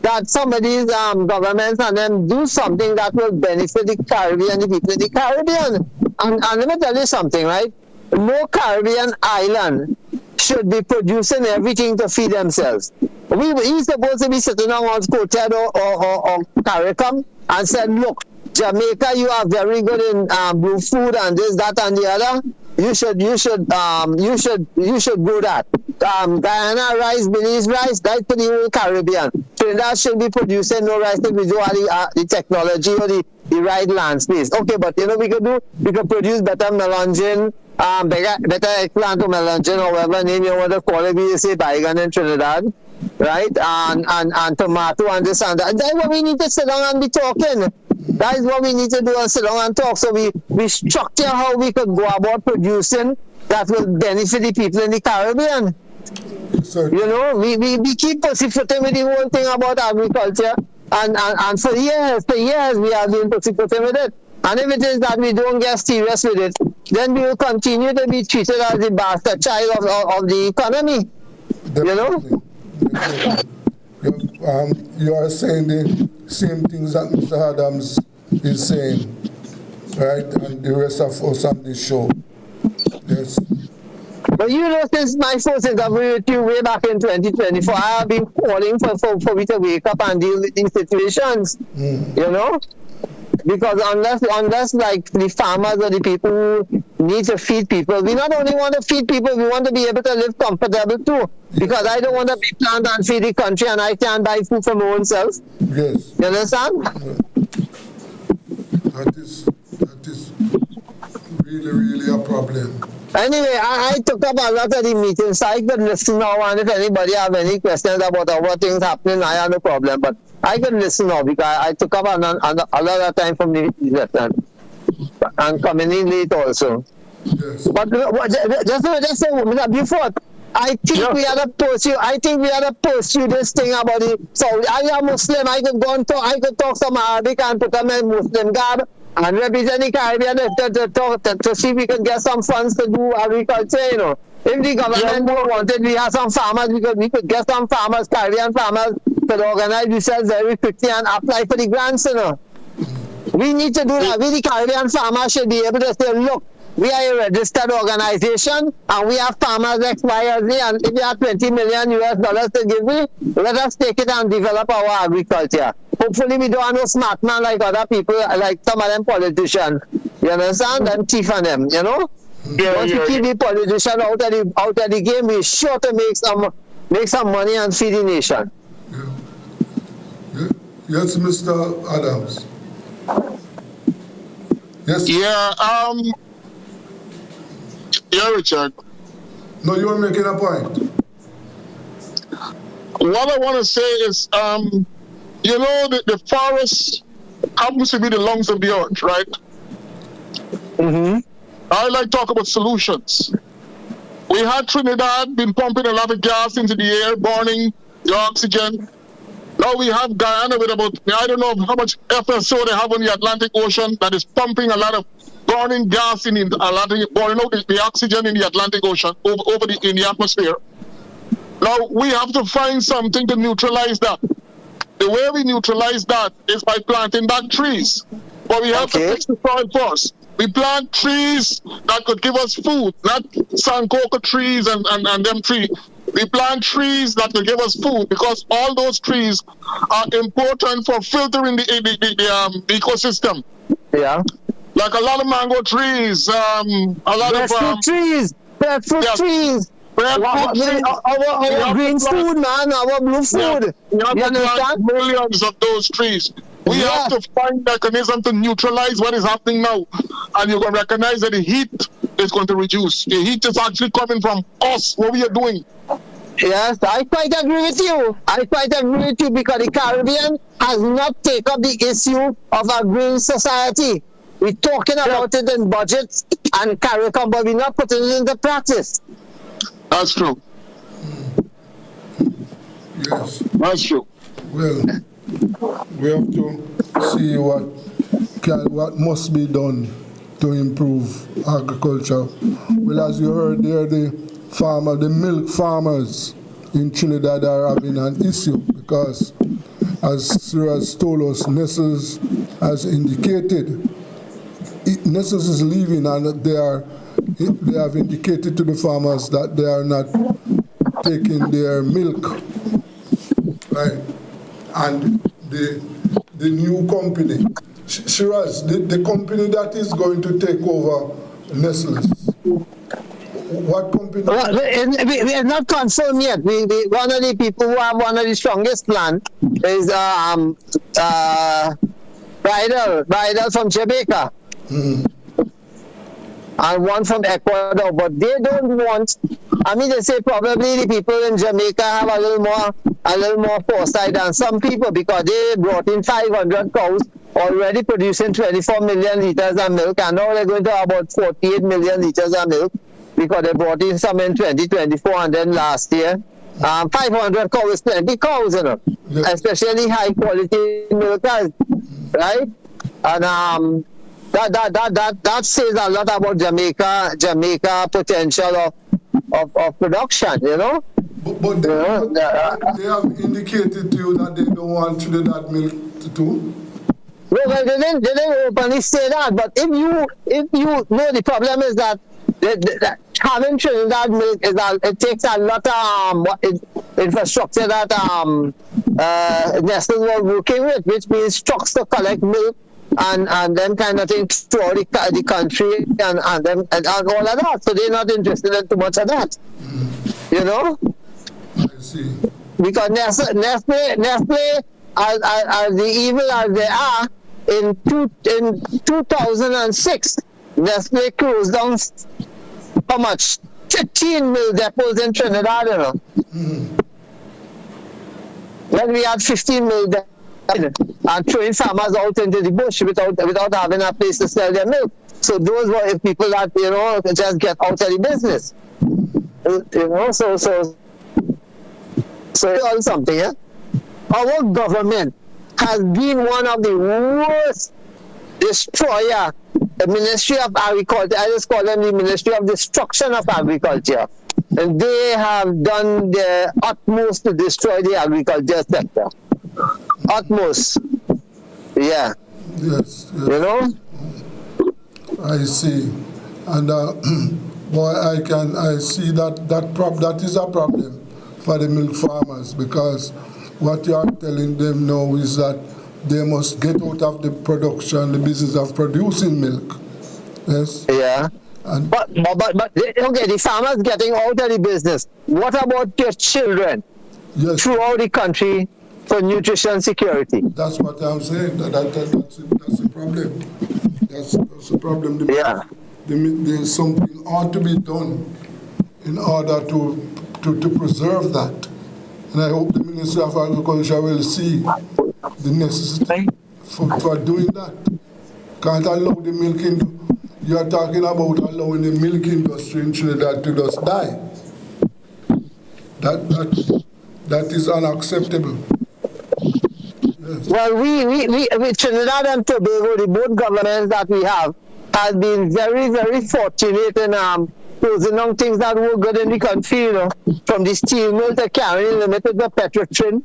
that some of these governments and them do something that will benefit the Caribbean, the people in the Caribbean. And let me tell you something, right? No Caribbean island should be producing everything to feed themselves. We're supposed to be sitting on Coted or CARICOM and said, look, Jamaica, you are very good in blue food and this, that, and the other. You should do that. Guyana rice, Belize rice, that's for the whole Caribbean. Trinidad should be producing no rice if we do the technology or the right land space. Okay, but you know we could produce better melangin, better eggplant or melangin or whatever name you want to call it. We say bygone in Trinidad, right? And tomato and this and that. That's what we need to sit down and be talking. That is what we need to do and sit down and talk. So we structure how we could go about producing that will benefit the people in the Caribbean. You know, we keep pussyfooting with the whole thing about agriculture, and for years we have been pussyfooting with it. And if it is that we don't get serious with it, then we will continue to be treated as the bastard child of the economy. Definitely. You know? You are saying the same things that Mr. Adams is saying, right? And the rest of us on this show. Yes. But you know, since my first interview with you way back in 2024, I have been calling for me to wake up and deal with these situations. You know? Because unless like the farmers or the people who need to feed people, we not only want to feed people, we want to be able to live comfortable too. Because I don't want to be plant and feed the country and I can't buy food for my own self. Yes. You understand? That is really a problem. Anyway, I took up a lot of the meetings, so I could listen now, and if anybody have any questions about what things happening, I have no problem. But I could listen now because I took up a lot of time from the lesson and coming in late also. Yes. But just before, I think we had to pursue. I think we had to pursue this thing about it. So I am Muslim. I could go and talk. I could talk some Arabic and put on my Muslim garb and represent the Caribbean to see if we could get some funds to do agriculture. You know, if the government wanted, we have some farmers. We could get some farmers, Caribbean farmers, to organize themselves very quickly and apply for the grants. You know. We need to do that. We, the Caribbean farmers, should be able to say, look, we are a registered organization and we have farmers X, Y, or Z, and if you have $20 million to give me, let us take it and develop our agriculture. Hopefully we don't have no smart man like other people, like some of them politicians. You understand? Them thief on them, you know? Once we keep the politician out of the game, we're sure to make some money and feed the nation. Yes, Mr. Adams. Yes. Yeah, Richard. No, you were making a point. What I want to say is, you know, the forest happens to be the lungs of the earth, right? Mm-hmm. I like to talk about solutions. We had Trinidad been pumping a lot of gas into the air, burning the oxygen. Now we have Guyana with about, I don't know how much FSO they have on the Atlantic Ocean that is pumping a lot of burning gas in the Atlantic, burning out the oxygen in the Atlantic Ocean in the atmosphere. Now we have to find something to neutralize that. The way we neutralize that is by planting back trees. But we have to fix the soil first. We plant trees that could give us food, not Sankoka trees and them trees. We plant trees that will give us food because all those trees are important for filtering the ecosystem. Yeah. Like a lot of mango trees, a lot of trees, breadfruit trees. Our green food, man, our blue food. You understand? Millions of those trees. We have to find a mechanism to neutralize what is happening now. And you can recognize that the heat is going to reduce. The heat is actually coming from us, what we are doing. Yes, I quite agree with you. Because the Caribbean has not taken up the issue of a green society. We're talking about it in budgets and CARICOM, but we're not putting it into practice. That's true. Yes. That's true. Well, we have to see what must be done to improve agriculture. Well, as you heard there, the milk farmers in Trinidad are having an issue because, as Siraj told us, Nestles has indicated, Nestles is leaving and they have indicated to the farmers that they are not taking their milk, right? And the new company, Shiraz, the company that is going to take over Nestle's, what company? Well, we are not confirmed yet. One of the people who have one of the strongest plans is Bridal from Jamaica. Mm-hmm. And one from Ecuador, but they don't want. I mean, they say probably the people in Jamaica have a little more foresight than some people because they brought in 500 cows already producing 24 million liters of milk, and now they're going to have about 48 million liters of milk because they brought in some in 2024 and then last year. 500 cows is plenty cows, you know, especially high quality milk, right? And that says a lot about Jamaica potential of production, you know. But they have indicated to you that they don't want Trinidad milk to. No, they didn't openly say that. But if you know, the problem is that having Trinidad milk it takes a lot of infrastructure that Nestle was working with, which means trucks to collect milk. And them kind of things throughout the country and all of that. So they're not interested in too much of that. You know? I see. Because Nestle as the evil as they are, in 2006, Nestle closed down how much? 15 mill depots in Trinidad, you know? Mm-hmm. Then we had 15 mill depots. And throwing farmers out into the bush without having a place to sell their milk. So those were people that, you know, just get out of the business. You know, so all something, yeah? Our government has been one of the worst destroyer. The Ministry of Agriculture, I just call them the Ministry of Destruction of Agriculture. And they have done their utmost to destroy the agriculture sector. Utmost. Yeah. Yes. You know? I see. And boy, I see that is a problem for the milk farmers, because what you are telling them now is that they must get out of the production, the business of producing milk. Yes. Yeah. But okay, the farmers getting out of the business. What about their children throughout the country for nutrition security? That's what I'm saying. That's a problem. That's a problem. There's something ought to be done in order to preserve that. And I hope the Minister of Agriculture will see the necessity for doing that. Can't allow the milk industry. You are talking about allowing the milk industry in Trinidad to just die. That is unacceptable. Yes. Well, we Trinidad and Tobago, the both governments that we have been very, very fortunate in closing down things that were good in the country, you know, from the steel mill to carrying limited to Petrotrin,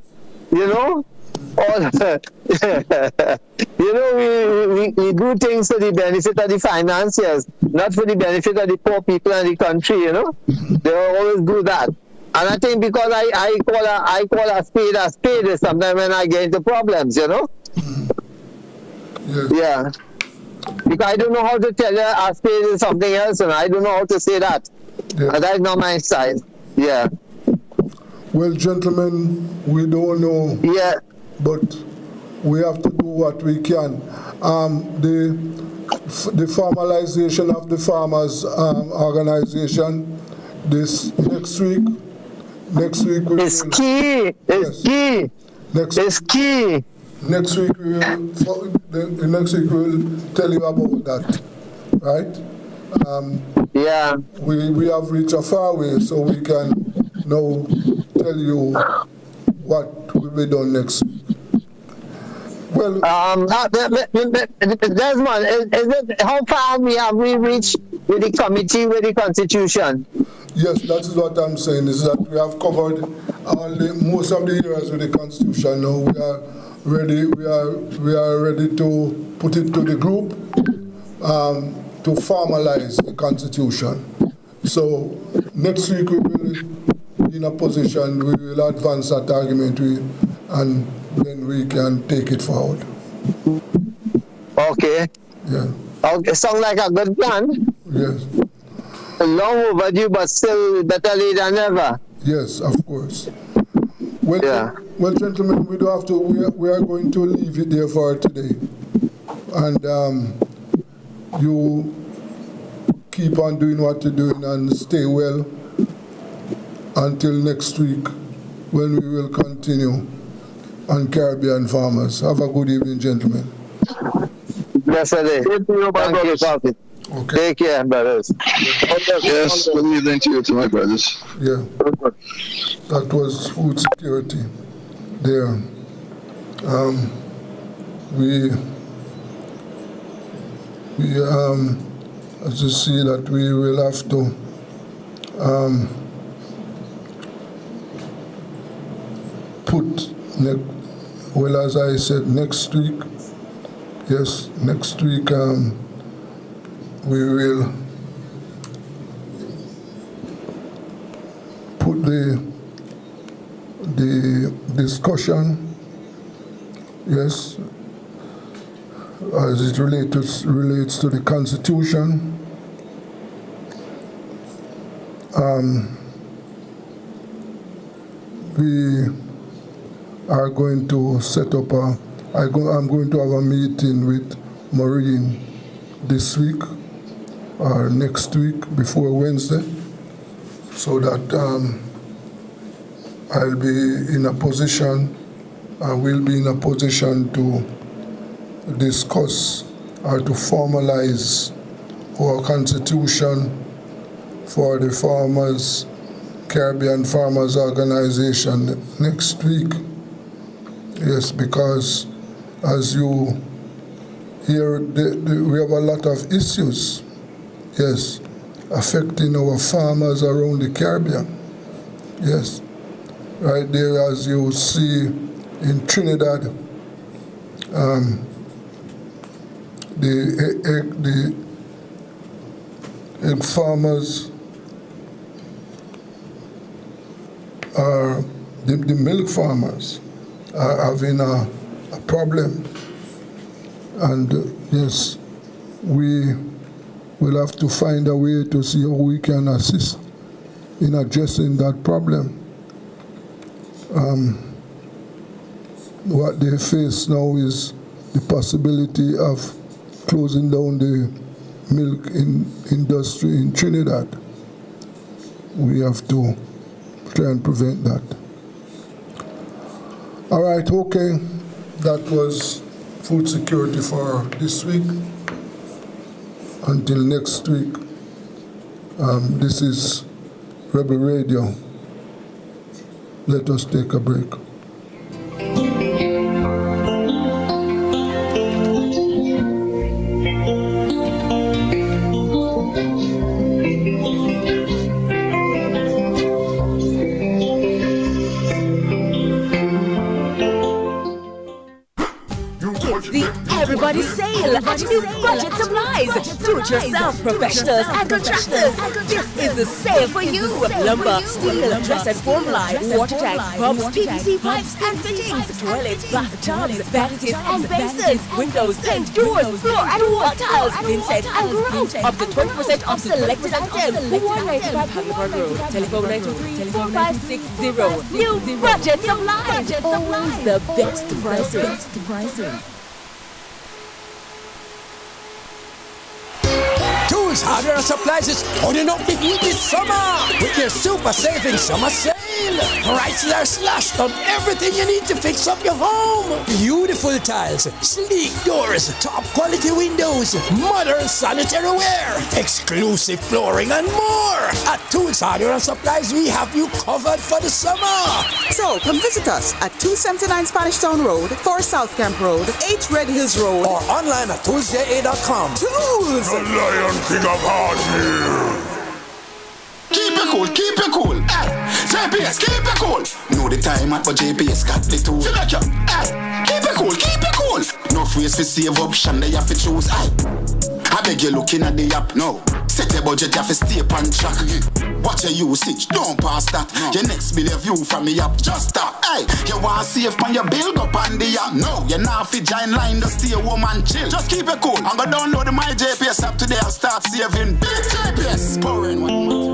you know. All you know, we do things for the benefit of the financiers, not for the benefit of the poor people in the country, you know. They always do that. And I think because I call a spade is sometimes when I get into problems, you know. Yes. Yeah. Because I don't know how to tell you a spade is something else, and I don't know how to say that. Yeah. That's not my style. Yeah. Well, gentlemen, we don't know. Yeah. But we have to do what we can. The formalization of the farmers' organization this next week. Next week we it's key. It's key. It's key. Next week we will tell you about that, right? Yeah. We have reached a far way, so we can now tell you what will be done next week. Well, Desmond, is it how far have we reached with the committee with the Constitution? Yes, that is what I'm saying. Is that we have covered most of the areas with the Constitution. Now we are ready. We are ready to put it to the group to formalize the Constitution. So next week we will be in a position. We will advance that argument, and then we can take it forward. Okay. Yeah. Okay, sounds like a good plan. Yes. Long overdue, but still better late than never. Yes, of course. Well, well, gentlemen, we do have to. We are going to leave it there for today, and you keep on doing what you're doing and stay well until next week, when we will continue on Caribbean Farmers. Have a good evening, gentlemen. Blessed day. Thank you. Okay. Take care, brothers. Yes, good evening to you, to my brothers. Yeah. That was food security there. As you see that we will have to well, as I said, next week, yes, next week we will put the discussion, yes, as it relates to the Constitution. We are going to set up I'm going to have a meeting with Maureen this week or next week before Wednesday, so that I'll be in a position, I will be in a position to discuss or to formalize our Constitution for the farmers, Caribbean Farmers Organization next week. Yes, because as you hear, we have a lot of issues, yes, affecting our farmers around the Caribbean. Yes, right there, as you see in Trinidad, the egg farmers are, the milk farmers are having a problem. And yes, we will have to find a way to see how we can assist in addressing that problem. What they face now is the possibility of closing down the milk industry in Trinidad. We have to try and prevent that. All right, okay. That was food security for this week. Until next week, this is Rebel Radio. Let us take a break. Everybody sale at new budget supplies. Do-it-yourself professionals and contractors. This is the sale for you. Lumber, steel, dress and form line, water tanks, pumps, PVC pipes and fittings, toilets, bathtubs, vanities and basins, windows, paint, doors, floor and wall tiles, inset and grout. Up to 20% off selected items. 195 Haverford Road. Telephone 923-4560. New budget supplies. Always the best prices. Tools, hardware and supplies is turning up the heat this summer with your super saving summer sale. Prices are slashed on everything you need to fix up your home. Beautiful tiles, sleek doors, top quality windows, modern sanitary ware, exclusive flooring and more. At Tools, hardware and supplies, we have you covered for the summer. So come visit us at 279 Spanish Town Road, 4 South Camp Road, 8 Red Hills Road, or online at toolsja.com. Tools! The Lion King of Hardware. Keep it cool, keep it cool. Hey, JPS, keep it cool. Know the time at but JPS got the tool. Hey, keep it cool, keep it cool. No phrase for save option, they have to choose. Hey, I beg you looking at the app now. Set your budget, you have to stay on track. Watch your usage, don't pass that. Your next million view from me up, just stop. Hey, you want to save on your bill, go on the app. No, you're not fit giant line, just stay home and chill. Just keep it cool. I'm gonna download the My JPS app today and start saving. Big JPS, pouring one.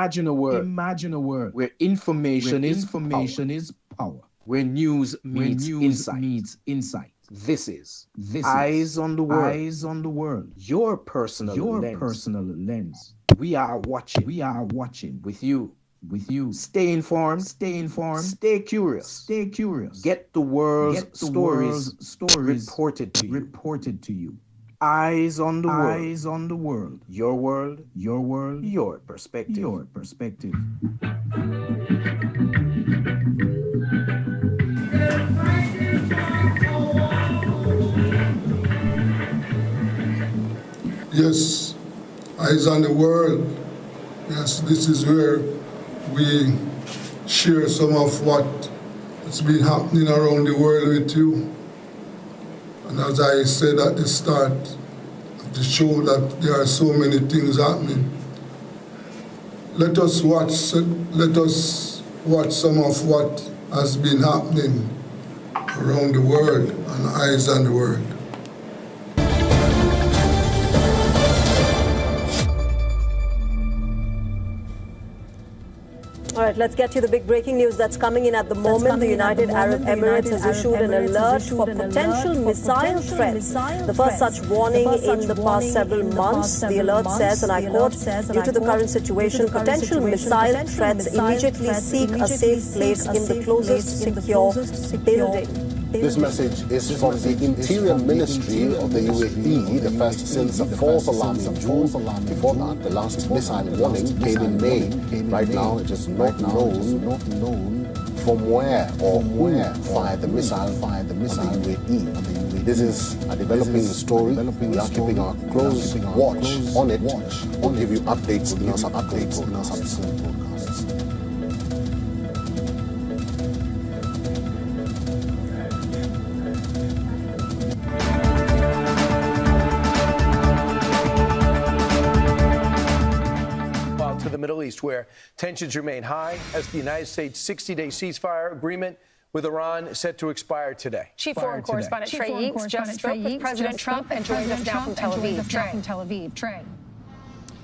Imagine a world where information is power. Where news meets insight. This is Eyes on the World. Your personal lens. We are watching with you. Stay informed. Stay curious. Get the world's stories reported to you. Eyes on the world. Your world, your perspective. Yes, Eyes on the World. Yes, this is where we share some of what has been happening around the world with you. And as I said at the start of the show, that there are so many things happening. Let us watch some of what has been happening around the world on Eyes on the World. All right, let's get to the big breaking news that's coming in at the moment. The United Arab Emirates has issued an alert for potential missile threats. The first such warning in the past several months. The alert says, and I quote, due to the current situation, potential missile threats immediately seek a safe place in the closest secure building. This message is from the Interior Ministry of the UAE, the first since a false alarm in June. Before that, the last missile warning came in May. Right now, it is not known from where or who fired the missile on the UAE. This is a developing story. We are keeping a close watch on it. We'll give you updates in our updates. To the Middle East, where tensions remain high as the United States' 60-day ceasefire agreement with Iran set to expire today. Chief Foreign Correspondent Trey Yeeks just spoke with President Trump and joins us now from Tel Aviv. Trey.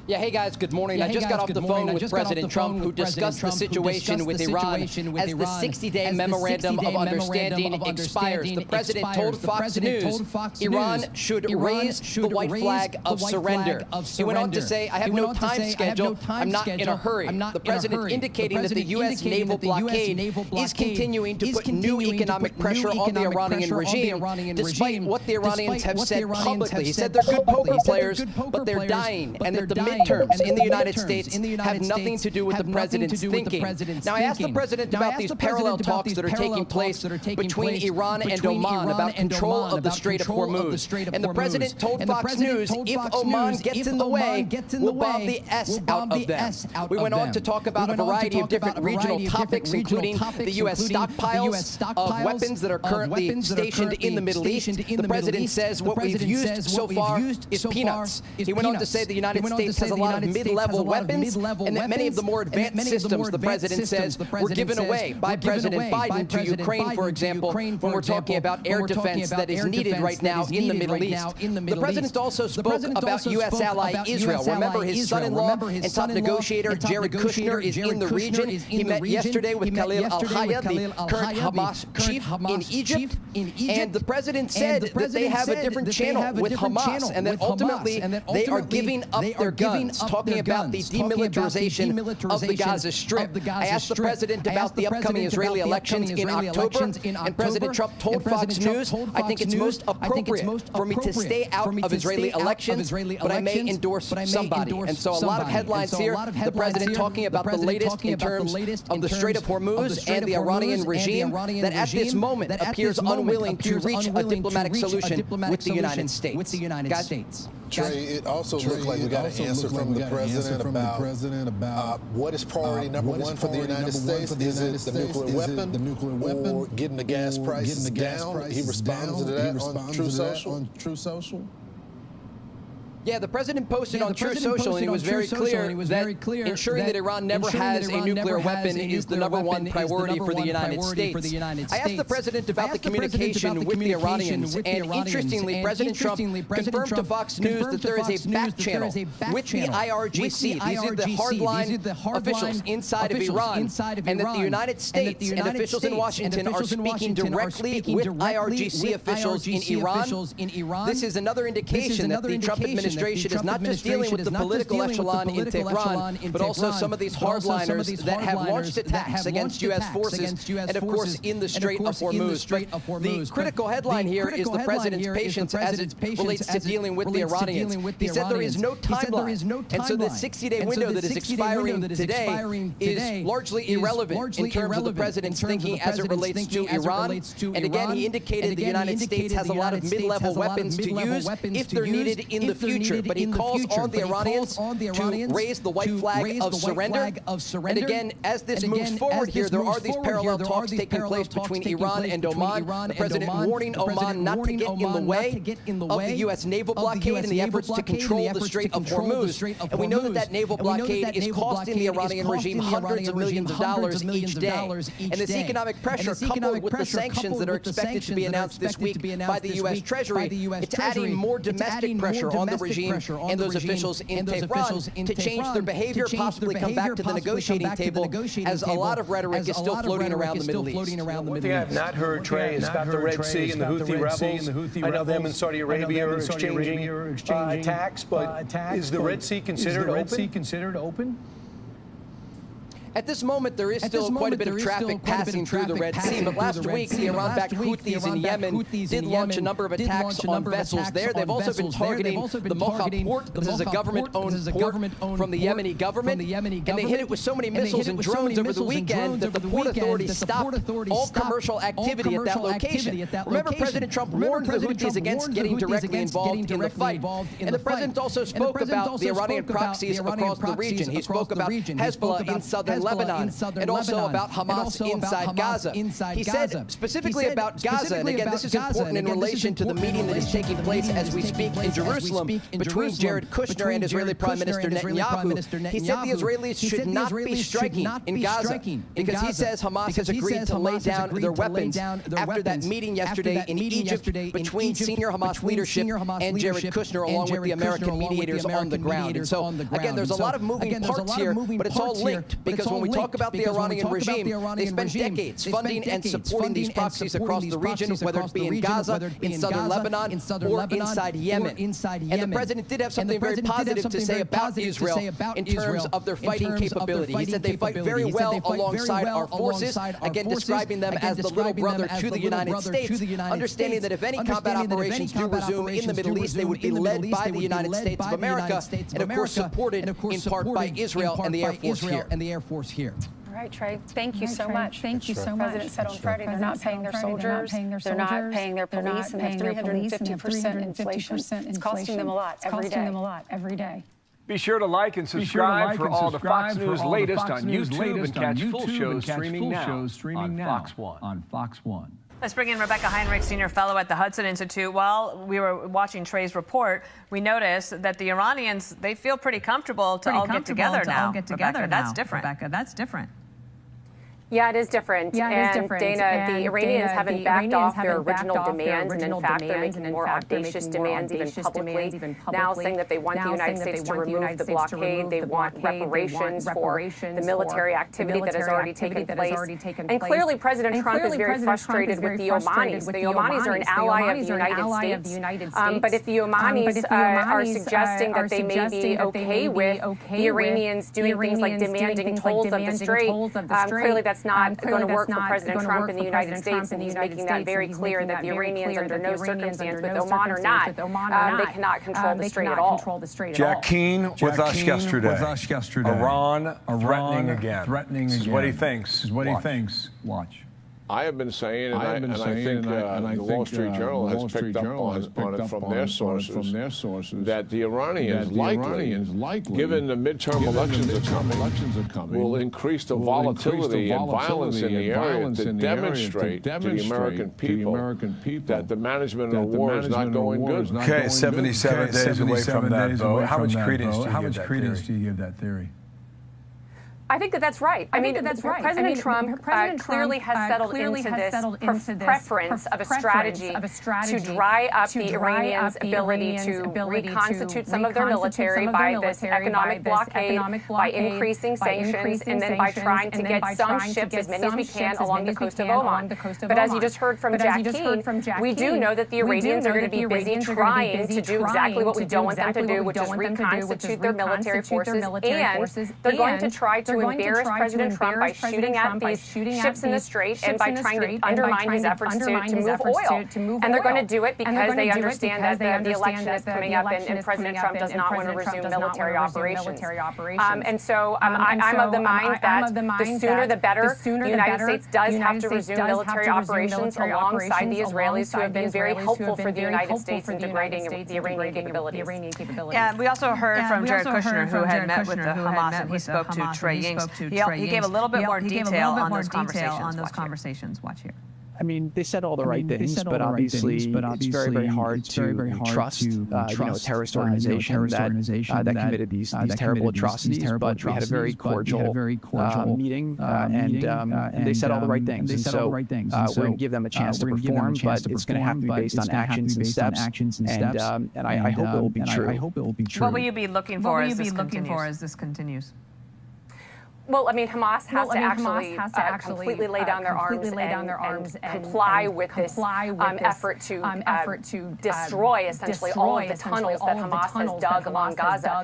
Yeah, hey guys, good morning. I just got off the phone with President Trump, who discussed the situation with Iran as the 60-day memorandum of understanding expires. The president told Fox News Iran should raise the white flag of surrender. He went on to say, I have no time schedule. I'm not in a hurry. The president indicating that the U.S. naval blockade is continuing to put new economic pressure on the Iranian regime, despite what the Iranians have said publicly. He said they're good poker players, but they're dying, and that the midterms in the United States have nothing to do with the president's thinking. Now, I asked the president about these parallel talks that are taking place between Iran and Oman about control of the Strait of Hormuz. And the president told Fox News, if Oman gets in the way, we'll bob the S out of them. We went on to talk about a variety of different regional topics, including the U.S. stockpiles of weapons that are currently stationed in the Middle East. The president says what we've used so far is peanuts. He went on to say the United States has a lot of mid-level weapons, and that many of the more advanced systems, the president says, were given away by President Biden to Ukraine, for example, when we're talking about air defense that is needed right now in the Middle East. The president also spoke about U.S. ally Israel. Remember, his son-in-law and top negotiator Jared Kushner is in the region. He met yesterday with Khalil al-Hayya, the current Hamas chief in Egypt, and the president said that they have a different channel with Hamas, and that ultimately they are giving up their guns, talking about the demilitarization of the Gaza Strip. I asked the president about the upcoming Israeli elections in October, and President Trump told Fox News, I think it's most appropriate for me to stay out of Israeli elections, but I may endorse somebody. And so a lot of headlines here, the president talking about the latest in terms of the Strait of Hormuz and the Iranian regime that at this moment appears unwilling to reach a diplomatic solution with the United States. Guys? Trey, it also looks like we got an answer from the president about what is priority number one for the United States. Is it the nuclear weapon or getting the gas prices down? He responded to that on True Social. Yeah, the president posted on True Social, and he was very clear that ensuring that Iran never has a nuclear weapon is the number one priority for the United States. I asked the president about the communication with the Iranians, and interestingly, President Trump confirmed to Fox News that there is a back channel with the IRGC. These are the hardline officials inside of Iran, and that the United States and officials in Washington are speaking directly with IRGC officials in Iran. This is another indication that the Trump administration is not just dealing with the political echelon in Tehran, but also some of these hardliners that have launched attacks against U.S. forces and, of course, in the Strait of Hormuz. But the critical headline here is the president's patience as it relates to dealing with the Iranians. He said there is no timeline, and so the 60-day window that is expiring today is largely irrelevant in terms of the president's thinking as it relates to Iran. And again, he indicated the United States has a lot of mid-level weapons to use if they're needed in the future. But he calls on the Iranians to raise the white flag of surrender. And again, as this moves forward here, there are these parallel talks taking place between Iran and Oman. The president warning Oman not to get in the way of the U.S. naval blockade and the efforts to control the Strait of Hormuz. And we know that that naval blockade is costing the Iranian regime hundreds of millions of dollars each day. And this economic pressure, coupled with the sanctions that are expected to be announced this week by the U.S. Treasury, it's adding more domestic pressure on the regime and those officials in Tehran to change their behavior, possibly come back to the negotiating table, as a lot of rhetoric is still floating around the Middle East. One thing I have not heard, Trey, is about the Red Sea and the Houthi rebels. I know them and Saudi Arabia are exchanging attacks, but is the Red Sea considered open? At this moment, there is still quite a bit of traffic passing through the Red Sea, but last week, the Iran-backed Houthis in Yemen did launch a number of attacks on vessels there. They've also been targeting the Mocha port. This is a government-owned port from the Yemeni government, and they hit it with so many missiles and drones over the weekend that the Port Authority stopped all commercial activity at that location. Remember, President Trump warned the Houthis against getting directly involved in the fight. And the president also spoke about the Iranian proxies across the region. He spoke about Hezbollah in southern Lebanon, and also about Hamas inside Gaza. He said specifically about Gaza, and again, this is important in relation to the meeting that is taking place as we speak in Jerusalem between Jared Kushner and Israeli Prime Minister Netanyahu. He said the Israelis should not be striking in Gaza because he says Hamas has agreed to lay down their weapons after that meeting yesterday in Egypt between senior Hamas leadership and Jared Kushner, along with the American mediators on the ground. And so, again, there's a lot of moving parts here, but it's all linked because when we talk about the Iranian regime, they spent decades funding and supporting these proxies across the region, whether it be in Gaza, in southern Lebanon, or inside Yemen. And the president did have something very positive to say about Israel in terms of their fighting capability. He said they fight very well alongside our forces, again describing them as the little brother to the United States, understanding that if any combat operations do resume in the Middle East, they would be led by the United States of America, and of course supported in part by Israel and the Air Force here. All right, Trey, thank you so much. Thank you so much. The president said on Friday they're not paying their soldiers, they're not paying their police, and they have 350% inflation. It's costing them a lot every day. Be sure to like and subscribe for all the Fox News latest on YouTube and catch full shows streaming now on Fox 1. Let's bring in Rebecca Heinrich, Senior Fellow at the Hudson Institute. While we were watching Trey's report, we noticed that the Iranians, they feel pretty comfortable to all get together now. Rebecca, that's different. Yeah, it is different. And Dana, the Iranians haven't backed off their original demands, and in fact, they're making more audacious demands even publicly, now saying that they want the United States to remove the blockade, they want reparations for the military activity that has already taken place. And clearly, President Trump is very frustrated with the Omanis. The Omanis are an ally of the United States. But if the Omanis are suggesting that they may be okay with the Iranians doing things like demanding tolls of the strait, clearly that's not going to work for President Trump in the United States, and he's making that very clear that the Iranians, under no circumstance, with Oman or not, they cannot control the strait at all. Jack Keane with us yesterday. Iran threatening again. This is what he thinks. Watch. I have been saying, and I think the Wall Street Journal has picked up on it from their sources, that the Iranians likely, given the midterm elections are coming, will increase the volatility and violence in the area to demonstrate to the American people that the management of the war is not going good. Okay, 77 days away from that vote. How much credence do you give that theory? I think that's right. President Trump clearly has settled into this preference of a strategy to dry up the Iranians' ability to reconstitute some of their military by this economic blockade, by increasing sanctions, and then by trying to get some ships, as many as we can, along the coast of Oman. But as you just heard from Jack Keane, we do know that the Iranians are going to be busy trying to do exactly what we don't want them to do, which is reconstitute their military forces, and they're going to try to embarrass President Trump by shooting at these ships in the strait and by trying to undermine his efforts to move oil. And they're going to do it because they understand that the election is coming up and President Trump does not want to resume military operations. And so I'm of the mind that the sooner the better. The United States does have to resume military operations alongside the Israelis, who have been very helpful for the United States in degrading the Iranian capabilities. Yeah, we also heard from Jared Kushner, who had met with the Hamas, and he spoke to Trey Yingst. He gave a little bit more detail on those conversations. Watch here. I mean, they said all the right things, but obviously it's very, very hard to trust a terrorist organization that committed these terrible atrocities. But we had a very cordial meeting, and they said all the right things. And so we're going to give them a chance to perform, but it's going to have to be based on actions and steps. And I hope it will be true. What will you be looking for as this continues? Well, I mean, Hamas has to actually completely lay down their arms and comply with this effort to destroy essentially all of the tunnels that Hamas has dug along Gaza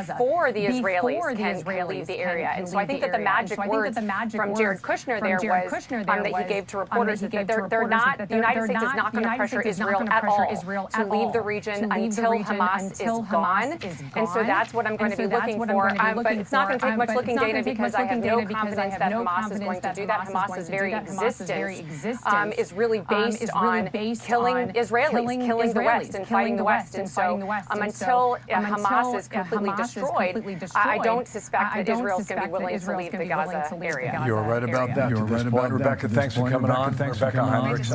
before the Israelis can leave the area. And so I think that the magic words from Jared Kushner there was that he gave to reporters that they're not, the United States is not going to pressure Israel at all to leave the region until Hamas is gone. And so that's what I'm going to be looking for. But it's not going to take much looking, Dana, because I have no confidence that Hamas is going to do that. Hamas's very existence is really based on killing Israelis, killing the West and fighting the West. And so until Hamas is completely destroyed, I don't suspect that Israel is going to be willing to leave the Gaza area. You're right about that. You're right about Rebecca, thanks for coming on. Rebecca Heinrichs.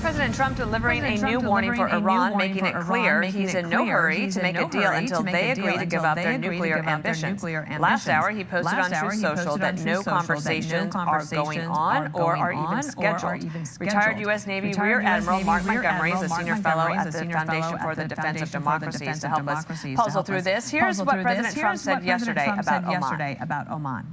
President Trump delivering a new warning for Iran, making it clear he's in no hurry to make a deal until they agree to give up their nuclear ambitions. Last hour, he posted on Truth Social that no conversations are going on or are even scheduled. Retired U.S. Navy Rear Admiral Mark Montgomery is a senior fellow at the Foundation for the Defense of Democracies to help us puzzle through this. Here's what President Trump said yesterday about Oman.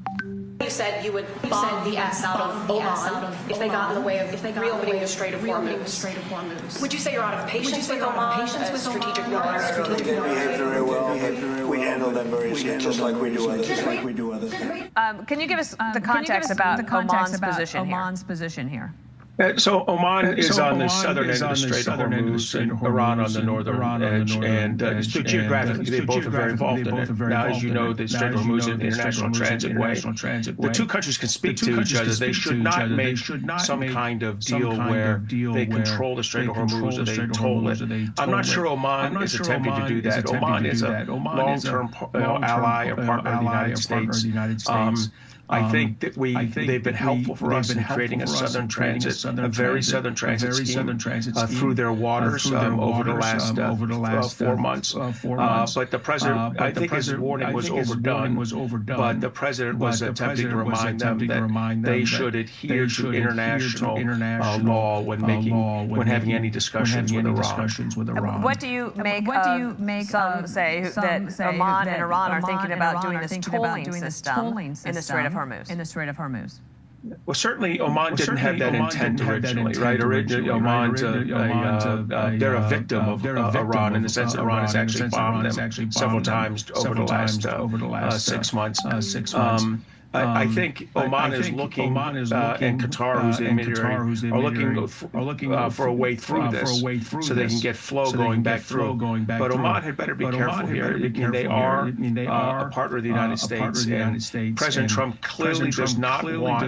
You said you would bomb the S out of Oman if they got in the way of reopening the Strait of Hormuz. Would you say you're out of patience with Oman as strategic partners? They behave very well, but we handle them very just like we do others. Can you give us the context about Oman's position here? So Oman is on the southern end of the Strait of Hormuz and Iran on the northern edge, and geographically they both are very involved in it. Now, as you know, the Strait of Hormuz is an international transit way. The two countries can speak to each other. They should not make some kind of deal where they control the Strait of Hormuz or they toll it. I'm not sure Oman is attempting to do that. Oman is a long-term ally or partner of the United States. I think that they've been helpful for us in creating a southern transit, a very southern transit scheme through their waters over the last 4 months. But the president, I think his warning was overdone. But the president was attempting to remind them that they should adhere to international law when having any discussions with Iran. What do you make of some say that Oman and Iran are thinking about doing this tolling system in the Strait of Hormuz? Well, certainly Oman didn't have that intent originally, right? Originally, Oman's they're a victim of Iran in the sense that Iran has actually bombed them several times over the last 6 months. I think Oman is looking, and Qatar, who's the intermediary, are looking for a way through this so they can get flow going back through. But Oman had better be careful here. They are a partner of the United States, and President Trump clearly does not want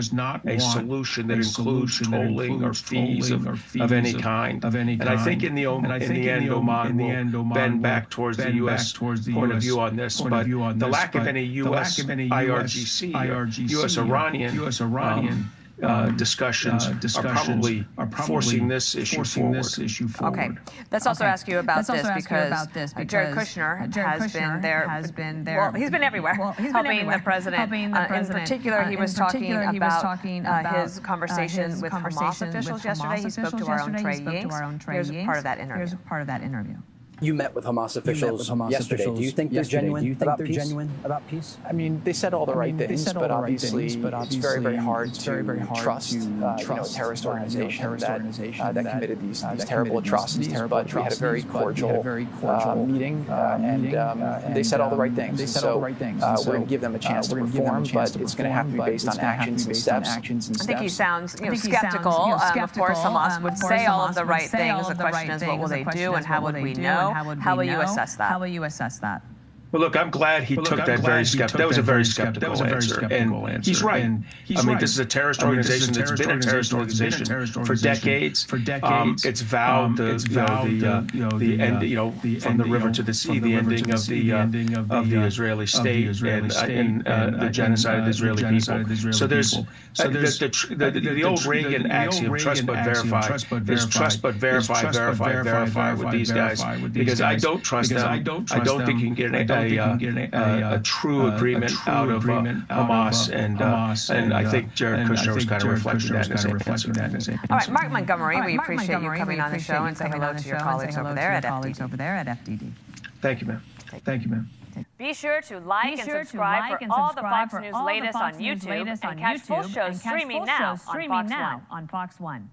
a solution that includes tolling or fees of any kind. And I think in the end, Oman will bend back towards the U.S. point of view on this. But the lack of any U.S. IRGC, U.S.-Iranian discussions are probably forcing this issue forward. Okay, let's also ask you about this because Jared Kushner has been there. Well, he's been everywhere, helping the president. In particular, he was talking about his conversation with Hamas officials yesterday. He spoke to our own Trey Yinks. Here's part of that interview. You met with Hamas officials yesterday. Do you think they're genuine about peace? I mean, they said all the right things, but obviously it's very, very hard to trust a terrorist organization that committed these terrible atrocities. But we had a very cordial meeting, and they said all the right things. We're going to give them a chance to perform, but it's going to have to be based on actions and steps. I think he sounds skeptical. Of course, Hamas would say all of the right things. The question is, what will they do, and how would we know? How will you assess that? Well, look, I'm glad he took that very skeptical. That was a very skeptical answer, and he's right. I mean, this is a terrorist organization that's been a terrorist organization for decades. It's vowed the end, from the river to the sea, the ending of the Israeli state and the genocide of the Israeli people. So there's the old Reagan axiom, trust but verify. There's trust but verify with these guys because I don't trust them. I don't think you can get a true agreement out of Hamas, and I think Jared Kushner was kind of reflecting that in his answer. All right, Mark Montgomery, we appreciate you coming on the show and say hello to your colleagues over there at FDD. Thank you, ma'am. Be sure to like and subscribe for all the Fox News latest on YouTube and catch full shows streaming now on Fox 1.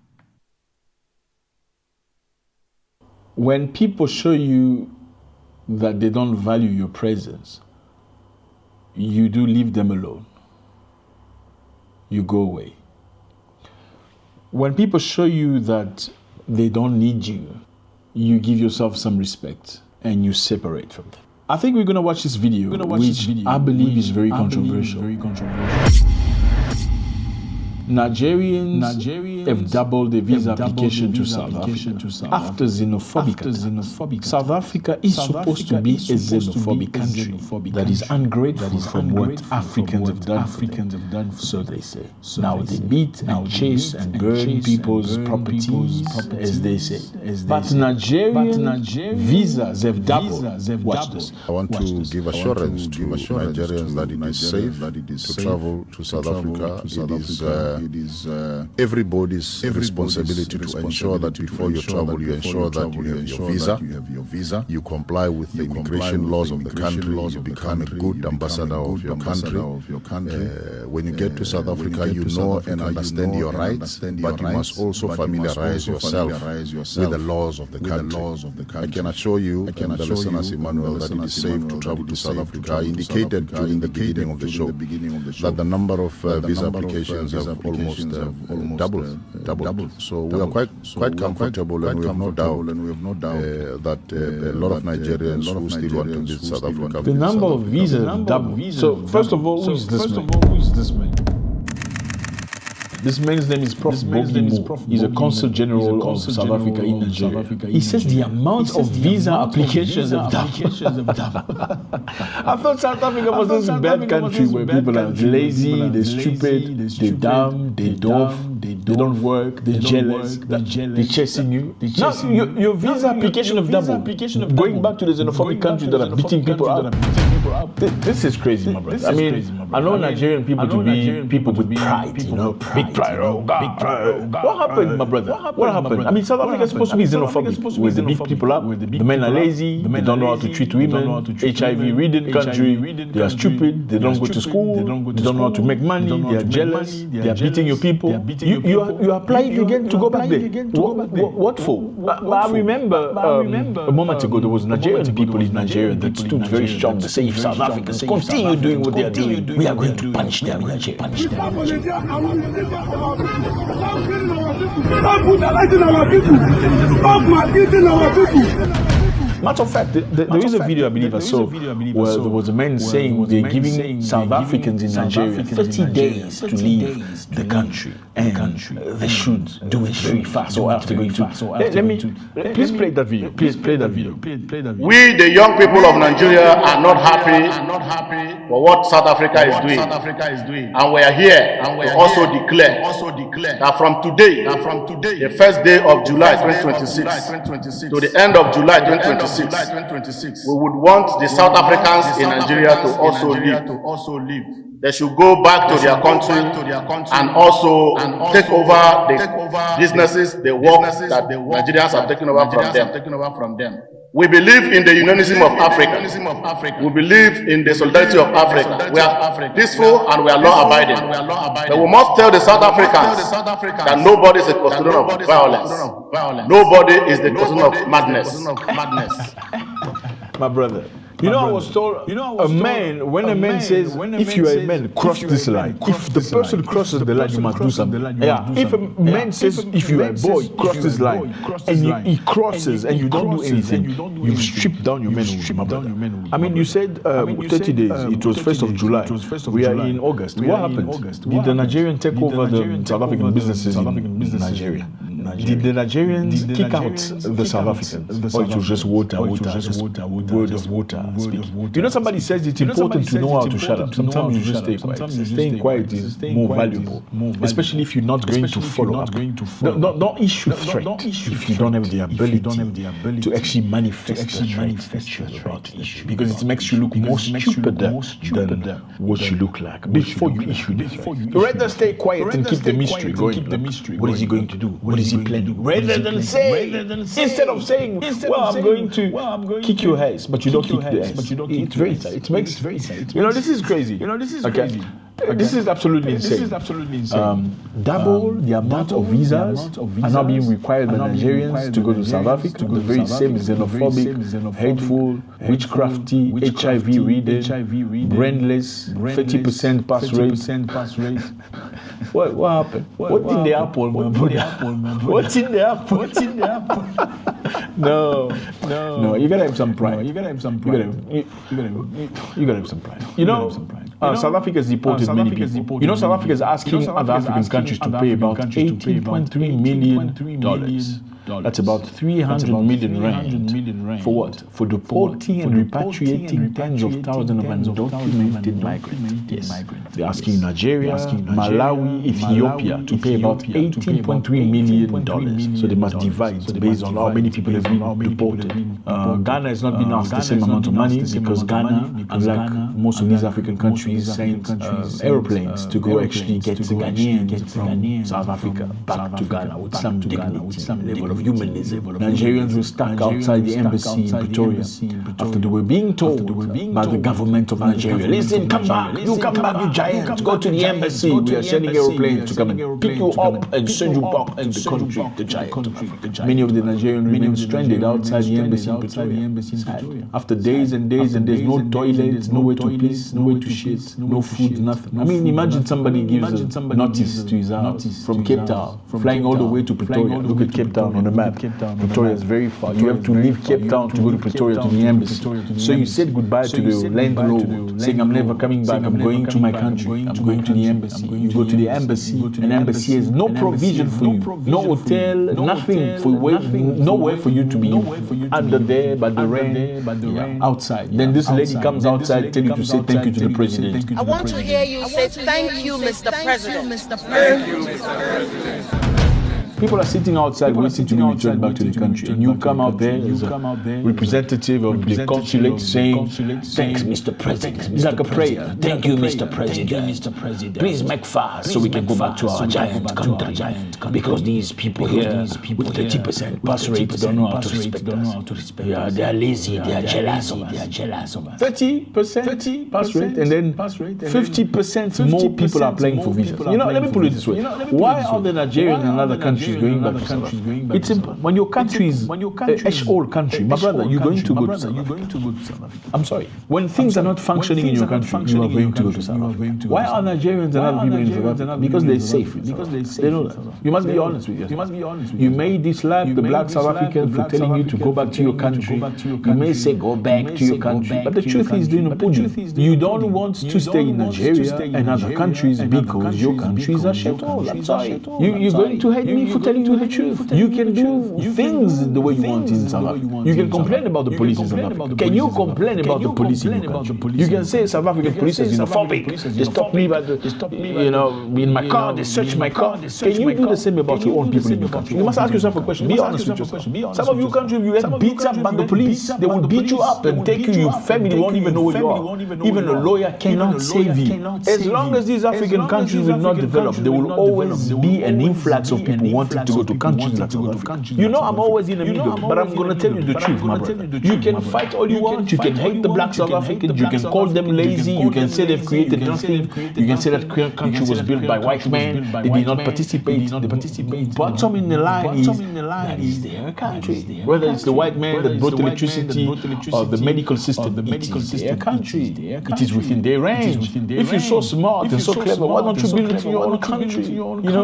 When people show you that they don't value your presence, you do leave them alone. You go away. When people show you that they don't need you, you give yourself some respect and you separate from them. I think we're going to watch this video, which I believe is very controversial. Nigerians have doubled the visa application to South Africa after xenophobic. South Africa is supposed to be a xenophobic country that is ungrateful from what Africans have done for them. So they say. Now they beat and chase and burn people's properties, as they say. But Nigerian visas have doubled. Watch this. I want to give assurance to Nigerians that it is safe to travel to South Africa. It is everybody's responsibility to ensure that before you travel, you ensure that you have your visa, you comply with the immigration laws of the country, you become a good ambassador of your country. When you get to South Africa, you know and understand your rights, but you must also familiarize yourself with the laws of the country. I can assure you, and the listeners, Emmanuel, that it is safe to travel to South Africa. I indicated during the beginning of the show that the number of visa applications have almost doubled. So we are quite comfortable, and we have no doubt that a lot of Nigerians who still want to visit South Africa. The number of visas have doubled. So first of all, who is this man? This man's name is Prof. Bogi. He's a Consul General of South Africa in Nigeria. He says the amount of visa applications have doubled. I thought South Africa was this bad country where people are lazy, they're stupid, they're dumb, they're doof, they don't work, they're jealous, they're chasing you. Now, your visa application have doubled. Going back to the xenophobic countries that are beating people up. This is crazy, my brother. I mean, I know Nigerian people to be people with pride, you know, big pride. Oh God, big pride. What happened, my brother? What happened? I mean, South Africa is supposed to be xenophobic, where they beat people up. The men are lazy. They don't know how to treat women. HIV-ridden country. They are stupid. They don't go to school. They don't know how to make money. They are jealous. They are beating your people. You applied again to go back there. What for? I remember a moment ago there was Nigerian people in Nigeria that stood very strong to say if South Africans continue doing what they are doing, we are going to punish them in Nigeria. Stop brutalizing our people. Stop maltreating our people. Matter of fact, there is a video I believe I saw where there was a man saying they're giving South Africans in Nigeria 30 days to leave the country, and they should do it very fast or after going to. Please play that video. Please play that video. We, the young people of Nigeria, are not happy for what South Africa is doing, and we are here to also declare that from today, the first day of July 2026 to the end of July 2026. We would want the South Africans in Nigeria to also leave. They should go back to their country and also take over the businesses, the work that the Nigerians have taken over from them. We believe in the unionism of Africa. We believe in the solidarity of Africa. We are peaceful and we are law-abiding. But we must tell the South Africans that nobody is a custodian of violence. Nobody is the custodian of madness. My brother. You know, I was told, when a man says, if you are a man, cross this line. If the person crosses the line, you must do something. Yeah. If a man says, if you are a boy, cross this line, and he crosses and you don't do anything, you strip down your manhood, my brother. I mean, you said 30 days. It was 1st of July. We are in August. What happened? Did the Nigerian take over the South African businesses in Nigeria? Did the Nigerians kick out the South Africans? Or it was just word of water speaking? You know, somebody says it's important to know how to shut up. Sometimes you just stay quiet. Staying quiet is more valuable, especially if you're not going to follow up. Don't issue threat if you don't have the ability to actually manifest the issue, because it makes you look more stupid than what you look like before you issue the threat. Rather stay quiet and keep the mystery going. What is he going to do? What is he planning, rather than say, instead of saying, I'm going to kick your ass, but you don't kick the ass. It's very sad. It makes, this is crazy. Crazy. This is absolutely insane. Double the amount of visas are now being required by Nigerians to go to South Africa. The very same xenophobic, hateful, witchcrafty, HIV-ridden, brainless, 30% pass rate. What happened? What's in the apple, my brother? What's in the apple? No. You gotta have some pride. You gotta have some pride. South Africa has deported many people. South Africa is asking other African countries to pay about $18.3 million. That's about 300 million rand. For what? For deporting and repatriating tens of thousands of undocumented migrants. Yes. They're asking Nigeria, Malawi, Ethiopia to pay about $18.3 million. So they must divide based on how many people have been deported. Ghana has not been asked the same amount of money because Ghana, unlike most of these African countries, sent aeroplanes to go actually get the Ghanaians from South Africa back to Ghana with some dignity, some level of humanism. Nigerians were stuck outside the embassy in Pretoria after they were being told by the government of Nigeria, listen, come back, you giants, go to the embassy. We are sending aeroplanes to come and pick you up and send you back in the country, the giant. Many of the Nigerians remained stranded outside the embassy in Pretoria. After days and days and days, no toilets, nowhere to piss, nowhere to shit, no food, nothing. I mean, imagine somebody gives a notice to his house from Cape Town, flying all the way to Pretoria. Look at Cape Town on the map. Pretoria is very far. You have to leave Cape Town to go to Pretoria to the embassy. So you said goodbye to the landlord, saying, I'm never coming back, I'm going to my country, I'm going to the embassy. You go to the embassy, and embassy has no provision for you, no hotel, nothing, nowhere for you to be under there, by the rain, outside. Then this lady comes outside, telling you to say thank you to the president. I want to hear you say thank you, Mr. President. Thank you, Mr. President. People are sitting outside waiting to be returned back to the country, and you come out there as a representative of the consulate saying, thanks, Mr. President. It's like a prayer. Thank you, Mr. President. Please make fast so we can go back to our giant country, because these people here with 30% pass rate don't know how to respect us. Yeah, they are lazy, they are jealous of us. 30% pass rate, and then 50% more people are applying for visas. Let me put it this way. Why are the Nigerians and other countries going back to South Africa? It's simple. When your country is a old country, my brother, you're going to go to South Africa. I'm sorry. When things are not functioning in your country, you are going to go to South Africa. Why are Nigerians and other people in South Africa? Because they're safe. They know that. You must be honest with yourself. You may dislike the black South Africans for telling you to go back to your country. You may say go back to your country, but the truth is, you don't want to stay in Nigeria and other countries because your countries are shit all. I'm sorry. You're going to hate me for telling you the truth. You can do things the way you want in South Africa. You can complain about the police in South Africa. Can you complain about the police in your country? You can say South African police is xenophobic. They stop me by in my car, they search my car. Can you do the same about your own people in your country? You must ask yourself a question. Be honest with yourself. Some of your countries you get beat up by the police. They will beat you up and take you. Your family won't even know where you are. Even a lawyer cannot save you. As long as these African countries will not develop, there will always be an influx of people wanting to go to countries like South Africa. I'm always in the middle, but I'm going to tell you the truth, my brother. You can fight all you want. You can hate the black South Africans. You can call them lazy. You can say they've created nothing. You can say that country was built by white men. They did not participate. Bottom in the line is their country. Whether it's the white man that brought electricity or the medical system, it is their country. It is within their range. If you're so smart and so clever, why don't you build it in your own country?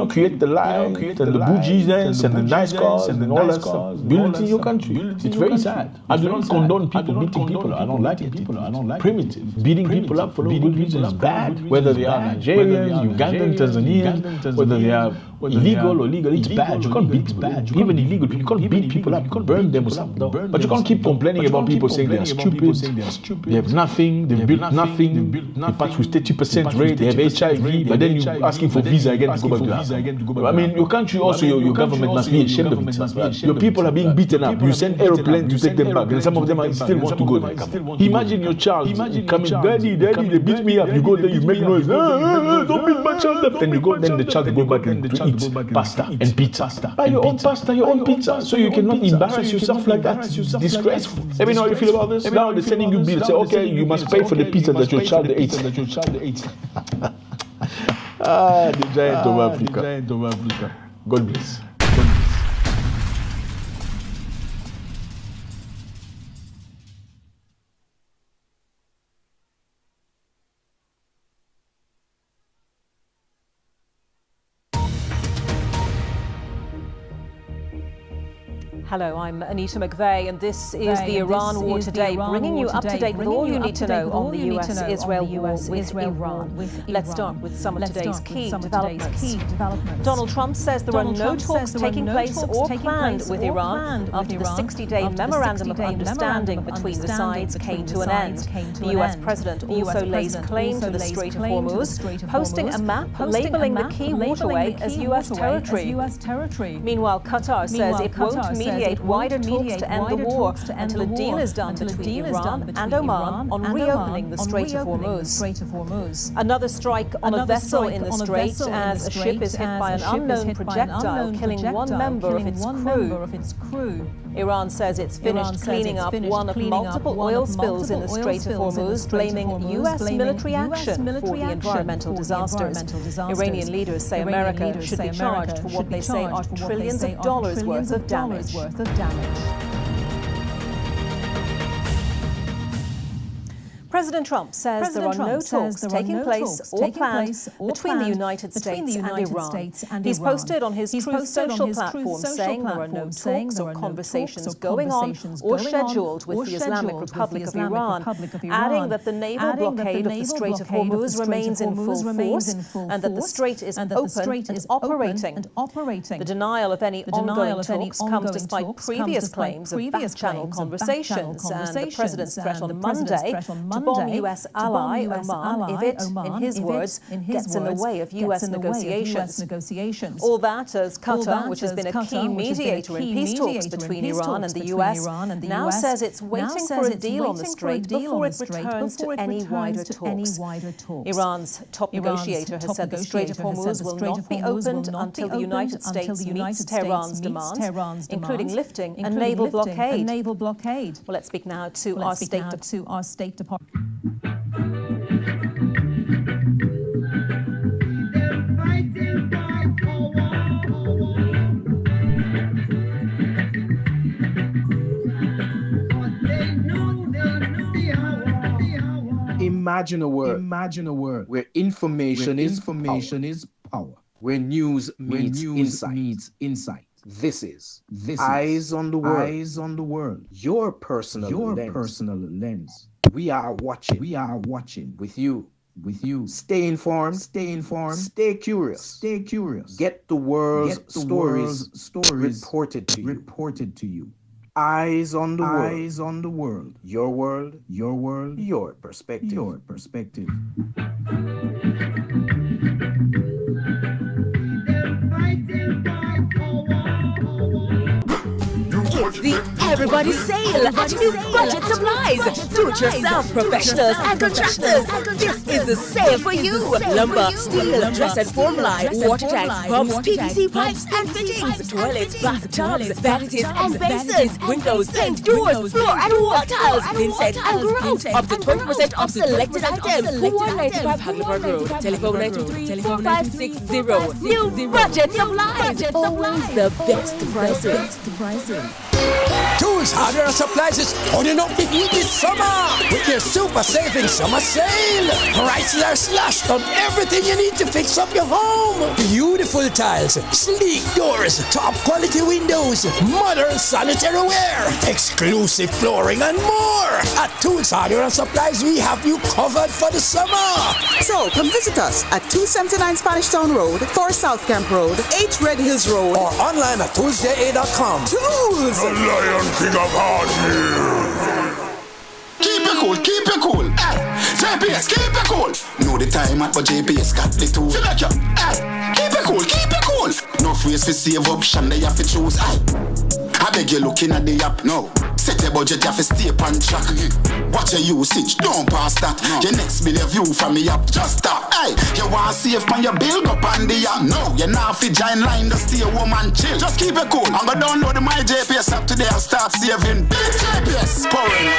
Create the light and the bougies and the nice cars and all that stuff. Build it in your country. It's very sad. I do not condone people beating people. I don't like it. Primitive. Beating people up for no good reason is bad. Whether they are Nigerians, Ugandans, Tanzanians, whether they are illegal or legal, it's bad. You can't beat people. Even illegal people, you can't beat people up. You can't burn them or something. But you can't keep complaining about people saying they are stupid. They have nothing. They've built nothing. They pass with 30% rate. They have HIV. But then you're asking for visa again to go back to Africa. I mean, your country also also your government must be ashamed of itself. Your people are being beaten up. You send aeroplanes to take them back, and some of them still want to go there. Imagine your child coming, daddy, they beat me up. You go there, you make noise. Don't beat my child up. Then you go, then the child go back and to eat pasta and pizza. Buy your own pasta, your own pizza, so you cannot embarrass yourself like that. Disgraceful. Let me know how you feel about this. Now they're sending you bills. Say, okay, you must pay for the pizza that your child ate. The giant of Africa. God bless. Hello, I'm Anita McVeigh, and this is the Iran War Today, bringing you up to date with all you need to know on the US-Israel war with Iran. Let's start with some of today's key developments. Donald Trump says there are no talks taking place or planned with Iran after the 60-day memorandum of understanding between the sides came to an end. The US president also lays claim to the Strait of Hormuz, posting a map labeling the key waterway as US territory. Meanwhile, Qatar says it won't mediate wider talks to end the war until a deal is done between Iran and Oman on reopening the Strait of Hormuz. Another strike on a vessel in the Strait as a ship is hit by an unknown projectile, killing one member of its crew. Iran says it's finished cleaning up one of multiple oil spills in the Strait of Hormuz, blaming U.S. military action for the environmental disasters. Iranian leaders say America should be charged for what they say are trillions of dollars worth of damage. President Trump says there are no talks taking place or planned between the United States and Iran. He's posted on his Truth Social platform saying there are no talks or conversations going on or scheduled with the Islamic Republic of Iran, adding that the naval blockade of the Strait of Hormuz remains in full force and that the strait is open and operating. The denial of any ongoing talks comes despite previous claims of back-channel conversations and the president's threat on Monday to bomb U.S. ally Oman if it, in his words, gets in the way of U.S. negotiations. All that as Qatar, which has been a key mediator in peace talks between Iran and the U.S., now says it's waiting for a deal on the strait before it returns to any wider talks. Iran's top negotiator has said the Strait of Hormuz will not be opened until the United States meets Tehran's demands, including lifting a naval blockade. Well, let's speak now to our State Department. Imagine a world where information is power, where news meets insight. This is Eyes on the World. Your personal lens. We are watching with you. Stay informed. Stay curious. Get the world's stories reported to you. Eyes on the world. Your world. Your perspective. It's the Everybody Sale at New Budget Supplies. Do-it-yourself professionals and contractors. This is the sale for you. Lumber, steel, dress and form line, water tanks, pumps, PVC pipes and fittings, toilets, bathtubs, vanities and basins, windows, paint, doors, floor and wall tiles, pin set and grouts. Up to 20% off selected items. 195 Hagleyburn Road. Telephone 923-4560. New Budget Supplies. Always the best prices. Tools Hardware and Supplies is turning up the heat this summer with their super saving summer sale. Prices are slashed on everything you need to fix up your home. Beautiful tiles, sleek doors, top quality windows, modern sanitary ware, exclusive flooring and more. At Tools Hardware and Supplies, we have you covered for the summer. So come visit us at 279 Spanish Town Road, 4 South Camp Road, 8 Red Hills Road, or online at toolsja.com. Tools! The Lion King of Hardware. Keep it cool. JPS, keep it cool. Know the time at but JPS got the tool. Keep it cool. No free ways for save up, Shanda you have to choose. I beg you looking at the app now. Set a budget, you have to stay on track. Watch your usage, don't pass that. Your next million view from me up, just stop. Hey, you want to save on your bill, go on the app. No, you're not fit giant line to stay home and chill. Just keep it cool. I'm gonna download my JPS app today and start saving. Big JPS, pouring.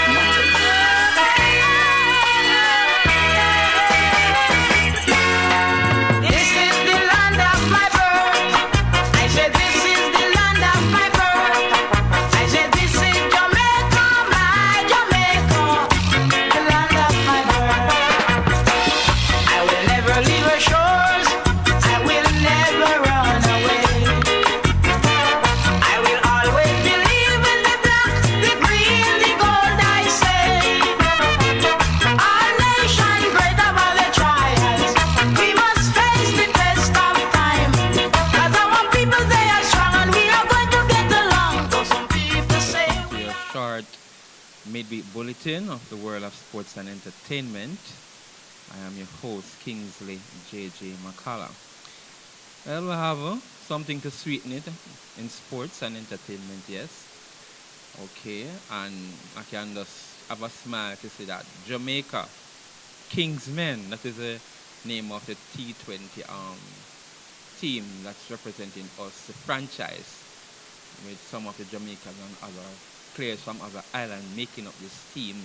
Midweek bulletin of the world of sports and entertainment. I am your host, Kingsley J.J. McCullough. Well, we'll have something to sweeten it in sports and entertainment, yes. Okay, and I can just have a smile to see that Jamaica Kingsmen, that is the name of the T20 team that's representing us, the franchise, with some of the Jamaicans and other players from other islands making up this team.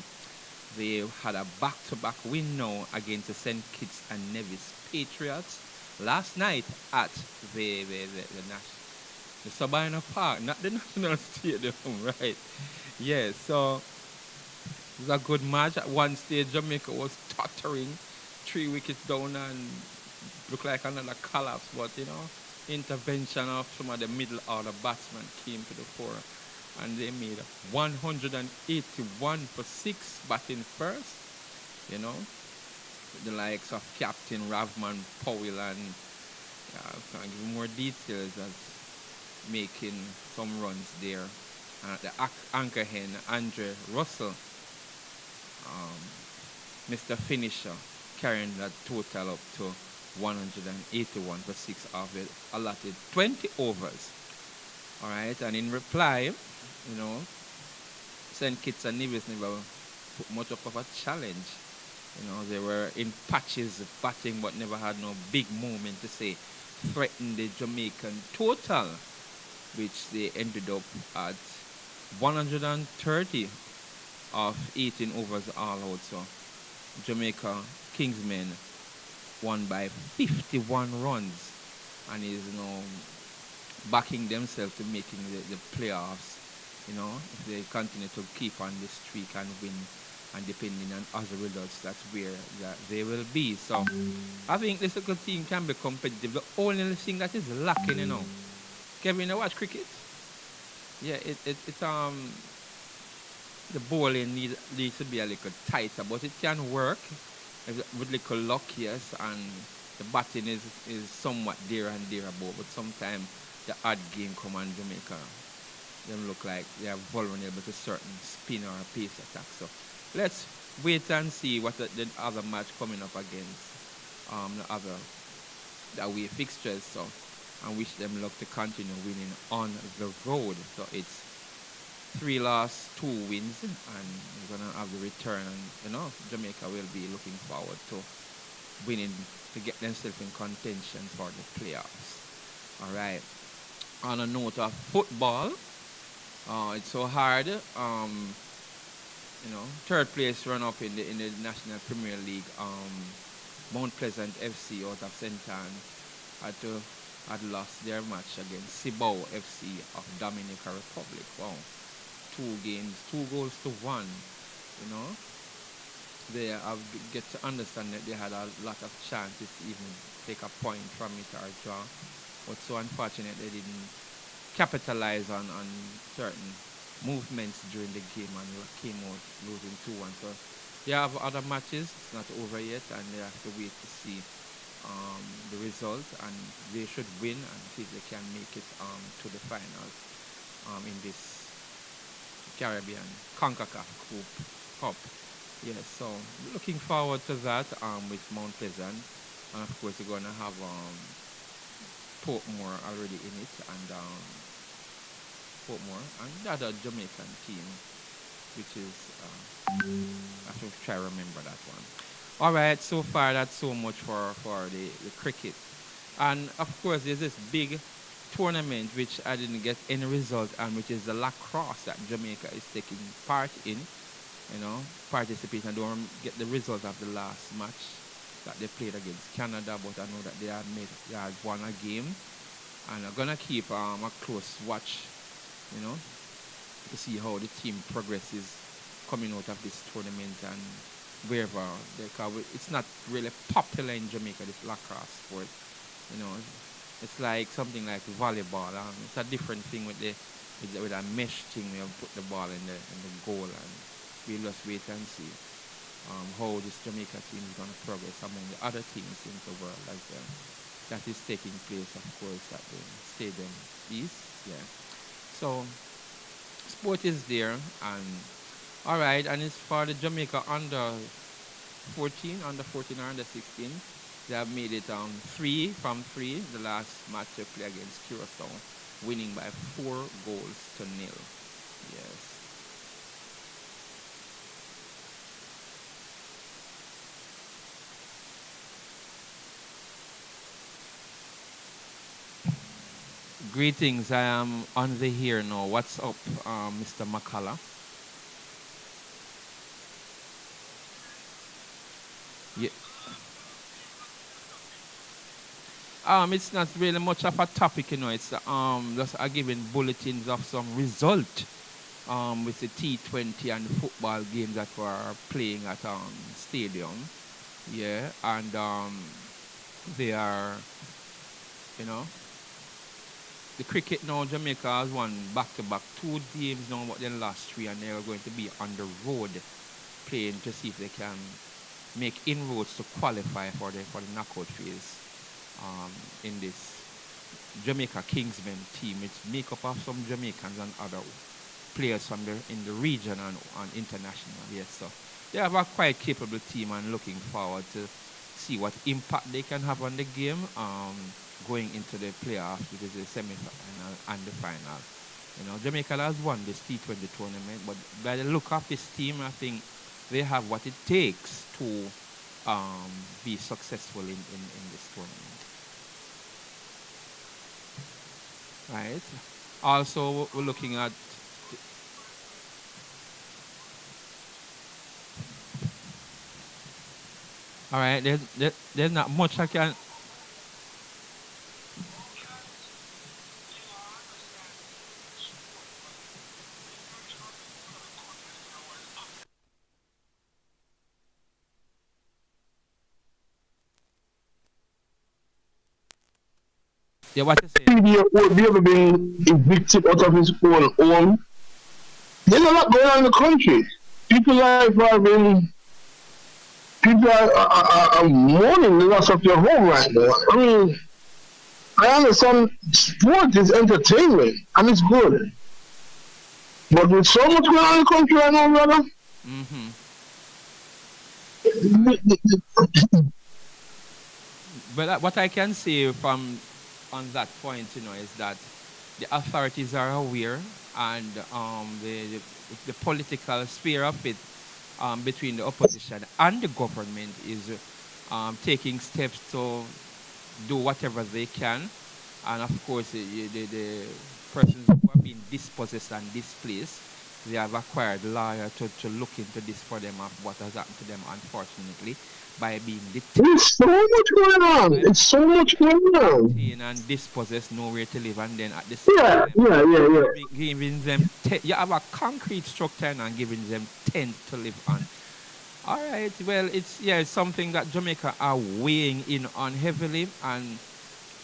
They had a back-to-back win now against the St. Kitts and Nevis Patriots last night at the Sabina Park, not the National Stadium, right? Yes, so it was a good match. At one stage, Jamaica was tottering, 3 wickets down and looked like another collapse, but you know, intervention of some of the middle order batsmen came to the fore. And they made 181 for 6 batting first, you know, the likes of Captain Ravman Powell and I can't give more details as making some runs there. The anchor hen, Andre Russell, Mr. Finisher, carrying that total up to 181 for 6 of it, allotted 20 overs. All right, and in reply, you know, St. Kitts and Nevis never put much of a challenge. You know, they were in patches of batting but never had no big moment to say threaten the Jamaican total, which they ended up at 130 of 18 overs all out. So Jamaica Kingsmen won by 51 runs and is now backing themselves to making the playoffs. You know, if they continue to keep on this streak and win, and depending on other results, that's where they will be. So I think this little team can be competitive. The only thing that is lacking, you know, Kevin, you watch cricket? Yeah, it's the bowling needs to be a little tighter, but it can work with little luck, yes, and the batting is somewhat there and thereabout, but sometimes the odd game come on Jamaica. Them look like they are vulnerable to certain spin or pace attacks. So let's wait and see what the other match coming up against the other away fixtures. So and wish them luck to continue winning on the road. So it's 3 losses, 2 wins, and we're gonna have the return. And you know, Jamaica will be looking forward to winning to get themselves in contention for the playoffs. All right. On a note of football. It's so hard, you know, 3rd place run up in the National Premier League. Mount Pleasant FC out of St. Anne had lost their match against Cibao FC of Dominica Republic. Wow, 2 games, 2 goals to 1. You know, they have get to understand that they had a lot of chances to even take a point from it or draw, but so unfortunate they didn't capitalize on certain movements during the game and came out losing 2-1. So they have other matches, it's not over yet, and they have to wait to see the result, and they should win and see if they can make it to the finals in this Caribbean CONCACAF Cup. Yes, so looking forward to that with Mount Pleasant, and of course we're going to have Portmore already in it, and Portmore, and the other Jamaican team, which is, I should try to remember that one. All right, so far that's so much for the cricket. And of course, there's this big tournament which I didn't get any result on, which is the lacrosse that Jamaica is taking part in. You know, participating. I don't get the result of the last match that they played against Canada, but I know that they had won a game, and I'm gonna keep a close watch, you know, to see how the team progresses coming out of this tournament and wherever. Because it's not really popular in Jamaica, this lacrosse sport. You know, it's like something like volleyball. It's a different thing with a mesh thing where you put the ball in the goal, and we'll just wait and see how this Jamaica team is going to progress among the other teams in the world as that is taking place, of course, at the Stadium East. Yeah. So sport is there, and all right, and it's for the Jamaica under 14 or under 16. They have made it 3 from 3. The last match they played against Curacao, winning by 4 goals to 0. Yes. Greetings, I am on the here now. What's up, Mr. McCullough? Yeah. It's not really much of a topic, you know. It's just giving bulletins of some result with the T20 and the football games that we're playing at stadium. Yeah, and they are, you know. The cricket now, Jamaica has won back-to-back 2 games now, but then lost 3, and they're going to be on the road playing to see if they can make inroads to qualify for the knockout phase in this Jamaica Kingsmen team. It's made up of some Jamaicans and other players from in the region and international. Yes, so they have a quite capable team, and looking forward to see what impact they can have on the game. Going into the playoffs, which is the semi-final and the final. You know, Jamaica has won this T20 tournament, but by the look of this team, I think they have what it takes to be successful in this tournament. Right. Also, we're looking at all right. There's not much I can. Yeah, what you saying? Would be ever been evicted out of his own home. There's a lot going on in the country. People are mourning the loss of their home right now. I mean, I understand sport is entertainment and it's good. But with so much going on in the country right now, brother. But what I can say from on that point, you know, is that the authorities are aware, and the political sphere of it between the opposition and the government is taking steps to do whatever they can. And of course, the persons who have been dispossessed and displaced, they have acquired lawyers to look into this for them of what has happened to them, unfortunately, by being detained. There's so much going on. It's so much going on. Detained and dispossessed, nowhere to live, and then at the same time, giving them you have a concrete structure and giving them tent to live on. All right, well, it's something that Jamaica are weighing in on heavily, and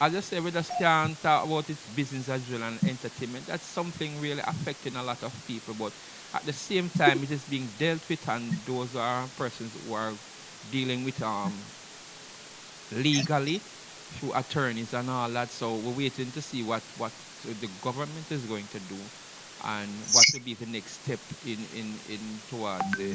I just say we just can't talk about it business as usual and entertainment. That's something really affecting a lot of people, but at the same time, it is being dealt with, and those are persons who are dealing with legally through attorneys and all that. So we're waiting to see what the government is going to do, and what will be the next step in towards the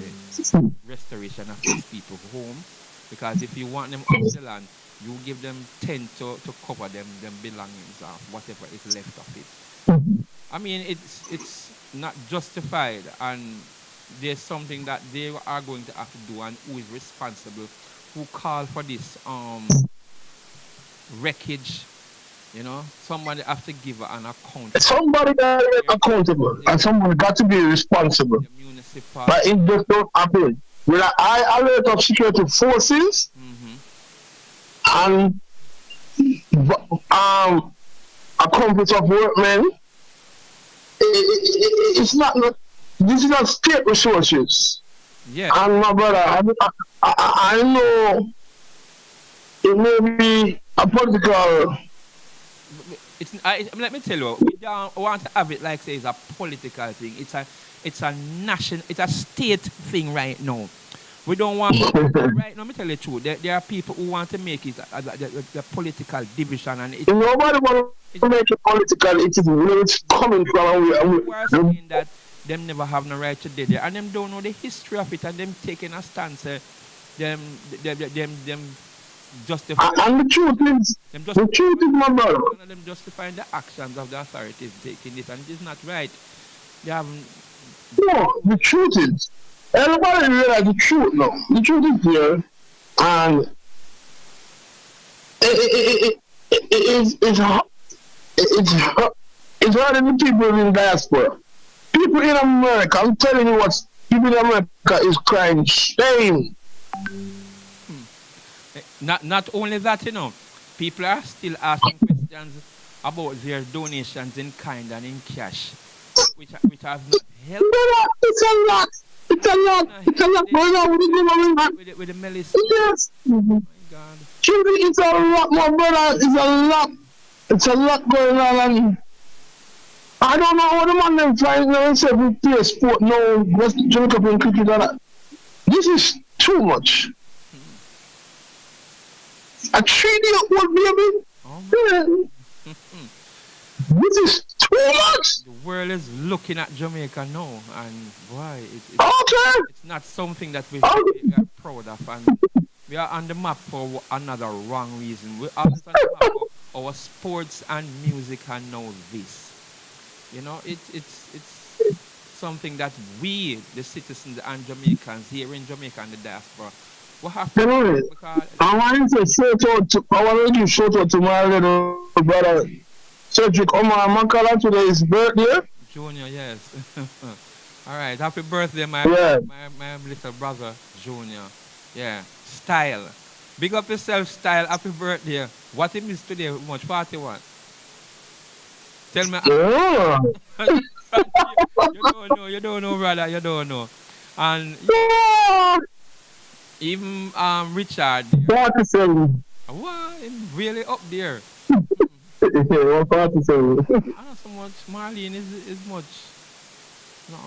restoration of these people's home. Because if you want them off the land, you give them 10 to cover them belongings of whatever is left of it. I mean, it's not justified, and there's something that they are going to have to do, and who is responsible, who called for this wreckage. You know, somebody have to give an account. Somebody got to be accountable, and somebody got to be responsible. But it just don't happen. With a high alert of security forces and a complex of workmen, it's not. This is not state resources. Yeah. And my brother, I know it may be a political. Let me tell you, we don't want to have it like say it's a political thing. It's a national, it's a state thing right now. We don't want right now. Let me tell you the truth. There are people who want to make it the political division, and nobody want to make it political. It is where it's coming from. We are saying that them never have no right to do there, and them don't know the history of it, and them taking a stance. Them justify. And the truth is, my brother. None of them justifying the actions of the authorities taking this, and it is not right. They haven't. No, the truth is, everybody realize the truth now. The truth is here, and it's hurting the people in diaspora. People in America, I'm telling you what, people in America is crying shame. Not only that, you know, people are still asking questions about their donations in kind and in cash, which have not helped. It's a lot. It's a lot. It's a lot going on with the government. With the Melis. Yes. Oh my God. Truly, it's a lot, my brother. It's a lot. It's a lot going on. And I don't know how the man them find themselves with play sport now. West Jamaica playing cricket and that. This is too much. A 3-year-old baby? This is too much. The world is looking at Jamaica now, and boy, it's not something that we are proud of, and we are on the map for another wrong reason. We are on the map for our sports and music, and now this. You know, it's something that we, the citizens and Jamaicans here in Jamaica and the diaspora, we have to do. I want to give shout out to my little brother Cedric Omar Makala. Today is birthday. Junior, yes. All right, happy birthday, my little brother Junior. Yeah, Style. Big up yourself, Style. Happy birthday. What it is today? How much? 41. Tell me. Yeah. You don't know, brother. You don't know. And even Richard. 47. What? Really up there. 47. I know so much. Marlene is much. No,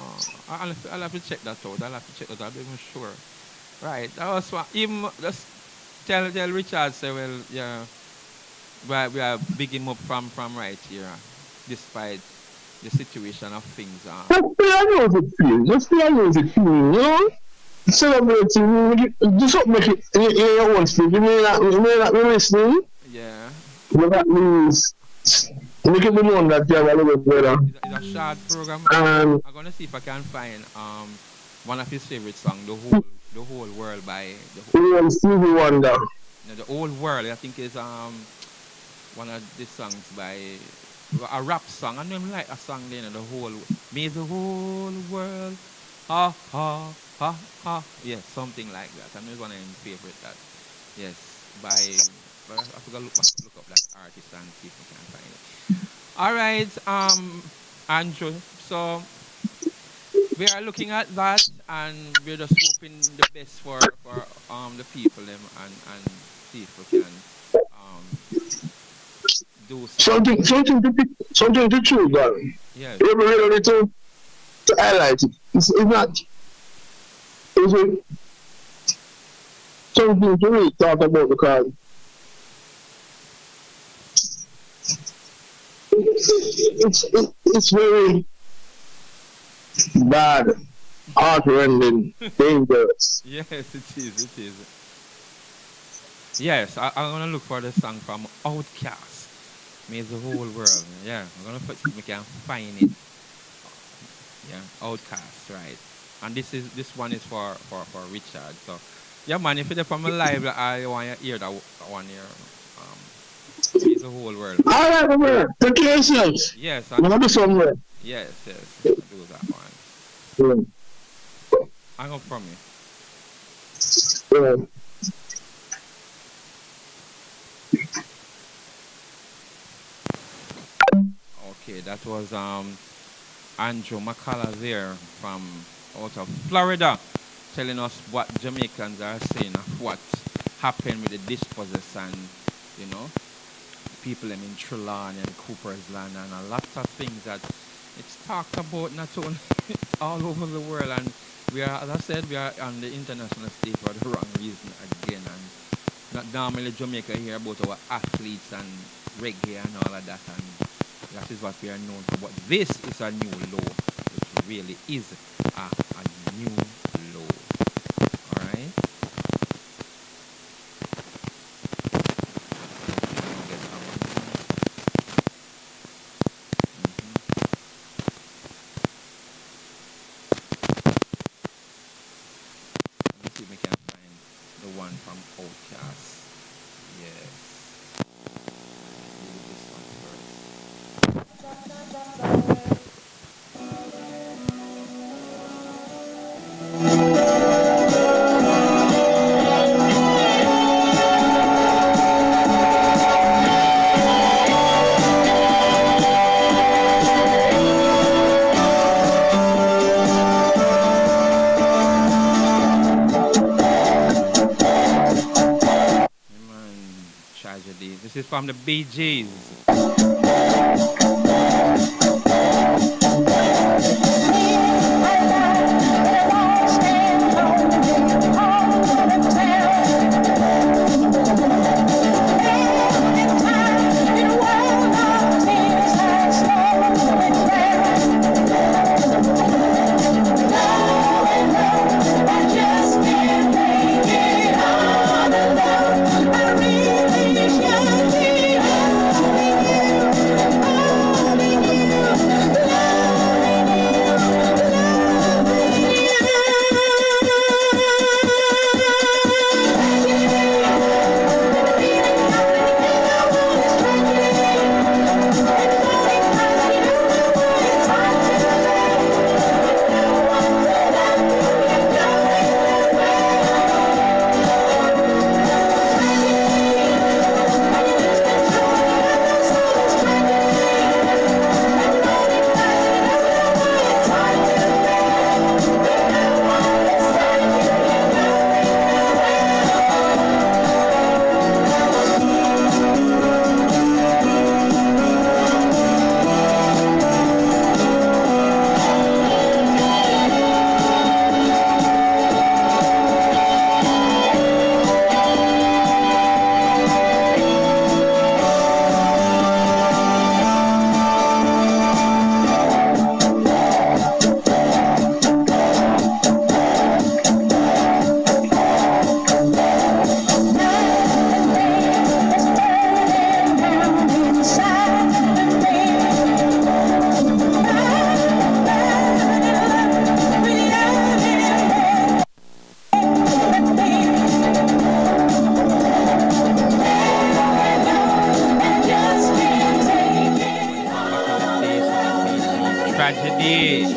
I'll have to check that out. I'll be even sure. Right. That was what. Even just tell Richard, say, well, yeah, we are big him up from right here, despite the situation of things. Just be a music feel, you know? Celebrating, just don't make it in your own speed. You may not be listening. Yeah. But that means make it be known that you have a little bit better. It's a short program. I'm going to see if I can find one of his favorite songs, The Whole World by Stevie Wonder. The Whole World, I think, is one of the songs by a rap song. I don't like a song there, the whole, may the whole world, ha ha ha ha. Yes, something like that. I'm just one of my favorite that. Yes, but I forgot look up that artist and see if I can find it. All right, Andrew. So we are looking at that, and we're just hoping the best for the people and see if we can do something to choose, darling. Yes. You really need to highlight it. It's not. It's something to really talk about because it's very bad, heart-rending, dangerous. Yes, it is. Yes, I'm gonna look for the song from Outcast. Made the whole world. Yeah, I'm gonna see if we can find it. Yeah, Outcast, right. And this one is for Richard. So yeah man, if you're from a live I want to hear that one here. Made the whole world. Alright, my brother. Take care of yourselves. Yes, I'm gonna do somewhere. yes, do that one. Yeah. Hang up from me. Yeah. Okay, that was Andrew McCullough there from out of Florida, telling us what Jamaicans are saying of what happened with the dispossessed and, you know, people in Trelawney and Cooper's Land and a lot of things that it's talked about not only all over the world. And we are, as I said, we are on the international stage for the wrong reason again. And not normally Jamaica hear about our athletes and reggae and all of that. And that is what we are known for. But this is a new law. It really is a new law. All right? Let me see if we can find the one from Outcast. Yes. Tragedy. This is from the Bee Gees. Tragedy.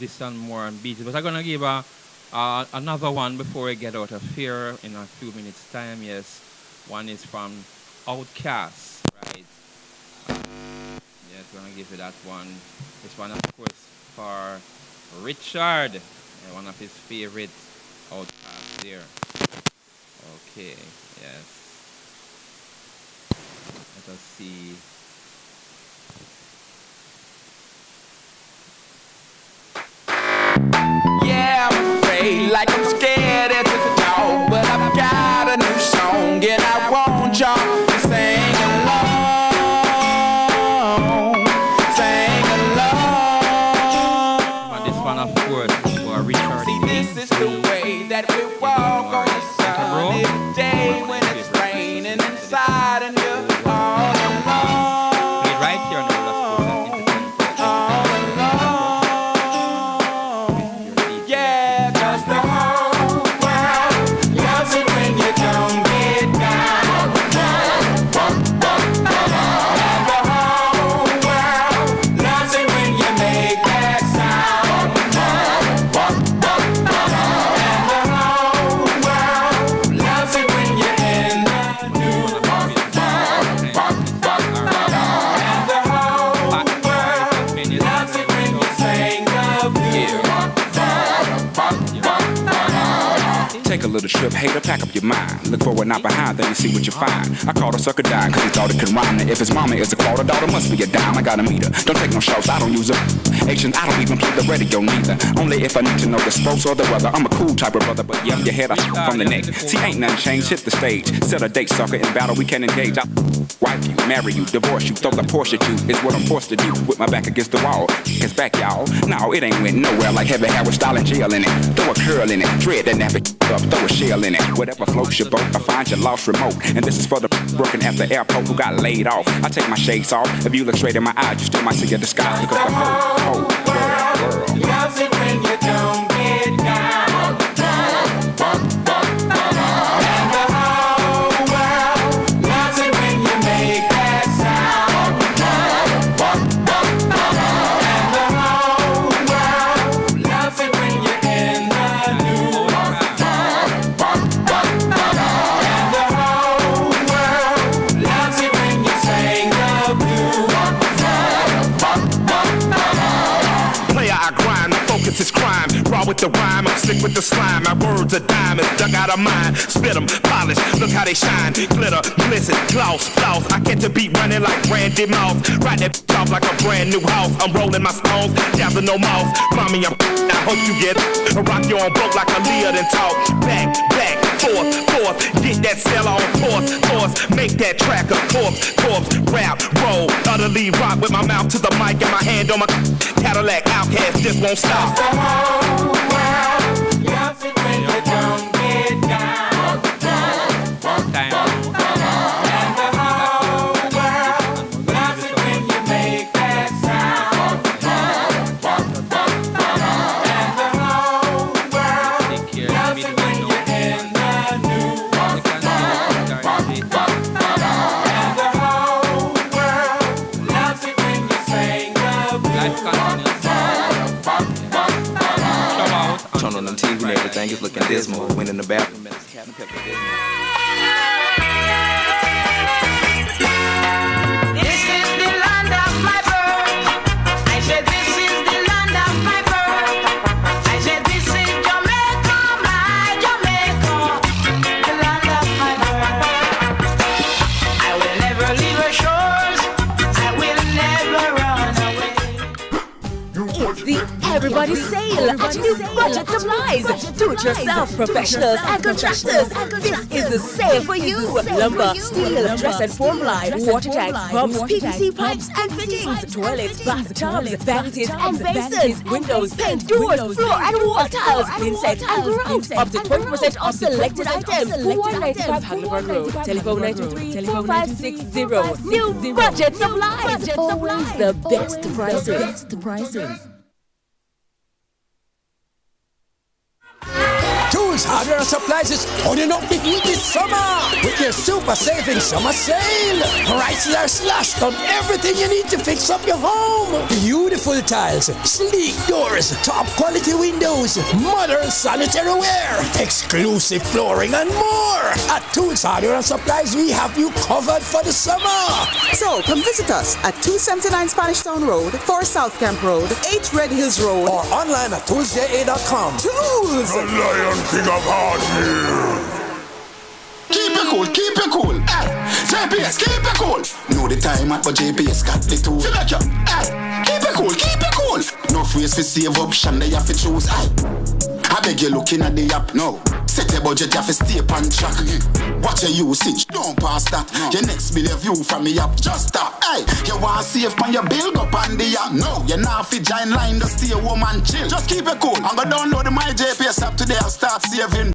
this and more and beat it. But I'm going to give another one before I get out of here in a few minutes' time. Yes, one is from Outcast, right? Yes, I'm going to give you that one. This one, of course, for Richard, one of his favorite Outcasts there. Okay, yes. Let us see. Yeah, I'm afraid, like I'm scared as a dog, but I've got a new song and I want y'all to sing along, sing along. And this one, of course, for Richard. See, this is the way that we walk on the sunny day when it's raining inside and you're all alone. Right here on the Take a little trip, hater, pack up your mind. Look forward, not behind, then you see what you find. I called a sucker dime, cause he thought it could rhyme. Now if his mama is a quarter, daughter must be a dime. I got a meter, don't take no shots, I don't use a Asians, I don't even play the radio neither. Only if I need to know the sports or the weather. I'm a cool type of brother, but yeah, your head I from the neck. See, ain't nothing changed, hit the stage. Set a date, sucker, in battle we can engage. I wife you, marry you, divorce you, throw the Porsche at you. Is what I'm forced to do, with my back against the wall. It's back, y'all. No, it ain't went nowhere like heavy hair with style and jail in it. Throw a curl in it, dread that nappy up, throw a shell in it. Whatever floats your boat, I find your lost remote. And this is for the broken at the airport who got laid off. I take my shades off. If you look straight in my eyes, you still might see a disguise. Because the whole world loves it when you don't get down. And the whole world loves it when you make that sound. And the whole world loves it when you're in the news. And the whole world loves it when you sing the blues. Player, I grind, my focus is crime. Raw with the rhyme, I'm slick with the slime. My words are diamonds, dug out of mine. Spit them, polish, look how they shine. Glitter, glisten, gloss, floss. I catch a beat running like Randy Mouse. Ride that bitch off like a brand new house. I'm rolling my stones, down to no mouse. Mommy, I hope you get it. Rock you on broke like a Leah and talk. Back, forth, get that cell on course. Make that track a corpse, rap, roll. Utterly rock with my mouth to the mic and my hand on my Cadillac Outcast, just won't stop. The whole world loves it when you don't get down. And the whole world loves it when you make that sound. And the whole world loves it when you're in the news. And the whole world loves it when you sing the blues. Turn on the TV and everything is looking dismal. Went in the bathroom and it's having pepper dismal. This is the land of my birth. I said this is the land of my birth. I said this is Jamaica, my Jamaica, the land of my birth. I will never leave her shores. I will never run away. It's the Everybody Sale at New Budget Supplies. Do-it-yourself professionals and contractors. This is the sale for you. Lumber, steel, dress and form line, water tanks, pumps, PVC pipes and fittings, toilets, bathtubs, vanities and basins, windows, paint, doors, floor and wall tiles, insets and grout. Up to 20% off selected items. 195 Hagelberg Road. Telephone 923-4560. New Budget Supplies. Always the best prices. Tools Hardware Supplies is turning up the heat this summer with their super saving summer sale. Prices are slashed on everything you need to fix up your home. Beautiful tiles, sleek doors, top quality windows, modern sanitary ware, exclusive flooring and more. At Tools Hardware and Supplies, we have you covered for the summer. So come visit us at 279 Spanish Town Road, 4 South Camp Road, 8 Red Hills Road, or online at toolsja.com. Tools! The Lion King of Hardware. Keep it cool, keep it cool. Hey, JPS, keep it cool. Know the time at but JPS got the tool. Feel like you. Hey, keep it cool, keep it cool. No phrase for save option, they have to choose. Hey, I beg you looking at the app now. Set a budget, you have to stay on track. Watch your usage, don't pass that. Your next bill view from me up, just stop. Hey, you want to save on your bill, go on the app. No, you're not fit giant line to stay home and chill. Just keep it cool. I'm gonna download my JPS app today and start saving.